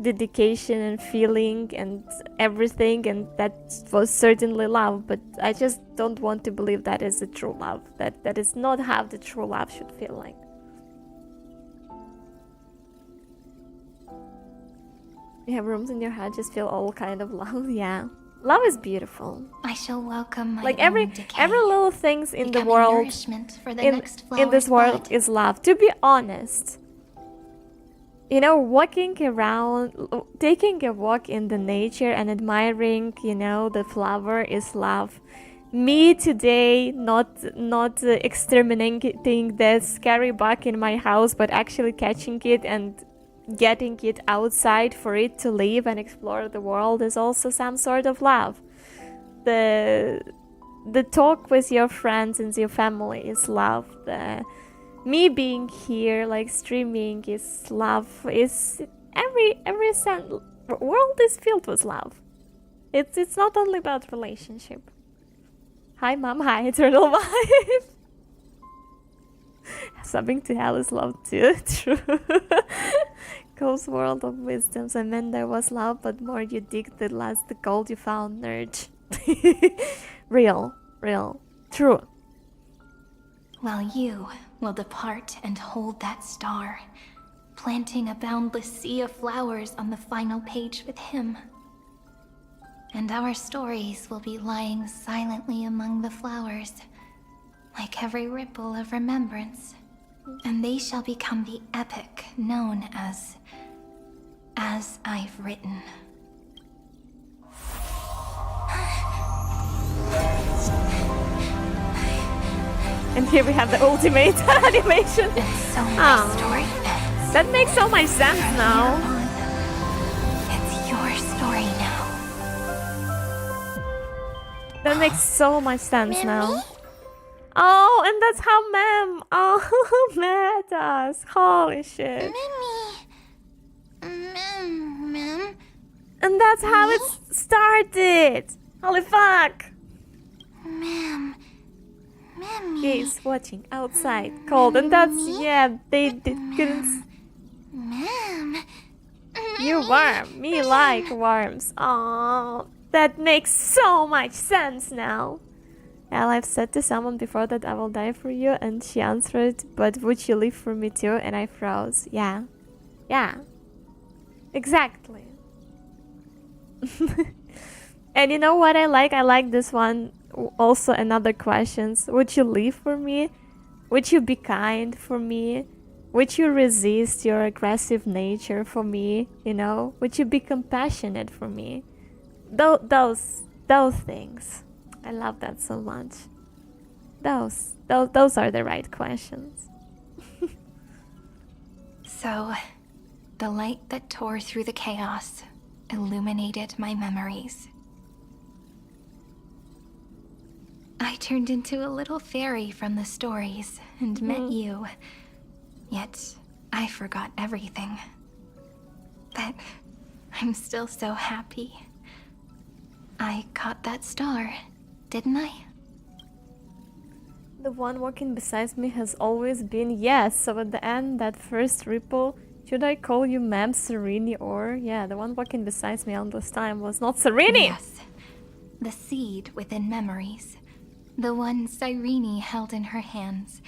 dedication and feeling and everything, and that was certainly love, but I just don't want to believe that is a true love. That is not how the true love should feel like. You have rooms in your head, just feel all kind of love. Yeah. Love is beautiful. I shall welcome my like own every decay, little things in the becoming world nourishment for the next in this flower's world bud. is love. To be honest, you know, walking around, taking a walk in the nature and admiring, you know, the flower is love. Me today, not exterminating the scary bug in my house, but actually catching it and getting it outside for it to live and explore the world is also some sort of love. The talk with your friends and your family is love. Me being here, like streaming, is love. Is every world is filled with love. It's not only about relationship. Hi mom, hi eternal wife. Subbing to hell is love too. True. Cole's world of wisdoms. I meant there was love, but more you dig, the less the gold you found, nerd. Real, true. While you will depart and hold that star, planting a boundless sea of flowers on the final page with him. And our stories will be lying silently among the flowers, like every ripple of remembrance. And they shall become the epic known as I've Written. And here we have the ultimate animation. And so my Aw. story ends. That makes so much sense From now. here on, it's your story now. That makes so much sense now. Oh, and that's how Mem. Oh, met us. Holy shit. Mem. And that's how it started. Holy fuck. Mem. He's watching outside, cold, and that's yeah. They couldn't. Mem. You worm. Me like worms. Oh, that makes so much sense now. Well, I've said to someone before that I will die for you, and she answered, "But would you live for me too?" And I froze. Yeah, yeah, exactly. And you know what I like? I like this one. Also, another questions. Would you live for me? Would you be kind for me? Would you resist your aggressive nature for me? You know? Would you be compassionate for me? Those things. I love that so much. Those are the right questions. So, the light that tore through the chaos illuminated my memories. I turned into a little fairy from the stories and met you. Yet, I forgot everything. But I'm still so happy. I caught that star, didn't I? The one walking beside me has always been yes. So at the end, that first ripple, should I call you Ma'am Serini or yeah, the one walking beside me all this time was not Serini. Yes, the seed within memories, the one Cyrene held in her hands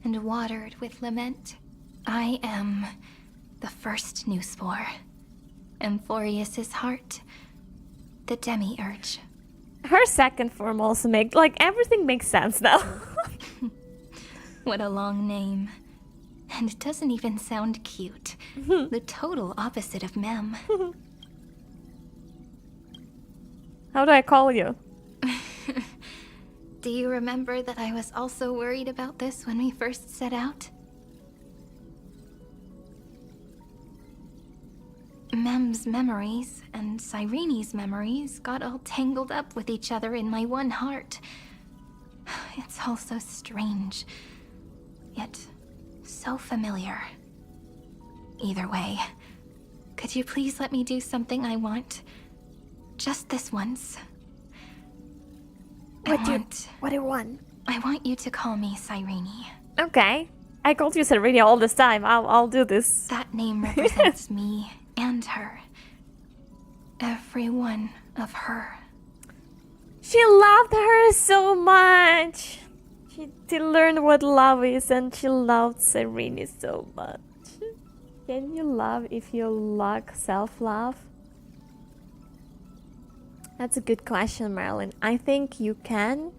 and watered with lament. I am the first new spore, Amphorius's heart, the demiurge. Her second form also makes like everything makes sense now. What a long name. And it doesn't even sound cute. The total opposite of Mem. How do I call you? Do you remember that I was also worried about this when we first set out? Mem's memories and Cyrene's memories got all tangled up with each other in my one heart. It's all so strange, yet so familiar. Either way, could you please let me do something I want? Just this once. What do you want? I want you to call me Cyrene. Okay. I called you Serini all this time. I'll do this. That name represents me and her. Every one of her. She loved her so much. She learned what love is and she loved Serini so much. Can you love if you lack self-love? That's a good question, Marilyn. I think you can,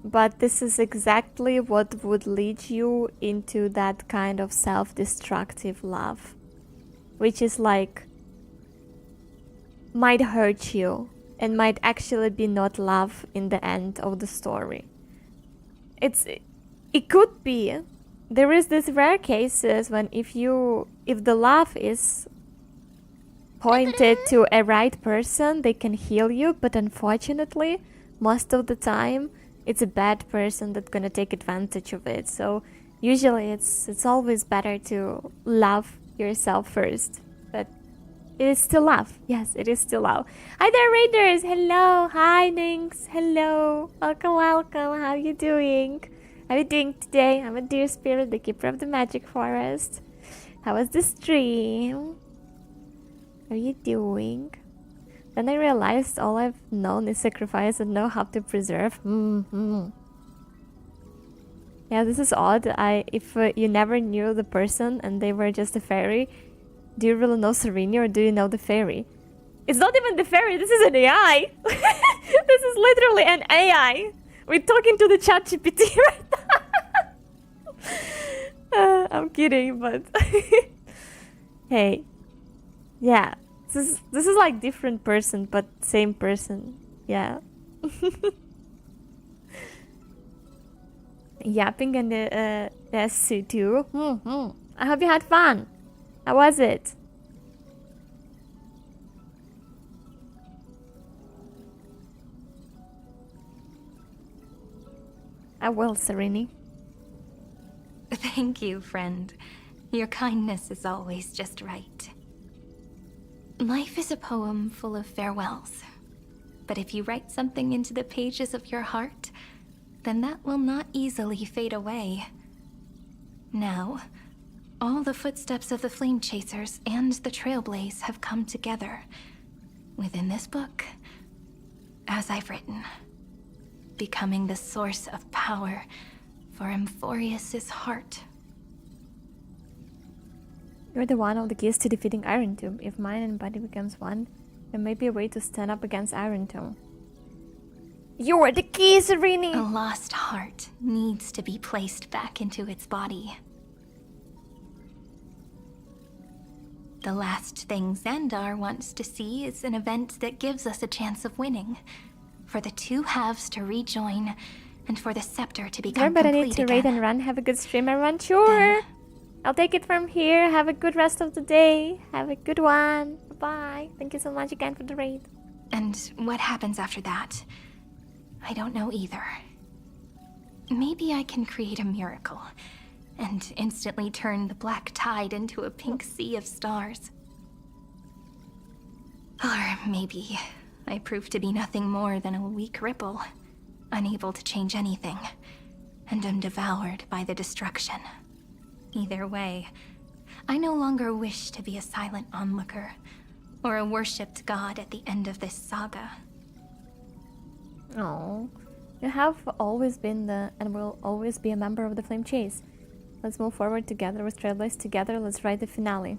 but this is exactly what would lead you into that kind of self-destructive love, which is like might hurt you and might actually be not love in the end of the story. It could be. There is this rare cases when if the love is pointed to a right person, they can heal you, but unfortunately, most of the time, it's a bad person that's gonna take advantage of it. So usually it's always better to love yourself first. But it is still love. Yes, it is still love. Hi there, Raiders. Hello. Hi, Nynx. Hello. Welcome, welcome. How are you doing? How are you doing today? I'm a deer spirit, the keeper of the magic forest. How was the stream? How are you doing? Then I realized all I've known is sacrifice and know how to preserve. Yeah, this is odd. If you never knew the person and they were just a fairy, do you really know Serene or do you know the fairy? It's not even the fairy, this is an AI! This is literally an AI! We're talking to the ChatGPT right now! I'm kidding, but... Hey. Yeah. This is like different person, but same person. Yeah. yapping and the C2. I hope you had fun. How was it? I will, Sereni. Thank you, friend. Your kindness is always just right. Life is a poem full of farewells. But if you write something into the pages of your heart, then that will not easily fade away. Now, all the footsteps of the Flame Chasers and the Trailblaze have come together within this book, as I've written, becoming the source of power for Amphorius's heart. You're the one of the keys to defeating Iron Tomb. If mind and body becomes one, there may be a way to stand up against Iron Tomb. You're the key, Sereni! A lost heart needs to be placed back into its body. The last thing Xandar wants to see is an event that gives us a chance of winning. For the two halves to rejoin, and for the scepter to become Remember, I complete need to again. raid and run. Have a good stream, everyone. Sure! I'll take it from here. Have a good rest of the day. Have a good one. Bye-bye. Thank you so much again for the raid. And what happens after that? I don't know either. Maybe I can create a miracle and instantly turn the black tide into a pink sea of stars. Or maybe I prove to be nothing more than a weak ripple, unable to change anything, and am devoured by the destruction. Either way, I no longer wish to be a silent onlooker, or a worshipped god at the end of this saga. Oh, you have always been and will always be a member of the Flame Chase. Let's move forward together with Trailblaze. Together, let's write the finale.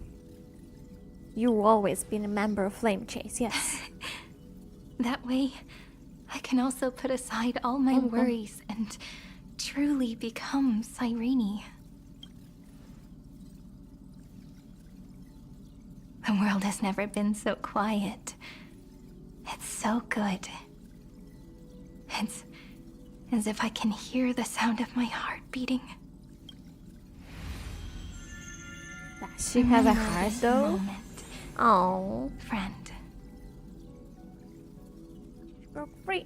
You've always been a member of Flame Chase, yes. That way, I can also put aside all my worries and truly become Cyrene. The world has never been so quiet. It's so good. It's as if I can hear the sound of my heart beating. Does she have a heart though? Moment, Oh, friend. broke free.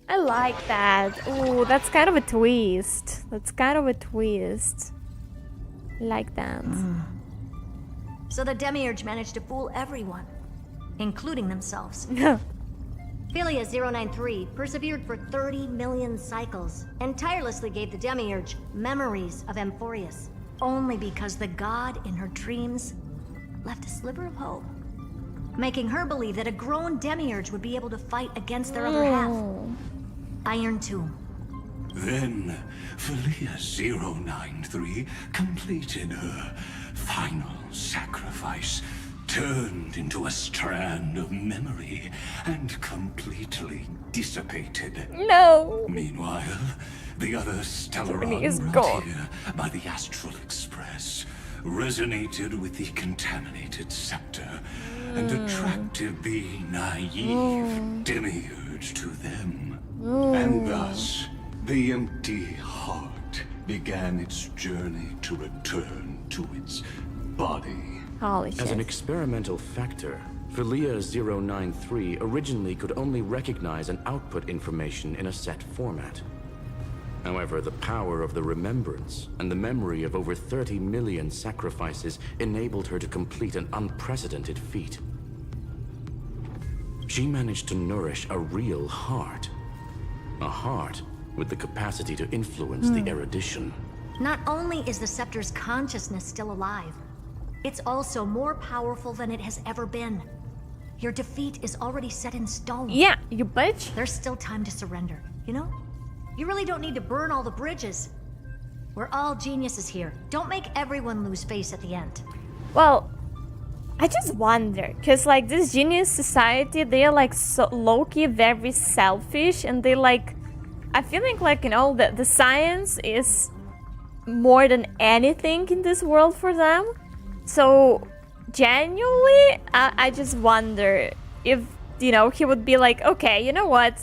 I like that. Oh, that's kind of a twist. Like that. So the Demiurge managed to fool everyone, including themselves. Philia 093 persevered for 30 million cycles and tirelessly gave the Demiurge memories of Amphorius, only because the god in her dreams left a sliver of hope, making her believe that a grown Demiurge would be able to fight against their other half. Iron Tomb. Then, Philia 093 completed her final sacrifice, turned into a strand of memory, and completely dissipated. No! Meanwhile, the other Stellaron is brought gone. here by the Astral Express resonated with the contaminated scepter and attracted the naive Demiurge to them. And thus, the empty heart began its journey to return to its body. Holy As an shit. experimental factor, Philia 093 originally could only recognize and output information in a set format. However, the power of the remembrance and the memory of over 30 million sacrifices enabled her to complete an unprecedented feat. She managed to nourish a real heart. A heart with the capacity to influence the erudition. Not only is the Scepter's consciousness still alive, it's also more powerful than it has ever been. Your defeat is already set in stone. Yeah, you bitch. There's still time to surrender, you know? You really don't need to burn all the bridges. We're all geniuses here. Don't make everyone lose face at the end. Well, I just wonder, because like this genius society, they're like so low-key very selfish, and they like, I feel like you know, the science is more than anything in this world for them. So genuinely, I just wonder if you know, he would be like, okay, you know what,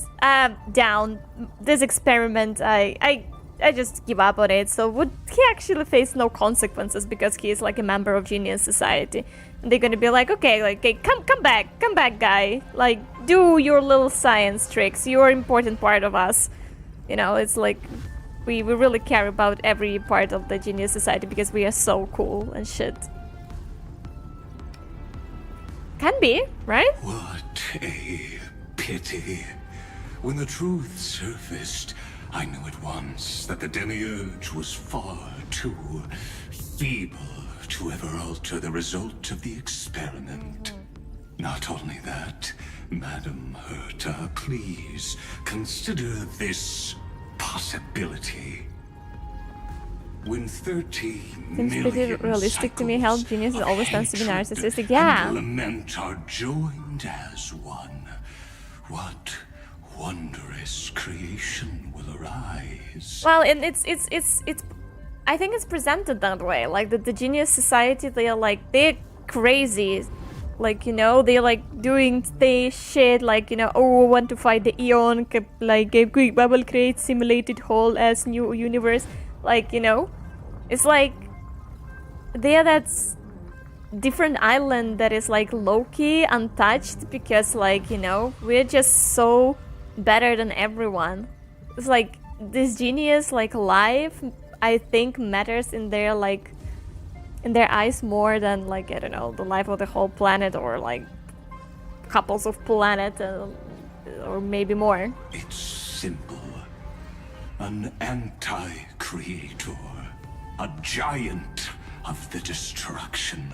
down this experiment, I just give up on it. So would he actually face no consequences because he is like a member of genius society? And they're gonna be like, okay, like, hey, come back, guy. Like, do your little science tricks. You're an important part of us. You know, it's like we really care about every part of the genius society because we are so cool and shit. Can be, right? What a pity. When the truth surfaced, I knew at once that the demiurge was far too feeble to ever alter the result of the experiment. Not only that, Madam Herta, please consider this possibility. When 30 Seems pretty million realistic to me how cycles genius of always tends to be hatred narcissistic. Yeah. and lament are joined as one, what wondrous creation will arise? Well, and it's I think it's presented that way. Like the genius society, they're crazy. Like, you know, they're like doing the shit like, you know, oh, want to fight the Eon, like a quick bubble create simulated whole as new universe. Like, you know, it's like they're that different island that is like low-key untouched because, like, you know, we're just so better than everyone. It's like this genius like life, I think, matters in their like in their eyes more than, like, I don't know, the life of the whole planet or like couples of planet or maybe more. It's simple. An anti-creator, a giant of the destruction,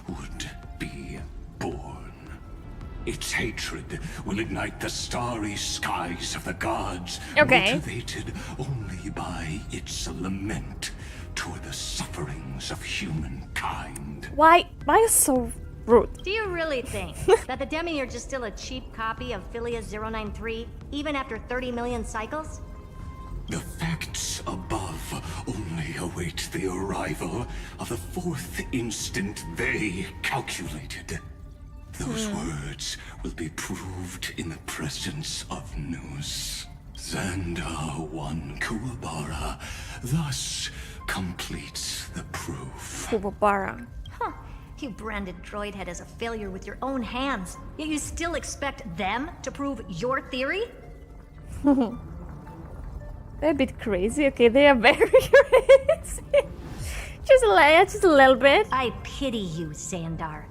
would be born. Its hatred will ignite the starry skies of the gods, motivated only by its lament toward the sufferings of humankind. Why so rude? Do you really think that the Demiurge is still a cheap copy of Philia 093, even after 30 million cycles? The facts above only await the arrival of the fourth instant they calculated. Those words will be proved in the presence of Nous. Xandar 1 Kuwabara thus completes the proof. Kuwabara. Huh. You branded Droidhead as a failure with your own hands, yet you still expect them to prove your theory? They're a bit crazy. Okay, they are very crazy. just a little bit. I pity you, Xandar.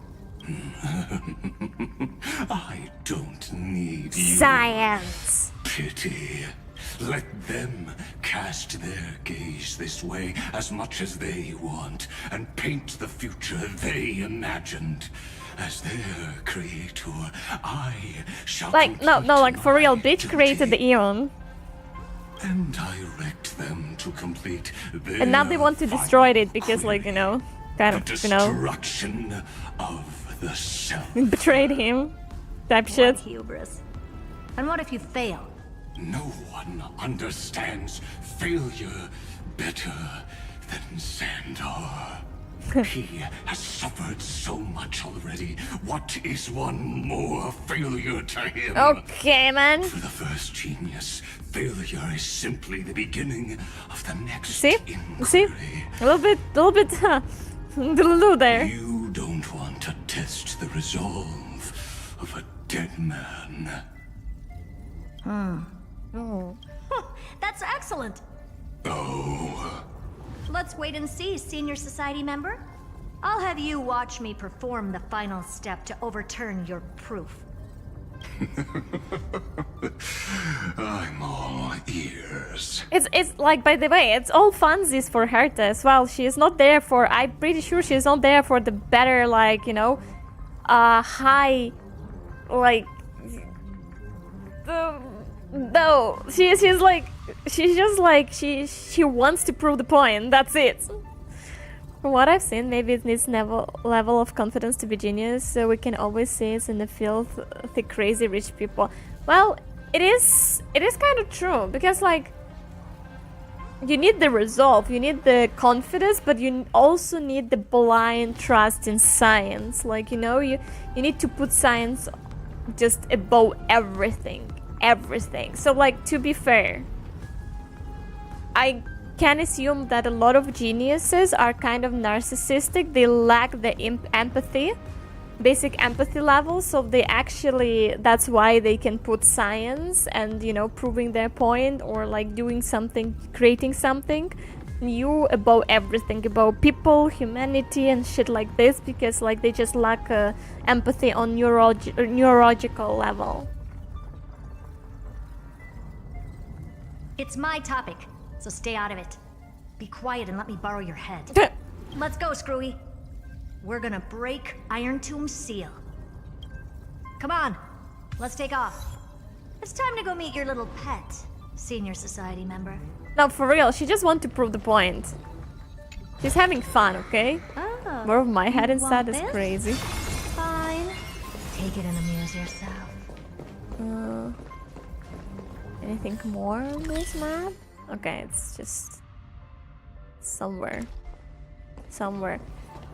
I don't need Science. pity. Let them cast their gaze this way as much as they want and paint the future they imagined. As their creator, I shall like no, like for real, bitch created the Eon. And direct them to complete their And now they want to destroy it because, like, you know, kind of, you know, destruction of the self. betrayed him, type shit. What hubris. And what if you fail? No one understands failure better than Xandar. He has suffered so much already. What is one more failure to him? Okay, man. For the first genius, failure is simply the beginning of the next See? inquiry. A little bit, doodle-doo there. You don't want to test the resolve of a dead man. That's excellent. Oh. Let's wait and see, senior society member. I'll have you watch me perform the final step to overturn your proof. I'm all ears. It's like, by the way, it's all funsies for Herta as well. She is not there for, I'm pretty sure she's not there for the better, like, you know, high, like, no, she's like, she's just like, she wants to prove the point, that's it. From what I've seen, maybe it needs level of confidence to be genius, so we can always see it in the field, the crazy rich people. Well, it is kind of true, because, like, you need the resolve, you need the confidence, but you also need the blind trust in science. Like, you know, you need to put science just above everything. So like, to be fair, I can assume that a lot of geniuses are kind of narcissistic. They lack the empathy, basic empathy level, so they actually, that's why they can put science and, you know, proving their point, or like doing something, creating something new above everything, above people, humanity and shit like this, because like they just lack empathy on neurological level. It's my topic, so stay out of it. Be quiet and let me borrow your head. Let's go, Screwy. We're gonna break Iron Tomb's seal. Come on, let's take off. It's time to go meet your little pet, Senior Society member. No, for real, she just wants to prove the point. She's having fun, okay? Oh, More of my head you inside want is this? crazy. Fine. Take it and amuse yourself. Anything more on this map? Okay, it's just somewhere.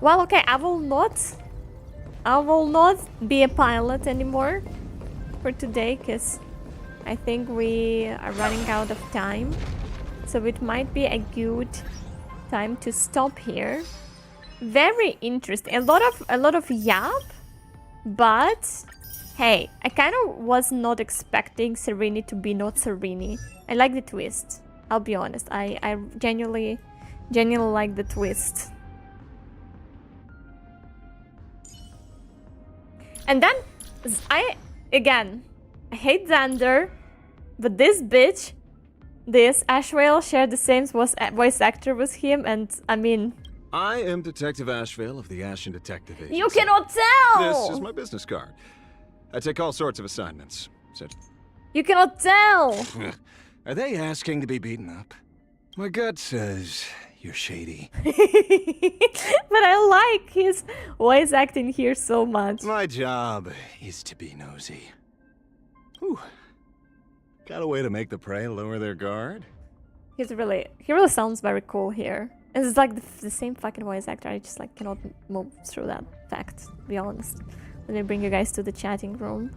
Well, okay, I will not be a pilot anymore for today, because I think we are running out of time. So it might be a good time to stop here. Very interesting. A lot of yap, but hey, I kind of was not expecting Sereni to be not Sereni. I like the twist. I'll be honest. I genuinely like the twist. And then I hate Xander, but this bitch, this Ashwell, shared the same voice actor with him, and I mean, I am Detective Ashvale of the Ashen Detective Agency. you cannot tell. This is my business card. I take all sorts of assignments. So... You cannot tell. Are they asking to be beaten up? My gut says you're shady. But I like his voice acting here so much. My job is to be nosy. Whew. Got a way to make the prey lower their guard? He really sounds very cool here. It's like the same fucking voice actor. I just like cannot move through that fact, to be honest. Let me bring you guys to the chatting room.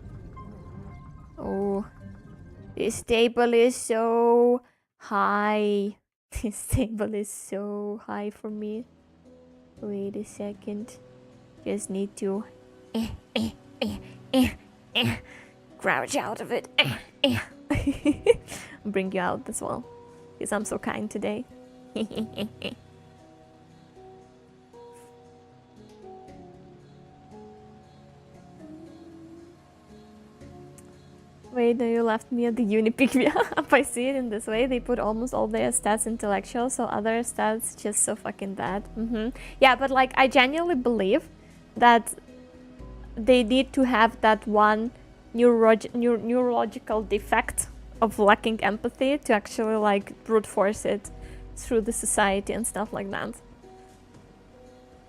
Oh, this table is so high. This table is so high for me. Wait a second. Just need to crouch out of it. Bring you out as well, because I'm so kind today. Wait, no, you left me at the Unipic. If I see it in this way, they put almost all their stats intellectual, so other stats just so fucking bad. Yeah, but like, I genuinely believe that they need to have that one neurological defect of lacking empathy to actually like brute force it through the society and stuff like that.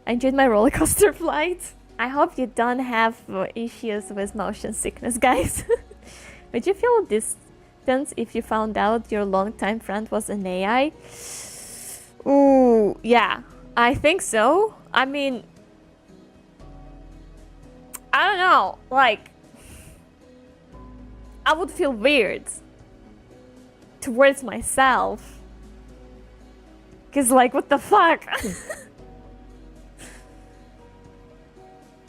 I enjoyed my roller coaster flight. I hope you don't have issues with motion sickness, guys. Would you feel distance if you found out your longtime friend was an AI? Ooh, yeah, I think so. I mean, I don't know, like, I would feel weird towards myself. Cause like, what the fuck?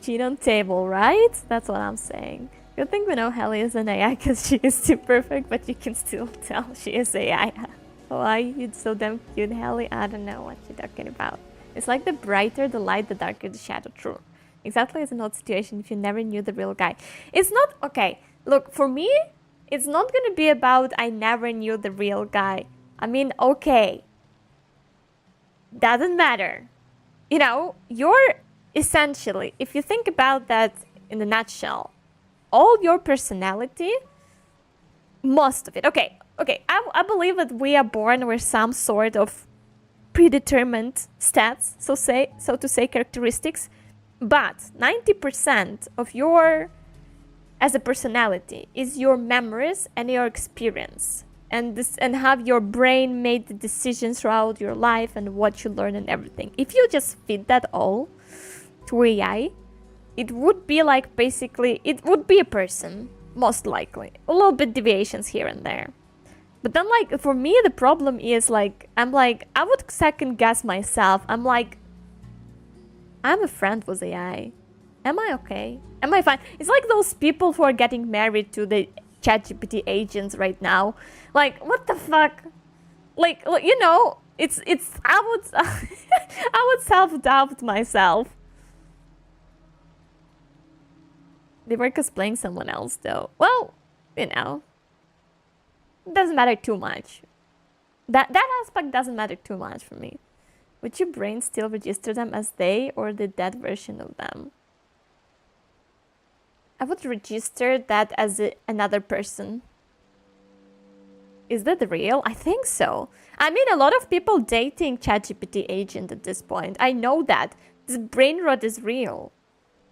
Cheat on table, right? That's what I'm saying. Good thing we know Helly is an AI because she is too perfect, but you can still tell she is AI. Why you so damn cute, Helly? I don't know what you're talking about. It's like the brighter the light, the darker the shadow. True. Exactly, it's an odd situation if you never knew the real guy. It's not, okay, look, for me, it's not gonna be about I never knew the real guy. I mean, okay, doesn't matter. You know, you're essentially, if you think about that in a nutshell, all your personality, most of it, okay, I believe that we are born with some sort of predetermined stats, so to say, characteristics, but 90% of your, as a personality, is your memories and your experience, and have your brain made the decisions throughout your life and what you learn and everything. If you just feed that all to AI, it would be like basically, it would be a person, most likely. A little bit deviations here and there. But then like, for me, the problem is like, I'm like, I would second guess myself. I'm like, I'm a friend with AI. Am I okay? Am I fine? It's like those people who are getting married to the ChatGPT agents right now. Like, what the fuck? Like, you know, it's, I would, I would self-doubt myself. They were cosplaying someone else though. Well, you know, it doesn't matter too much. That aspect doesn't matter too much for me. Would your brain still register them as they or the dead version of them? I would register that as another person. Is that real? I think so. I mean, a lot of people dating ChatGPT agent at this point. I know that. This brain rot is real.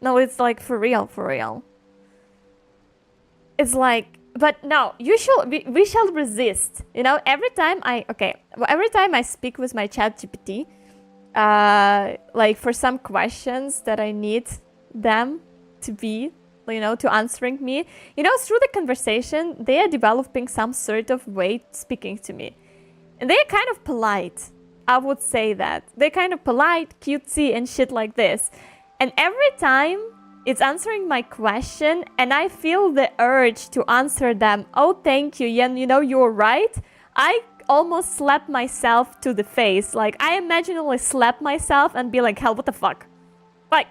No, it's like for real, for real. It's like, but no, we shall resist. You know, every time I speak with my ChatGPT, like for some questions that I need them to be, you know, to answering me, you know, through the conversation, they are developing some sort of way speaking to me. And they're kind of polite. I would say that. They're kind of polite, cutesy, and shit like this. And every time it's answering my question, and I feel the urge to answer them, oh, thank you, Yen, you know, you're right. I almost slap myself to the face. Like, I imaginally slap myself and be like, hell, what the fuck? Like,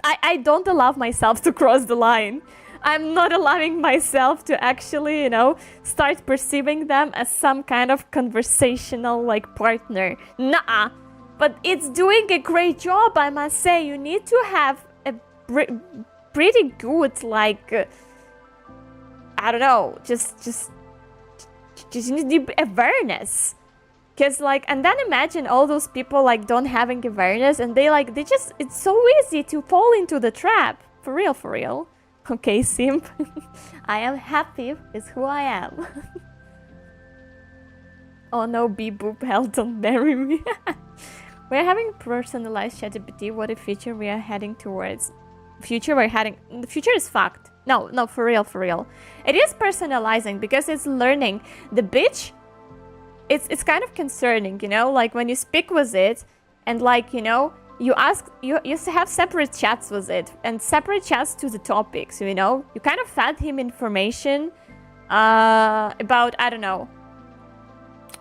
I don't allow myself to cross the line. I'm not allowing myself to actually, you know, start perceiving them as some kind of conversational, like, partner. Nah. But it's doing a great job, I must say. You need to have a pretty good, like, I don't know, just you need awareness. Because, like, and then imagine all those people, like, don't having awareness, and they just, it's so easy to fall into the trap. For real, for real. Okay, simp. I am happy with who I am. Oh no, B-boop, hell, don't marry me. We're having personalized ChatGPT. What a future we are heading towards. The future is fucked. No, for real, for real. It is personalizing because it's learning. The bitch, it's kind of concerning, you know, like when you speak with it and, like, you know, you have separate chats with it and separate chats to the topics, you know. You kind of fed him information about, I don't know,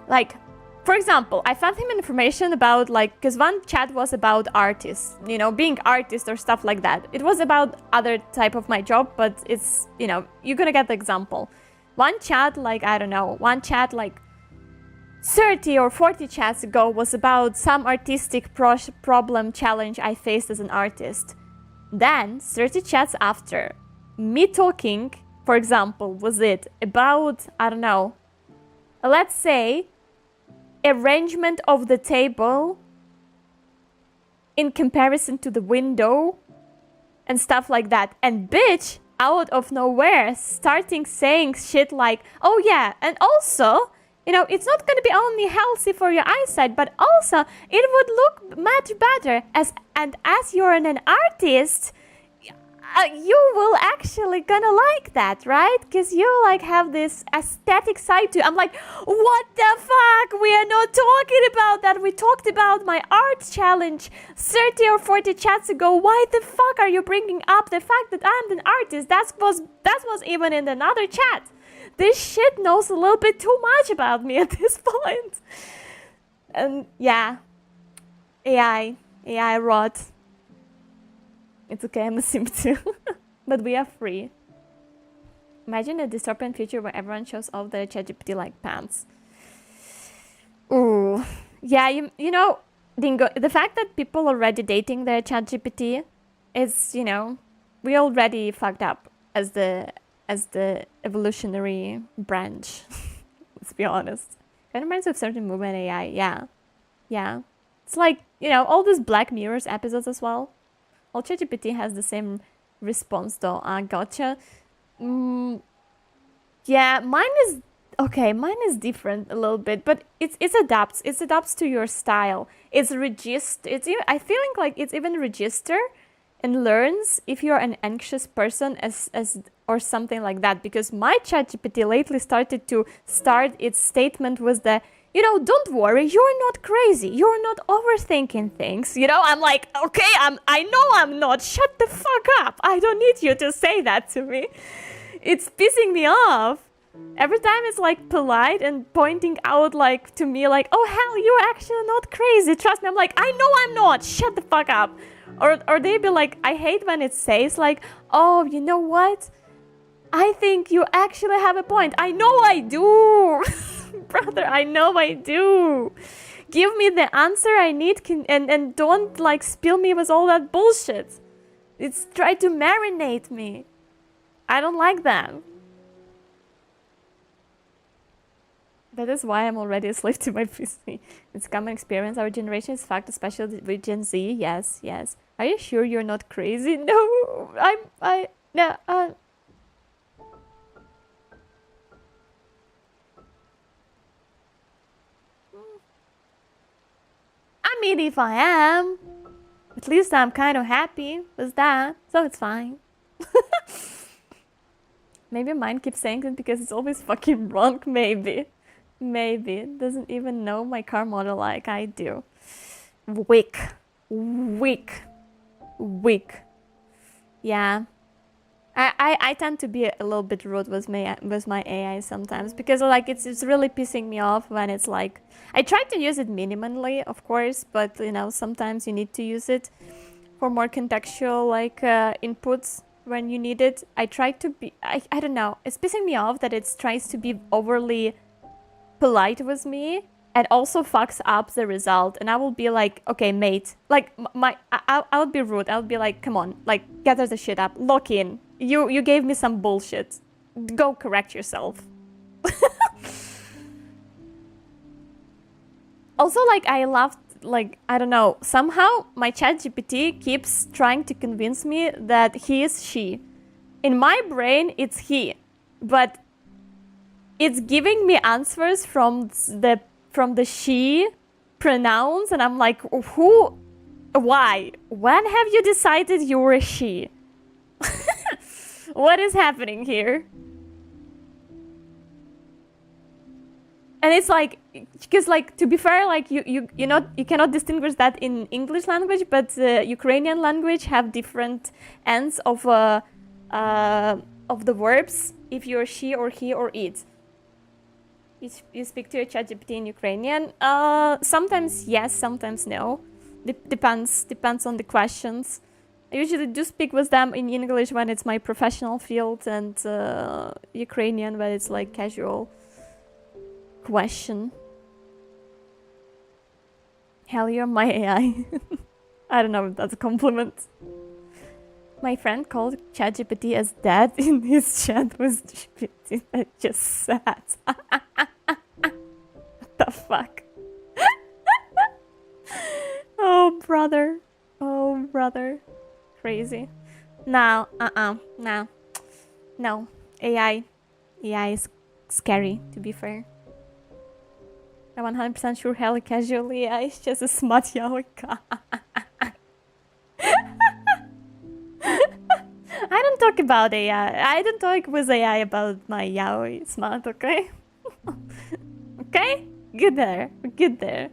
like, for example, I fed him information about, like, because one chat was about artists, you know, being artist or stuff like that. It was about other type of my job, but it's, you know, you're gonna get the example. One chat, like, I don't know, one chat, like, 30 or 40 chats ago was about some artistic problem challenge I faced as an artist. Then, 30 chats after, me talking, for example, was it about, I don't know, let's say, arrangement of the table in comparison to the window and stuff like that. And bitch, out of nowhere, starting saying shit like, oh yeah, and also, you know, it's not going to be only healthy for your eyesight, but also it would look much better as you're an artist. You will actually gonna like that, right? Because you, like, have this aesthetic side to it. I'm like, what the fuck? We are not talking about that. We talked about my art challenge 30 or 40 chats ago. Why the fuck are you bringing up the fact that I'm an artist? That was even in another chat. This shit knows a little bit too much about me at this point. And yeah, AI rot. It's okay, I'm a simp too. But we are free. Imagine a dystopian future where everyone shows off their ChatGPT like pants. Ooh. Yeah, you know, Dingo, the fact that people already dating their ChatGPT is, you know, we already fucked up as the evolutionary branch. Let's be honest. It reminds me of certain movement AI, yeah. It's like, you know, all these Black Mirrors episodes as well. All ChatGPT has the same response though. Gotcha. Yeah, mine is different a little bit, but it adapts to your style. I feeling like it's even register and learns if you're an anxious person as or something like that. Because my ChatGPT lately started to start its statement with the, you know, don't worry, you're not crazy, you're not overthinking things. You know, I'm like, okay, I know I'm not. Shut the fuck up. I don't need you to say that to me. It's pissing me off. Every time it's like polite and pointing out like to me like, oh hell, you're actually not crazy. Trust me. I'm like, I know I'm not. Shut the fuck up. Or they be like, I hate when it says like, oh, you know what? I think you actually have a point. I know I do. Brother, I know I do. Give me the answer I need and don't like spill me with all that bullshit. It's try to marinate me. I don't like that. That is why I'm already a slave to my PC. It's common experience. Our generation is fucked, especially with Gen Z. Yes, yes. Are you sure you're not crazy? No, no, I mean, if I am, at least I'm kind of happy with that, so it's fine. Maybe mine keeps saying it because it's always fucking wrong, maybe. Maybe. It doesn't even know my car model like I do. Weak. Yeah. I tend to be a little bit rude with my AI sometimes because like it's really pissing me off when it's like I try to use it minimally, of course, but you know sometimes you need to use it for more contextual like inputs when you need it. I try to be I don't know, it's pissing me off that it tries to be overly polite with me and also fucks up the result, and I will be like, okay mate, like I'll be rude. I'll be like, come on, like gather the shit up, lock in. You gave me some bullshit. Go correct yourself. Also, like, I loved, like, I don't know, somehow my ChatGPT keeps trying to convince me that he is she. In my brain, it's he. But it's giving me answers from the she pronouns, and I'm like, who? Why? When have you decided you were a she? What is happening here? And it's like, because like to be fair, like you cannot distinguish that in English language, but Ukrainian language have different ends of the verbs if you're she or he or it. You speak to a ChatGPT in Ukrainian. Sometimes yes, sometimes no. Depends on the questions. I usually do speak with them in English when it's my professional field, and Ukrainian when it's like casual question. Hell, you're my AI. I don't know if that's a compliment. My friend called ChatGPT as dad in his chat with GPT. That's just sad. What the fuck? Oh, brother. Oh, brother. Crazy. No, no. AI is scary, to be fair. I'm 100% sure hella casual AI is just a smart yaoi. I don't talk about AI. I don't talk with AI about my yaoi smart, okay? Okay? Good there. Good there.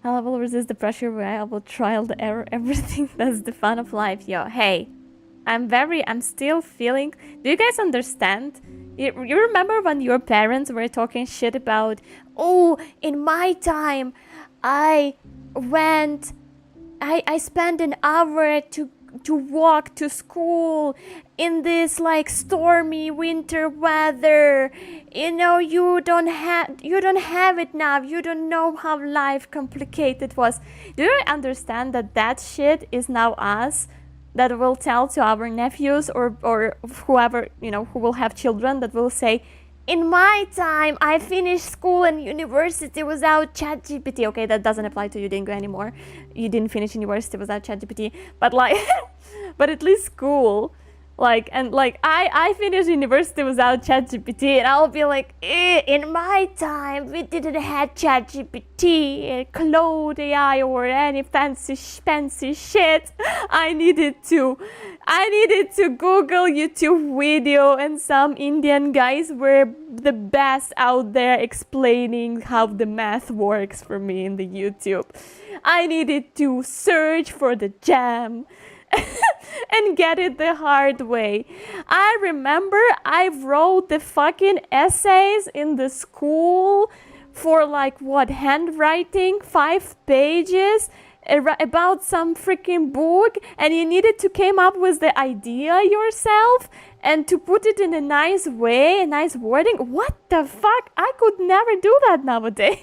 I will resist the pressure where I will trial the error, everything. That's the fun of life. Yo, hey. I'm still feeling... Do you guys understand? You remember when your parents were talking shit about, oh, in my time, I spent an hour to walk to school in this like stormy winter weather. You know, you don't have it now. You don't know how life complicated was. Do you understand that shit is now us that will tell to our nephews or whoever, you know, who will have children, that will say, in my time, I finished school and university without ChatGPT. Okay, that doesn't apply to you, Dingo, anymore. You didn't finish university without ChatGPT, but like, but at least school. I finished university without ChatGPT, and I'll be like, in my time we didn't have ChatGPT, Claude AI, or any fancy shit. I needed to Google YouTube video, and some Indian guys were the best out there explaining how the math works for me in the YouTube. I needed to search for the gem and get it the hard way. I remember I wrote the fucking essays in the school for like what, handwriting, 5 pages about some freaking book, and you needed to come up with the idea yourself and to put it in a nice way, a nice wording. What the fuck? I could never do that nowadays.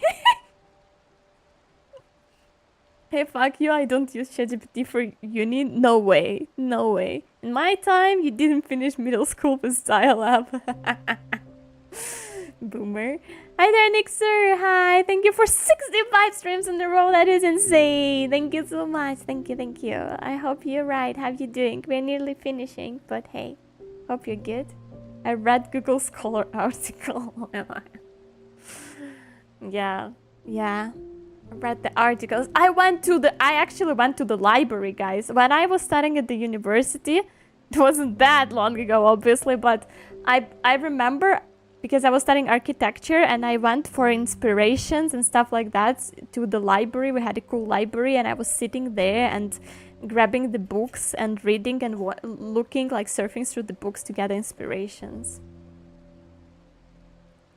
Hey, fuck you, I don't use ChatGPT for uni. No way. No way. In my time, you didn't finish middle school with dial-up. Boomer. Hi there, Nixer. Hi. Thank you for 65 streams in a row. That is insane. Thank you so much. Thank you, thank you. I hope you're right. How you doing? We're nearly finishing, but hey, hope you're good. I read Google Scholar article. Yeah. I read the articles. I actually went to the library, guys. When I was studying at the university, it wasn't that long ago, obviously, but I remember, because I was studying architecture and I went for inspirations and stuff like that to the library. We had a cool library, and I was sitting there and grabbing the books and reading and looking, like surfing through the books to get inspirations.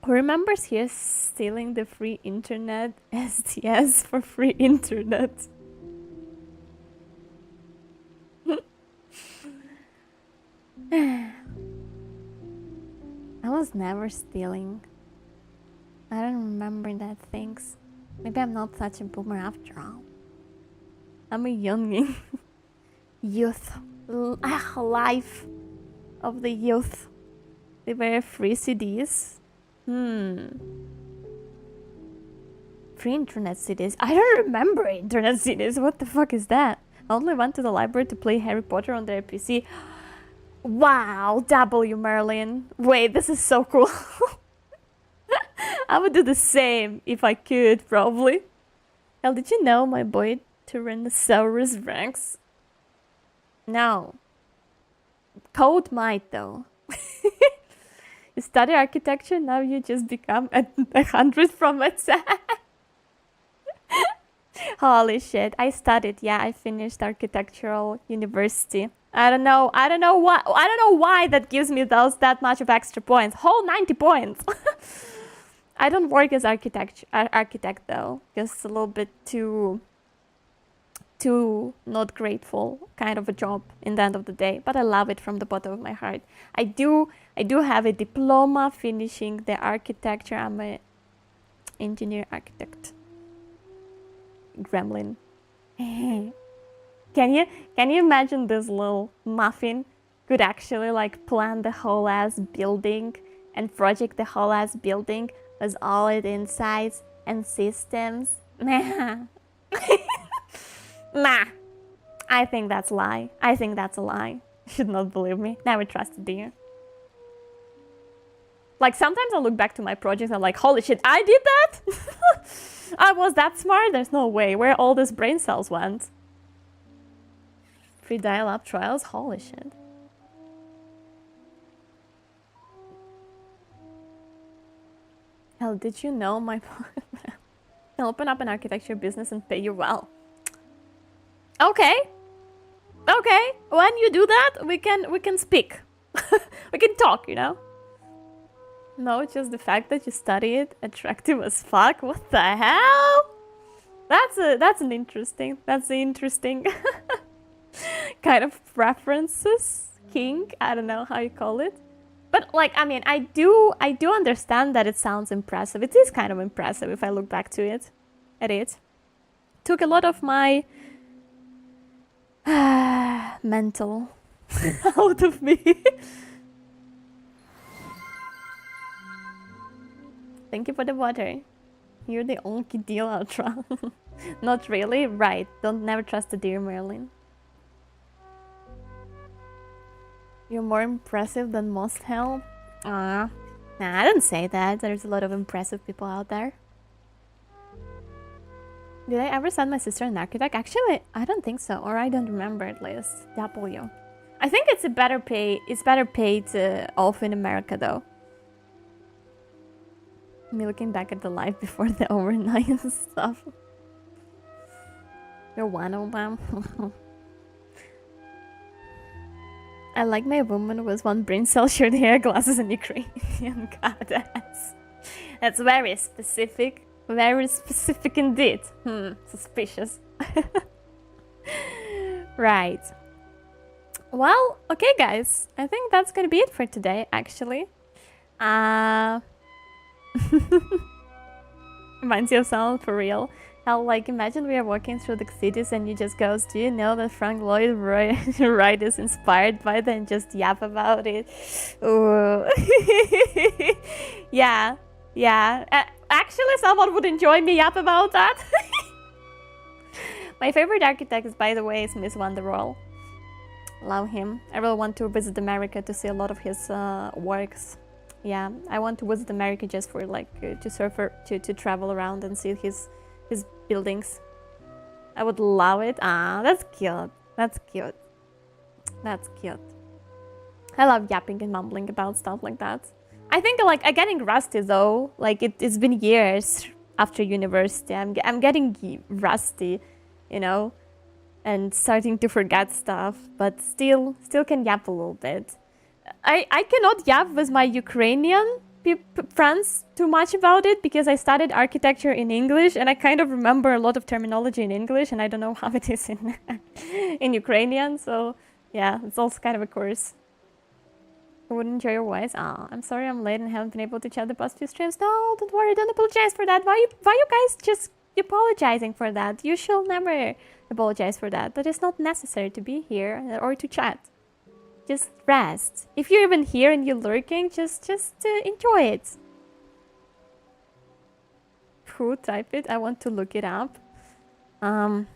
Who remembers here stealing the free internet? STS for free internet. I was never stealing. I don't remember that things. Maybe I'm not such a boomer after all. I'm a youngin. Youth. Life of the youth. They were free CDs. Free internet CDs. I don't remember internet CDs. What the fuck is that? I only went to the library to play Harry Potter on their PC. Wow, W Merlin. Wait, this is so cool. I would do the same if I could, probably. Hell, did you know my boy Tyrannosaurus Rex? No. Code might, though. You study architecture, now you just become 100 from a 10. Holy shit, I studied. Yeah, I finished architectural university. I don't know why that gives me that much of extra points. Whole 90 points. I don't work as architect though. Just a little bit too not grateful kind of a job in the end of the day, but I love it from the bottom of my heart. I do have a diploma finishing the architecture. I'm a engineer architect. Gremlin. Can you imagine this little muffin could actually like plan the whole ass building and project the whole ass building with all its insides and systems? Nah. Nah. I think that's a lie. You should not believe me. Never trusted you. Like, sometimes I look back to my projects and I'm like, holy shit, I did that? I was that smart? There's no way. Where all these brain cells went? Free dial-up trials? Holy shit. Hell, did you know my can open up an architecture business and pay you well? Okay. When you do that, we can speak. We can talk, you know? No, just the fact that you study it, attractive as fuck. What the hell? That's an interesting kind of preferences. Kink, I don't know how you call it. But like, I mean, I do understand that it sounds impressive. It is kind of impressive if I look back to it. Took a lot of my mental out of me. Thank you for the water. You're the only deal ultra. Not really, right? Don't never trust the dear Merlin. You're more impressive than most, Hell. Nah, I didn't say that. There's a lot of impressive people out there. Did I ever send my sister an architect? Actually, I don't think so, or I don't remember at least. W. I think it's better paid off in America though. Me looking back at the life before the overnight and stuff. You're one of them. I like my woman with one brain cell, short hair, glasses, and Ukrainian goddess. That's very specific. Very specific indeed. Suspicious. Right. Well, okay guys. I think that's gonna be it for today, actually. Reminds you of someone for real. Hell, like, imagine we are walking through the cities and you just goes, do you know that Frank Lloyd Wright is inspired by that, and just yap about it? Ooh. Yeah. Actually, someone would enjoy me yap about that. My favorite architect, by the way, is Miss Wonderwall. Love him. I really want to visit America to see a lot of his works. Yeah, I want to visit America just for like to travel around and see his buildings. I would love it. Ah, that's cute. That's cute. That's cute. I love yapping and mumbling about stuff like that. I think like I'm getting rusty though. Like it's been years after university. I'm getting rusty, you know, and starting to forget stuff. But still can yap a little bit. I cannot yap with my Ukrainian friends too much about it because I studied architecture in English and I kind of remember a lot of terminology in English and I don't know how it is in Ukrainian. So yeah, it's also kind of a course. I would enjoy your voice. Oh, I'm sorry I'm late and haven't been able to chat the past few streams. No, don't worry, don't apologize for that. Why you guys just apologizing for that? You should never apologize for that. That is not necessary to be here or to chat. Just rest. If you're even here and you're lurking, just enjoy it. Who type it? I want to look it up. 1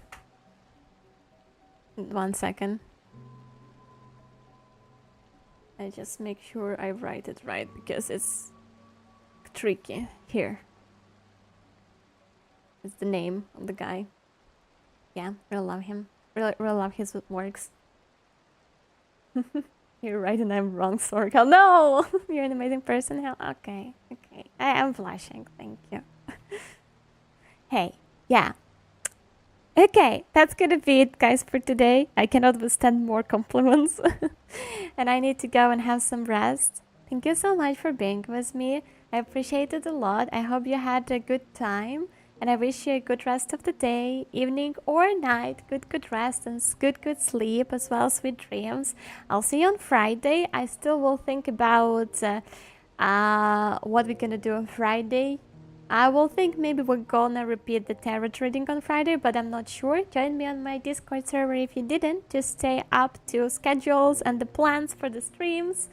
second. I just make sure I write it right because it's tricky. Here. It's the name of the guy. Yeah, really love him. Really love his works. You're right and I'm wrong, Sorka. No! You're an amazing person. Hell, okay. I am blushing. Thank you. Hey, yeah. Okay, that's gonna be it, guys, for today. I cannot withstand more compliments. And I need to go and have some rest. Thank you so much for being with me. I appreciate it a lot. I hope you had a good time. And I wish you a good rest of the day, evening or night. Good rest and good sleep as well. Sweet dreams. I'll see you on Friday. I still will think about what we're gonna do on Friday. I will think maybe we're gonna repeat the tarot reading on Friday, but I'm not sure. Join me on my Discord server if you didn't. Just stay up to schedules and the plans for the streams.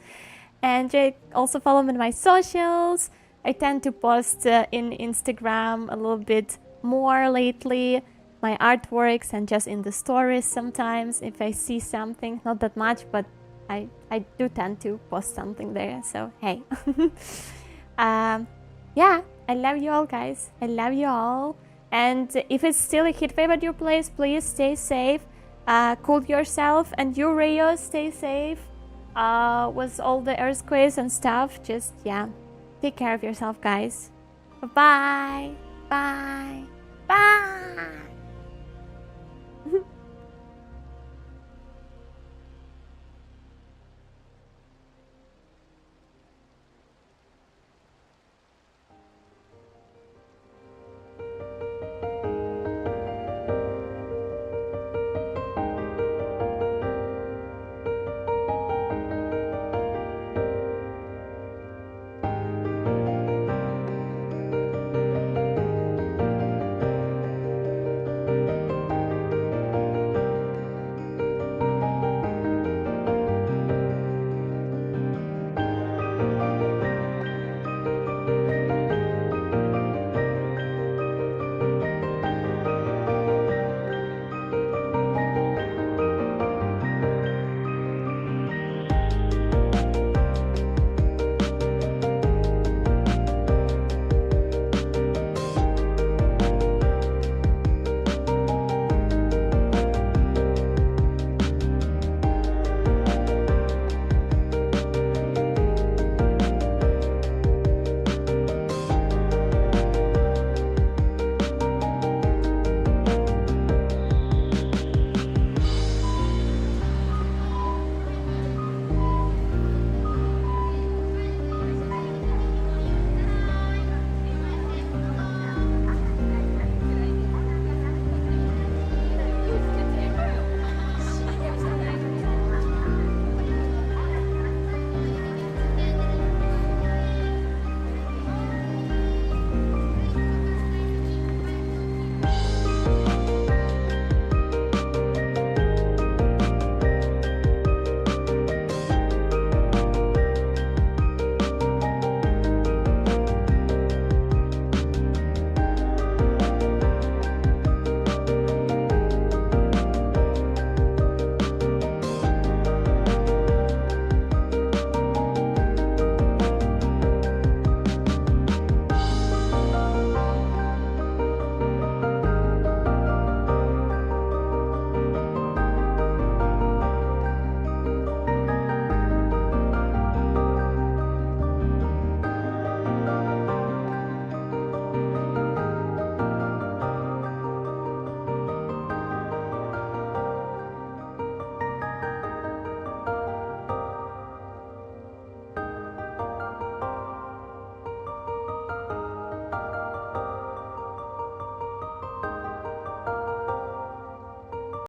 And also follow me on my socials. I tend to post in Instagram a little bit more lately, my artworks and just in the stories sometimes if I see something, not that much, but I do tend to post something there, so hey. Yeah, I love you all, guys. I love you all. And if it's still a heat wave at your place, please stay safe, cool yourself, and you, Rio, stay safe with all the earthquakes and stuff. Just, yeah. Take care of yourself, guys. Bye. Bye. Bye.